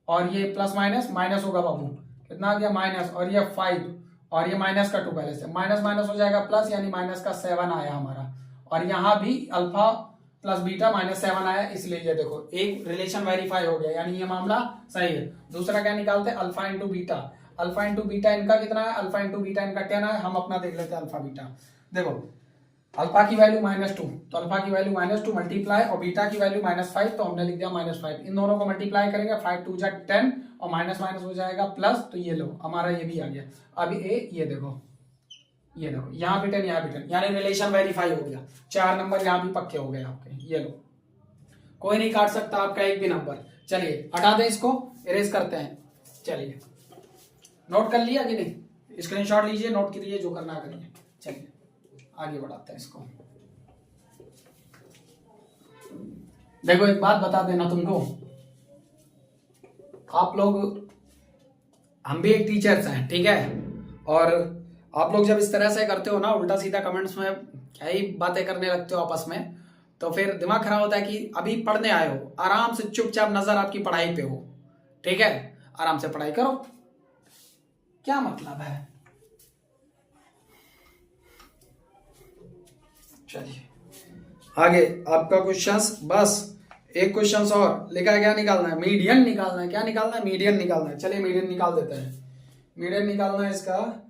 और ये प्लस माइनस माइनस होगा बाबू, कितना आ गया माइनस, और ये 5 और ये माइनस का 2 पहले से, माइनस माइनस हो जाएगा प्लस, यानी माइनस का 7 आया हमारा। और यहाँ भी अल्फा प्लस बीटा -7 आया, इसलिए ये देखो एक रिलेशन वेरीफाई हो गया, यानी ये मामला सही है। दूसरा क्या निकालते हैं, alpha into beta, alpha into beta इनका कितना है, अल्फा इंटू बीटा इनका 10 है। हम अपना देख लेते हैं अल्फा बीटा, देखो अल्फा की वैल्यू -2, तो अल्फा की वैल्यू -2 मल्टीप्लाई और बीटा की वैल्यू -5, तो हमने लिख दिया -5। इन दोनों को मल्टीप्लाई करेंगे, 5 2 जा 10 और माइनस माइनस हो जाएगा प्लस, तो ये लो हमारा ये भी आ गया। अभी ये देखो यहाँ भी 10 यहाँ भी 10, यानी रिलेशन वेरीफाई हो गया, 4 नंबर यहाँ भी पक्के हो गए आपके, ये लो कोई नहीं काट सकता आपका एक भी नंबर। चलिए हटा दें इसको, इरेज करते हैं। चलिए नोट कर लिया कि नहीं, स्क्रीनशॉट लीजिए, नोट कीजिए, जो करना करिए। चलिए आगे बढ़ाते हैं इसको। देखो एक बात बता देना तुमको, आप लोग, हम भी एक टीचर्स हैं, ठीक है, और आप लोग जब इस तरह से करते हो ना, उल्टा सीधा कमेंट्स में क्या ही बातें करने लगते हो आपस में, तो फिर दिमाग खराब होता है कि अभी पढ़ने आए हो, आराम से चुपचाप नजर आपकी पढ़ाई पे हो, ठीक है, आराम से पढ़ाई करो, क्या मतलब है। चलिए आगे आपका क्वेश्चंस, बस एक क्वेश्चन और लिखा है, क्या निकालना है, मीडियन निकालना है, क्या निकालना है, मीडियन निकालना है। चलिए मीडियन निकाल देते हैं, मीडियन निकालना है इसका,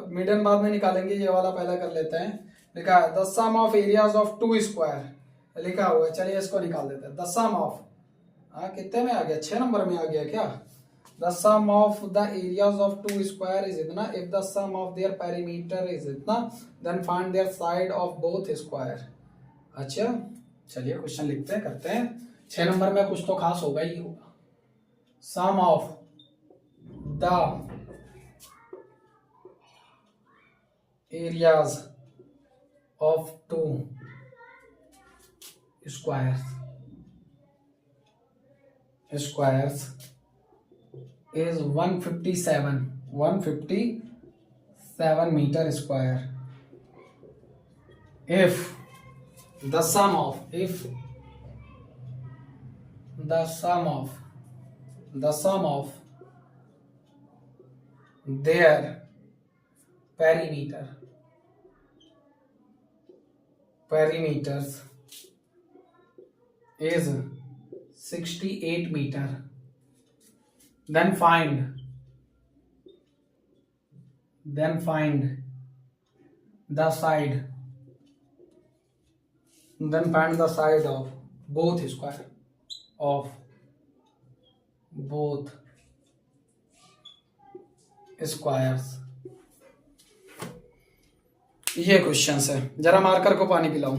मीडियन बाद में निकालेंगे, ये वाला पहला कर लेते हैं। लिखा है the sum of areas of 2 square, लिखा हुआ है, चलिए इसको निकाल देते हैं। द सम ऑफ, कितने में आ गया, 6 नंबर में आ गया क्या। The sum of the areas of 2 square is इतना, if the sum of their perimeter is इतना, then find their side of both square. अच्छा चलिए क्वेश्चन लिखते हैं, करते हैं। 6 नंबर में कुछ तो खास होगा ही होगा। Sum of the areas of 2 squares is 157 meter square if the sum of their perimeters is 68 meter, then find the side of both squares। ये क्वेश्चन है, जरा मार्कर को पानी पिलाऊं।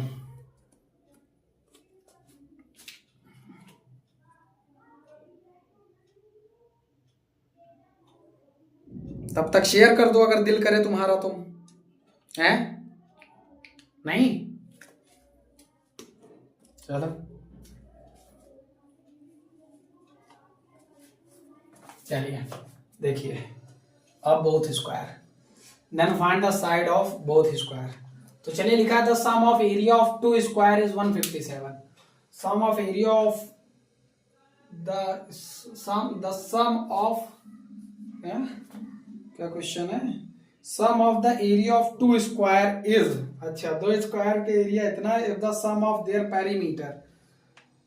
तब तक शेयर कर दो अगर दिल करे तुम्हारा, तुम है नहीं, चलो चलिए देखिए, अब both square, then find the side of both square. तो चलिए लिखा है the sum of area of 2 square is 157, sum of area of the sum of, क्या क्वेश्चन है, sum of the area of 2 square is, अच्छा 2 square के area इतना है, if the sum of their perimeter,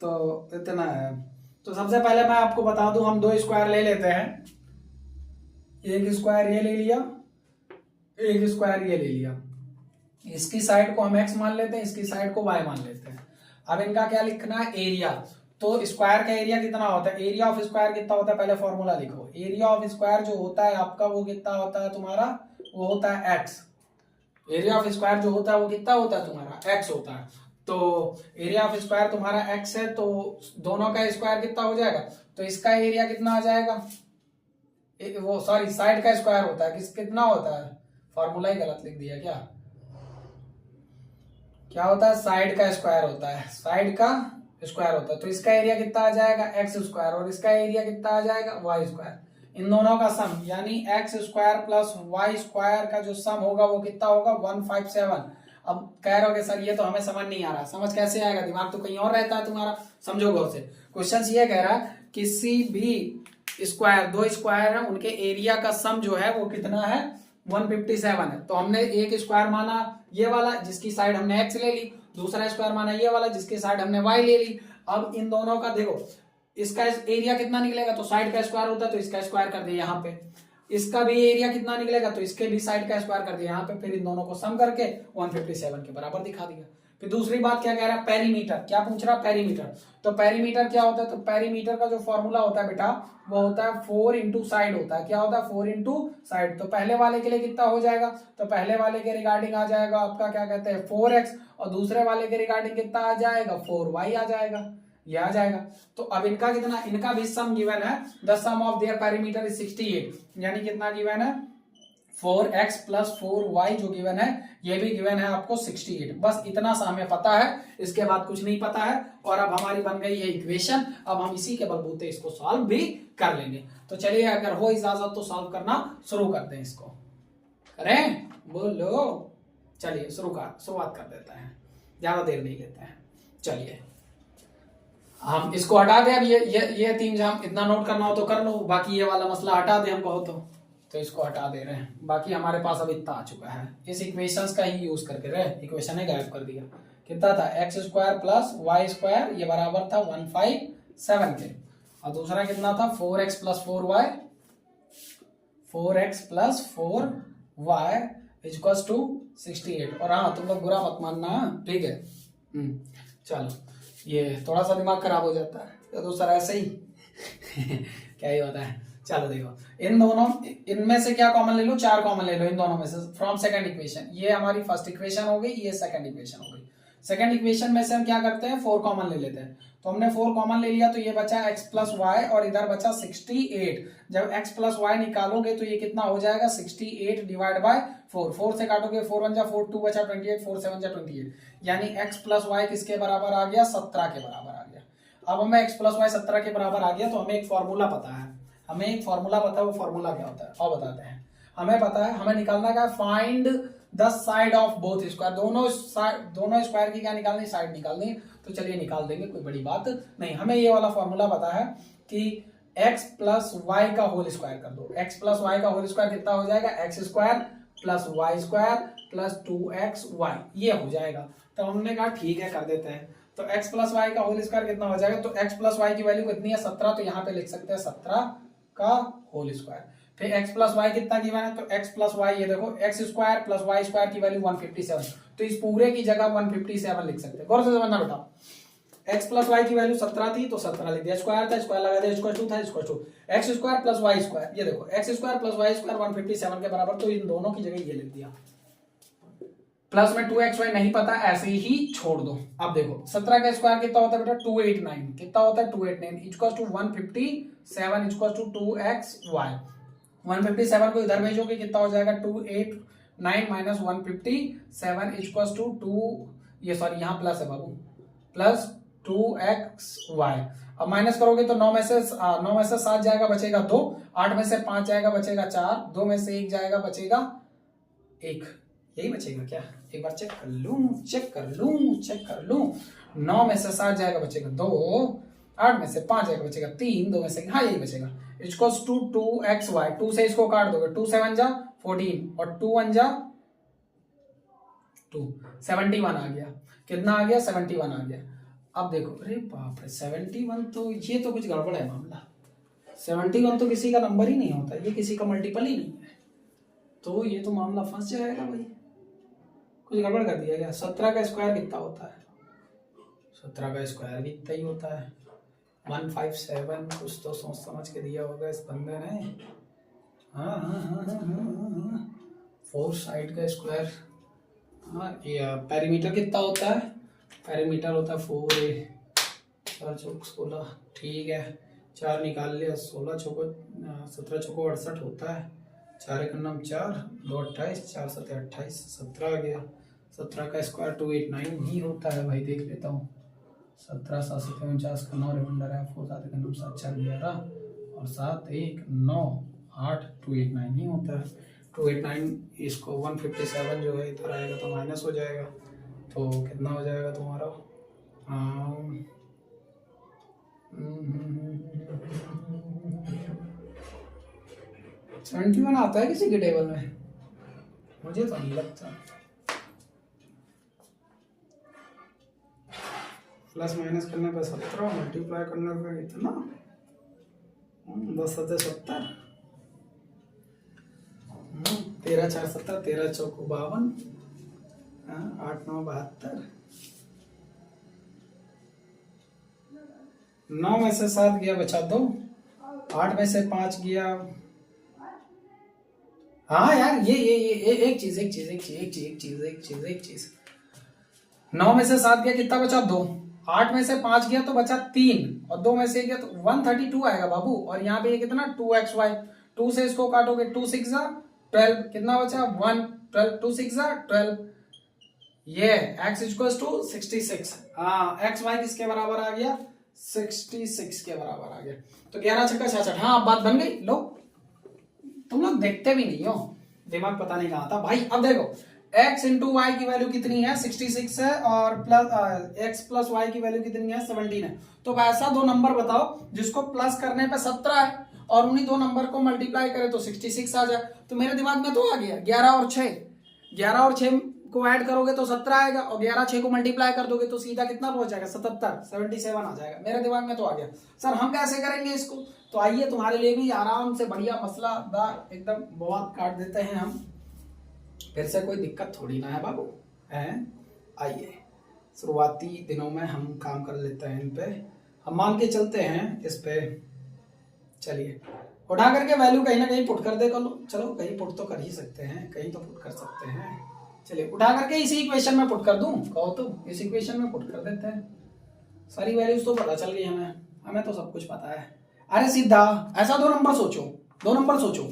तो इतना है। तो सबसे पहले मैं आपको बता दूं, हम 2 स्क्वायर ले लेते हैं, एक स्क्वायर ये ले लिया, एक स्क्वायर ये ले लिया, इसकी साइड को हम x मान लेते हैं, इसकी साइड को y मान लेते हैं। अब इनका क्या लिखना है, एरिया। तो स्क्वायर का एरिया कितना होता है, एरिया ऑफ स्क्वायर कितना होता है, पहले फॉर्मूला लिखो। एरिया ऑफ स्क्वायर जो होता है आपका, वो कितना होता है तुम्हारा, वो होता है x। एरिया ऑफ स्क्वायर जो होता है वो कितना होता है तुम्हारा, एक्स होता है। तो एरिया ऑफ स्क्वायर तुम्हारा एक्स है, तो दोनों का स्क्वायर कितना हो जाएगा, तो इसका एरिया कितना आ जाएगा, वो सॉरी साइड का स्क्वायर होता है, कितना होता है, फॉर्मूला ही गलत लिख दिया क्या, क्या होता है, साइड का स्क्वायर होता है, साइड का स्क्वायर होता है। तो इसका एरिया कितना आ जाएगा, एक्स स्क्वायर, और इसका एरिया कितना आ जाएगा, वाई स्क्वायर। इन दोनों का सम यानी x square plus y square का जो सम होगा वो कितना होगा, 157। अब कह रहे हो सर ये तो हमें समझ नहीं आ रहा, समझ कैसे आएगा, दिमाग तो कहीं और रहता है तुम्हारा, समझोगे उसे। क्वेश्चन ये कह रहा है किसी भी स्क्वायर, दो स्क्वायर है उनके एरिया का सम जो है वो कितना है, 157 है। तो हमने एक स्क्वायर माना ये वाला जिसकी साइड हमने एक्स ले ली, दूसरा स्क्वायर माना ये वाला जिसकी साइड हमने वाई ले ली। अब इन दोनों का देखो इसका एरिया कितना निकलेगा, तो साइड का स्क्वायर होता है तो इसका स्क्वायर कर दिया यहाँ पे, इसका भी एरिया कितना निकलेगा तो इसके भी साइड का स्क्वायर कर दिया यहाँ पे, फिर इन दोनों को सम करके 157 के बराबर दिखा दिया। फिर दूसरी बात क्या कह रहा है, पेरीमीटर, क्या पूछ रहा है, पेरीमीटर। तो पेरीमीटर क्या होता है, तो पेरीमीटर का जो फॉर्मूला होता है बेटा वो होता है 4 इंटू साइड होता है, क्या होता है 4 इंटू साइड। तो पहले वाले के लिए कितना हो जाएगा, तो पहले वाले के रिगार्डिंग आ जाएगा आपका क्या कहते हैं 4x, और दूसरे वाले के रिगार्डिंग कितना आ जाएगा 4y आ जाएगा, ये आ जाएगा। तो अब इनका कितना, इनका भी सम गिवन है, the sum of their perimeter is 68, यानी कितना गिवन है 4x प्लस 4y जो गिवन है, ये भी गिवन है आपको 68। बस इतना सा हमें पता है, इसके बाद कुछ नहीं पता है। और अब हमारी बन गई है इक्वेशन, अब हम इसी के बलबूते इसको सॉल्व भी कर लेंगे। तो चलिए अगर हो इजाजत तो सॉल्व करना शुरू करते हैं, इसको करें, बोलो, चलिए शुरुआत कर देते हैं, ज्यादा देर नहीं लेते हैं। चलिए हम इसको हटा दें, अब ये तीन जब इतना नोट करना हो तो कर लो, बाकी ये वाला मसला हटा दें हम कहो तो इसको हटा दे रहे हैं। बाकी हमारे पास अब इतना आ चुका है, इस इक्वेशंस का ही यूज करके रहे, इक्वेशन है गायब कर दिया। कितना था, x square plus y square, ये बराबर था 157 के, और दूसरा कितना था 4x plus 4y, 4x plus 4y equals to 68। और हाँ तुम लोग बुरा मत मानना, ठीक है। चलो ये थोड़ा सा दिमाग खराब हो जाता है तो सर ऐसे ही क्या ही होता है। चलो देखो इन दोनों, इनमें से क्या कॉमन ले लो, 4 कॉमन ले लो इन दोनों में से फ्रॉम सेकंड इक्वेशन। ये हमारी फर्स्ट इक्वेशन हो गई, ये सेकंड इक्वेशन हो गई। सेकंड इक्वेशन में से हम क्या करते हैं 4 कॉमन ले लेते हैं। तो हमने 4 कॉमन ले लिया तो ये बचा x प्लस वाई और इधर बचा 68। जब x प्लस वाई निकालोगे तो ये कितना हो जाएगा 68 डिवाइड बाय 4, 4 से काटोगे 4 1 जा 4, 2 बचा 28, 4 7 जा 28, यानी x प्लस वाई किसके बराबर आ गया 17 के बराबर आ गया। अब हमें x प्लस वाई 17 के बराबर आ गया तो हमें एक फॉर्मूला पता है, हमें एक फॉर्मूला पता है, वो फॉर्मूला क्या होता है और बताते हैं। हमें पता है, हमें निकालना क्या, find the side of both square, दोनों स्क्वायर की क्या निकालनी, साइड निकालनी। तो चलिए निकाल देंगे, कोई बड़ी बात नहीं। हमें ये वाला फॉर्मूला पता है कि x प्लस वाई का होल स्क्वायर कर दो, x प्लस वाई का होल स्क्वायर कितना हो जाएगा, x square plus y square plus 2xy, ये हो जाएगा। तो हमने कहा ठीक है कर देते हैं। तो x प्लस वाई का होल स्क्वायर कितना हो जाएगा, तो x प्लस वाई की वैल्यू कितनी है 17, तो यहाँ पे लिख सकते हैं 17 का होल स्क्वायर। फिर x प्लस वाई कितना गिवन है, तो x प्लस वाई ये देखो x square plus y square की वैल्यू 157, तो इस पूरे की जगह 157 लिख सकते हैं। गौर से समझना बेटा, x प्लस वाई की वैल्यू 17 थी तो 17 लिख दिया, स्क्वायर था स्क्वायर लगा दिया, स्क्वायर 2 था square 2, x square plus y square, ये देखो x square plus y square 157 के बराबर, तो इन दोनों की जगह ये लिख दिया। प्लस में 2xy नहीं पता, ऐसे ही छोड़ दो। अब देखो 17 का स्क्वायर कितना होता है बेटा 289, कितना होता है 289 equals to 157 equals to 2xy। 157 को इधर भेजोगे कितना हो जाएगा 289 माइनस 157 इक्वल्स टू 2, ये सॉरी यहाँ प्लस है बाबू, प्लस 2xy। अब माइनस करोगे तो 9 में से 7 जाएगा बचेगा 2, 8 में से 5 जाएगा बचेगा 4, 2 में से 1 जाएगा बचेगा 1, यही बचेगा क्या, एक बार चेक कर लूं। 9 में से 7 जाएगा बचेगा 2, 8 में से 5 जाएगा बचेगा 3, 2 में से हाँ यही बचेगा इक्वल्स टू 2xy। 2 से इसको काट दोगे, 2 7 जा 14 और 2 1 जा 2, 71 आ गया। कितना आ गया 71 आ गया। अब देखो अरे बाप रे 71, तो ये तो कुछ गड़बड़ है मामला। 71 तो किसी का नंबर ही नहीं होता, ये किसी का मल्टीपल ही नहीं है, तो ये तो मामला फंस जाएगा भाई, कुछ गड़बड़ कर दिया गया। 17 का स्क्वायर कितना होता है, 17 का स्क्वायर भी इतना ही होता है 157, कुछ तो सोच समझ के दिया होगा इस बंदे ने। हाँ 4 साइड का स्क्वायर हाँ, ये पेरीमीटर कितना होता है? पेरीमीटर होता है 4a, 4 चौक 16, ठीक है, 4 निकाल लिया, 16 चौको 17 चौको 68 होता है, 4 एक नम 4, 2 28, 4 7 28, 17 आ गया। 17 का स्क्वायर 289 ही होता है भाई, देख लेता हूँ। 17 7 7 49 का 9 रिमाइंडर है, 4 7 9 7 4 11 और 7 1 9 8 289 ही होता है। 289 इसको 157 जो है इधर आएगा तो माइनस हो जाएगा, तो कितना हो जाएगा तुम्हारा? 71 आता है किसी के टेबल में? मुझे तो नहीं लगता। प्लस माइनस करने पे 17, मल्टीप्लाई करने पे इतना 10 7 70, 13 4 70, 13 चौक 52, 8 9 72, 9 में से 7 गया, बचा 2, 8 में से 5 गया। हाँ यार, ये एक चीज 9 में से 7 गया, कितना बचा? 2, 8 में से 5 गया तो बचा 3, और 2 में से गया तो 132 आएगा बाबू। और यहाँ पे ये कितना 2xy, 2 से इसको काटोगे 2 6 12, कितना बचा 1 12, 2 6 12, ये x इक्वल्स टू 66। हाँ, एक्स वाई किसके बराबर आ गया? 66 के बराबर आ गया। तो 11 छक्का 66। हाँ, अब बात बन गई। लो, तुम लोग देखते भी नहीं हो, दिमाग पता नहीं कहाँ था भाई। अब देखो, x इंटू वाई की वैल्यू कितनी है? 66 है, और प्लस x प्लस वाई की वैल्यू कितनी है? 17 है। तो वैसा दो नंबर बताओ जिसको प्लस करने पे 17 है और उन्हीं दो नंबर को मल्टीप्लाई करे तो 66 आ जाए। तो मेरे दिमाग में तो आ गया 11 और 6, 11 और 6 को ऐड करोगे तो 17 आएगा, और 11 6 को मल्टीप्लाई कर दोगे तो सीधा कितना पहुंच जाएगा? 77 आ जाएगा। मेरे दिमाग में तो आ गया। सर हम कैसे करेंगे इसको? तो आइए तुम्हारे लिए भी आराम से बढ़िया मसलादार एकदम बहुत काट देते हैं हम। फिर से कोई दिक्कत थोड़ी ना है बाबू, है। आइए, शुरुआती दिनों में हम काम कर लेते हैं इन पे। हम मान के चलते हैं इस पे, चलिए उठा करके वैल्यू कहीं ना कहीं पुट कर दे करो। चलो कहीं पुट तो कर ही सकते हैं, कहीं तो पुट कर सकते हैं। चलिए उठा करके इसी इक्वेशन में पुट कर दूं, कहो तो इस इक्वेशन में पुट कर देते हैं। सारी वैल्यूज तो पता चल गई हमें तो सब कुछ पता है। अरे सीधा ऐसा दो नंबर सोचो,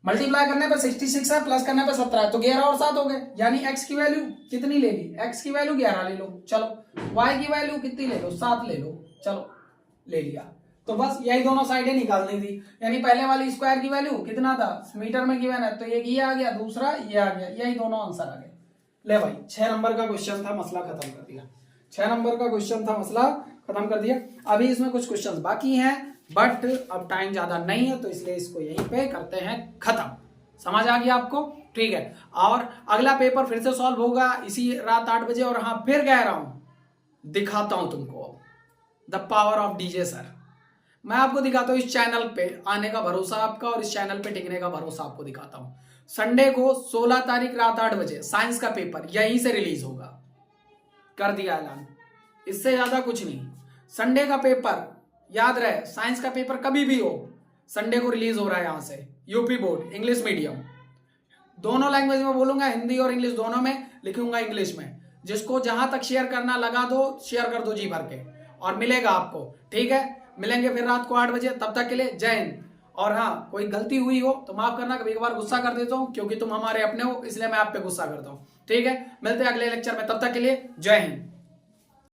मल्टीप्लाई करने पे 66 है, प्लस करने पे 17 है, तो 11 और 7 हो गए। यानी x की वैल्यू कितनी ले ली? x की वैल्यू 11 ले लो, चलो। y की वैल्यू कितनी ले लो? 7 ले लो, चलो ले लिया। तो बस यही दोनों साइडें निकालनी थी। यानी पहले वाली स्क्वायर की वैल्यू कितना था? मीटर में गिवन है, तो एक ये आ गया, दूसरा ये आ गया, यही दोनों आंसर आ गए। ले भाई, 6 नंबर का क्वेश्चन था, मसला खत्म कर दिया। 6 नंबर का क्वेश्चन था, मसला खत्म कर दिया। अभी इसमें कुछ क्वेश्चन बाकी हैं, बट अब टाइम ज्यादा नहीं है, तो इसलिए इसको यहीं पे करते हैं खत्म। समझ आ गया आपको? ठीक है। और अगला पेपर फिर से सॉल्व होगा इसी रात 8 बजे। और हाँ, फिर कह रहा हूं, दिखाता हूं तुमको the power of DJ sir. मैं आपको दिखाता हूं, इस चैनल पे आने का भरोसा आपका और इस चैनल पे टिकने का भरोसा आपको दिखाता हूं। संडे को 16 तारीख रात 8 बजे साइंस का पेपर यहीं से रिलीज होगा, कर दिया ऐलान। इससे ज्यादा कुछ नहीं। संडे का पेपर याद रहे, साइंस का पेपर कभी भी हो, संडे को रिलीज हो रहा है यहां से। यूपी बोर्ड इंग्लिश मीडियम, दोनों लैंग्वेज में बोलूंगा, हिंदी और इंग्लिश दोनों में, लिखूंगा इंग्लिश में। जिसको जहां तक शेयर करना लगा दो, शेयर कर दो जी भर के, और मिलेगा आपको। ठीक है, मिलेंगे फिर रात को 8 बजे। तब तक के लिए जय हिंद। और हाँ, कोई गलती हुई हो तो माफ करना, कभी कभार गुस्सा कर देता हूं, क्योंकि तुम हमारे अपने हो, इसलिए मैं आप पे गुस्सा करता हूं। ठीक है, मिलते हैं अगले लेक्चर में, तब तक के लिए जय हिंद।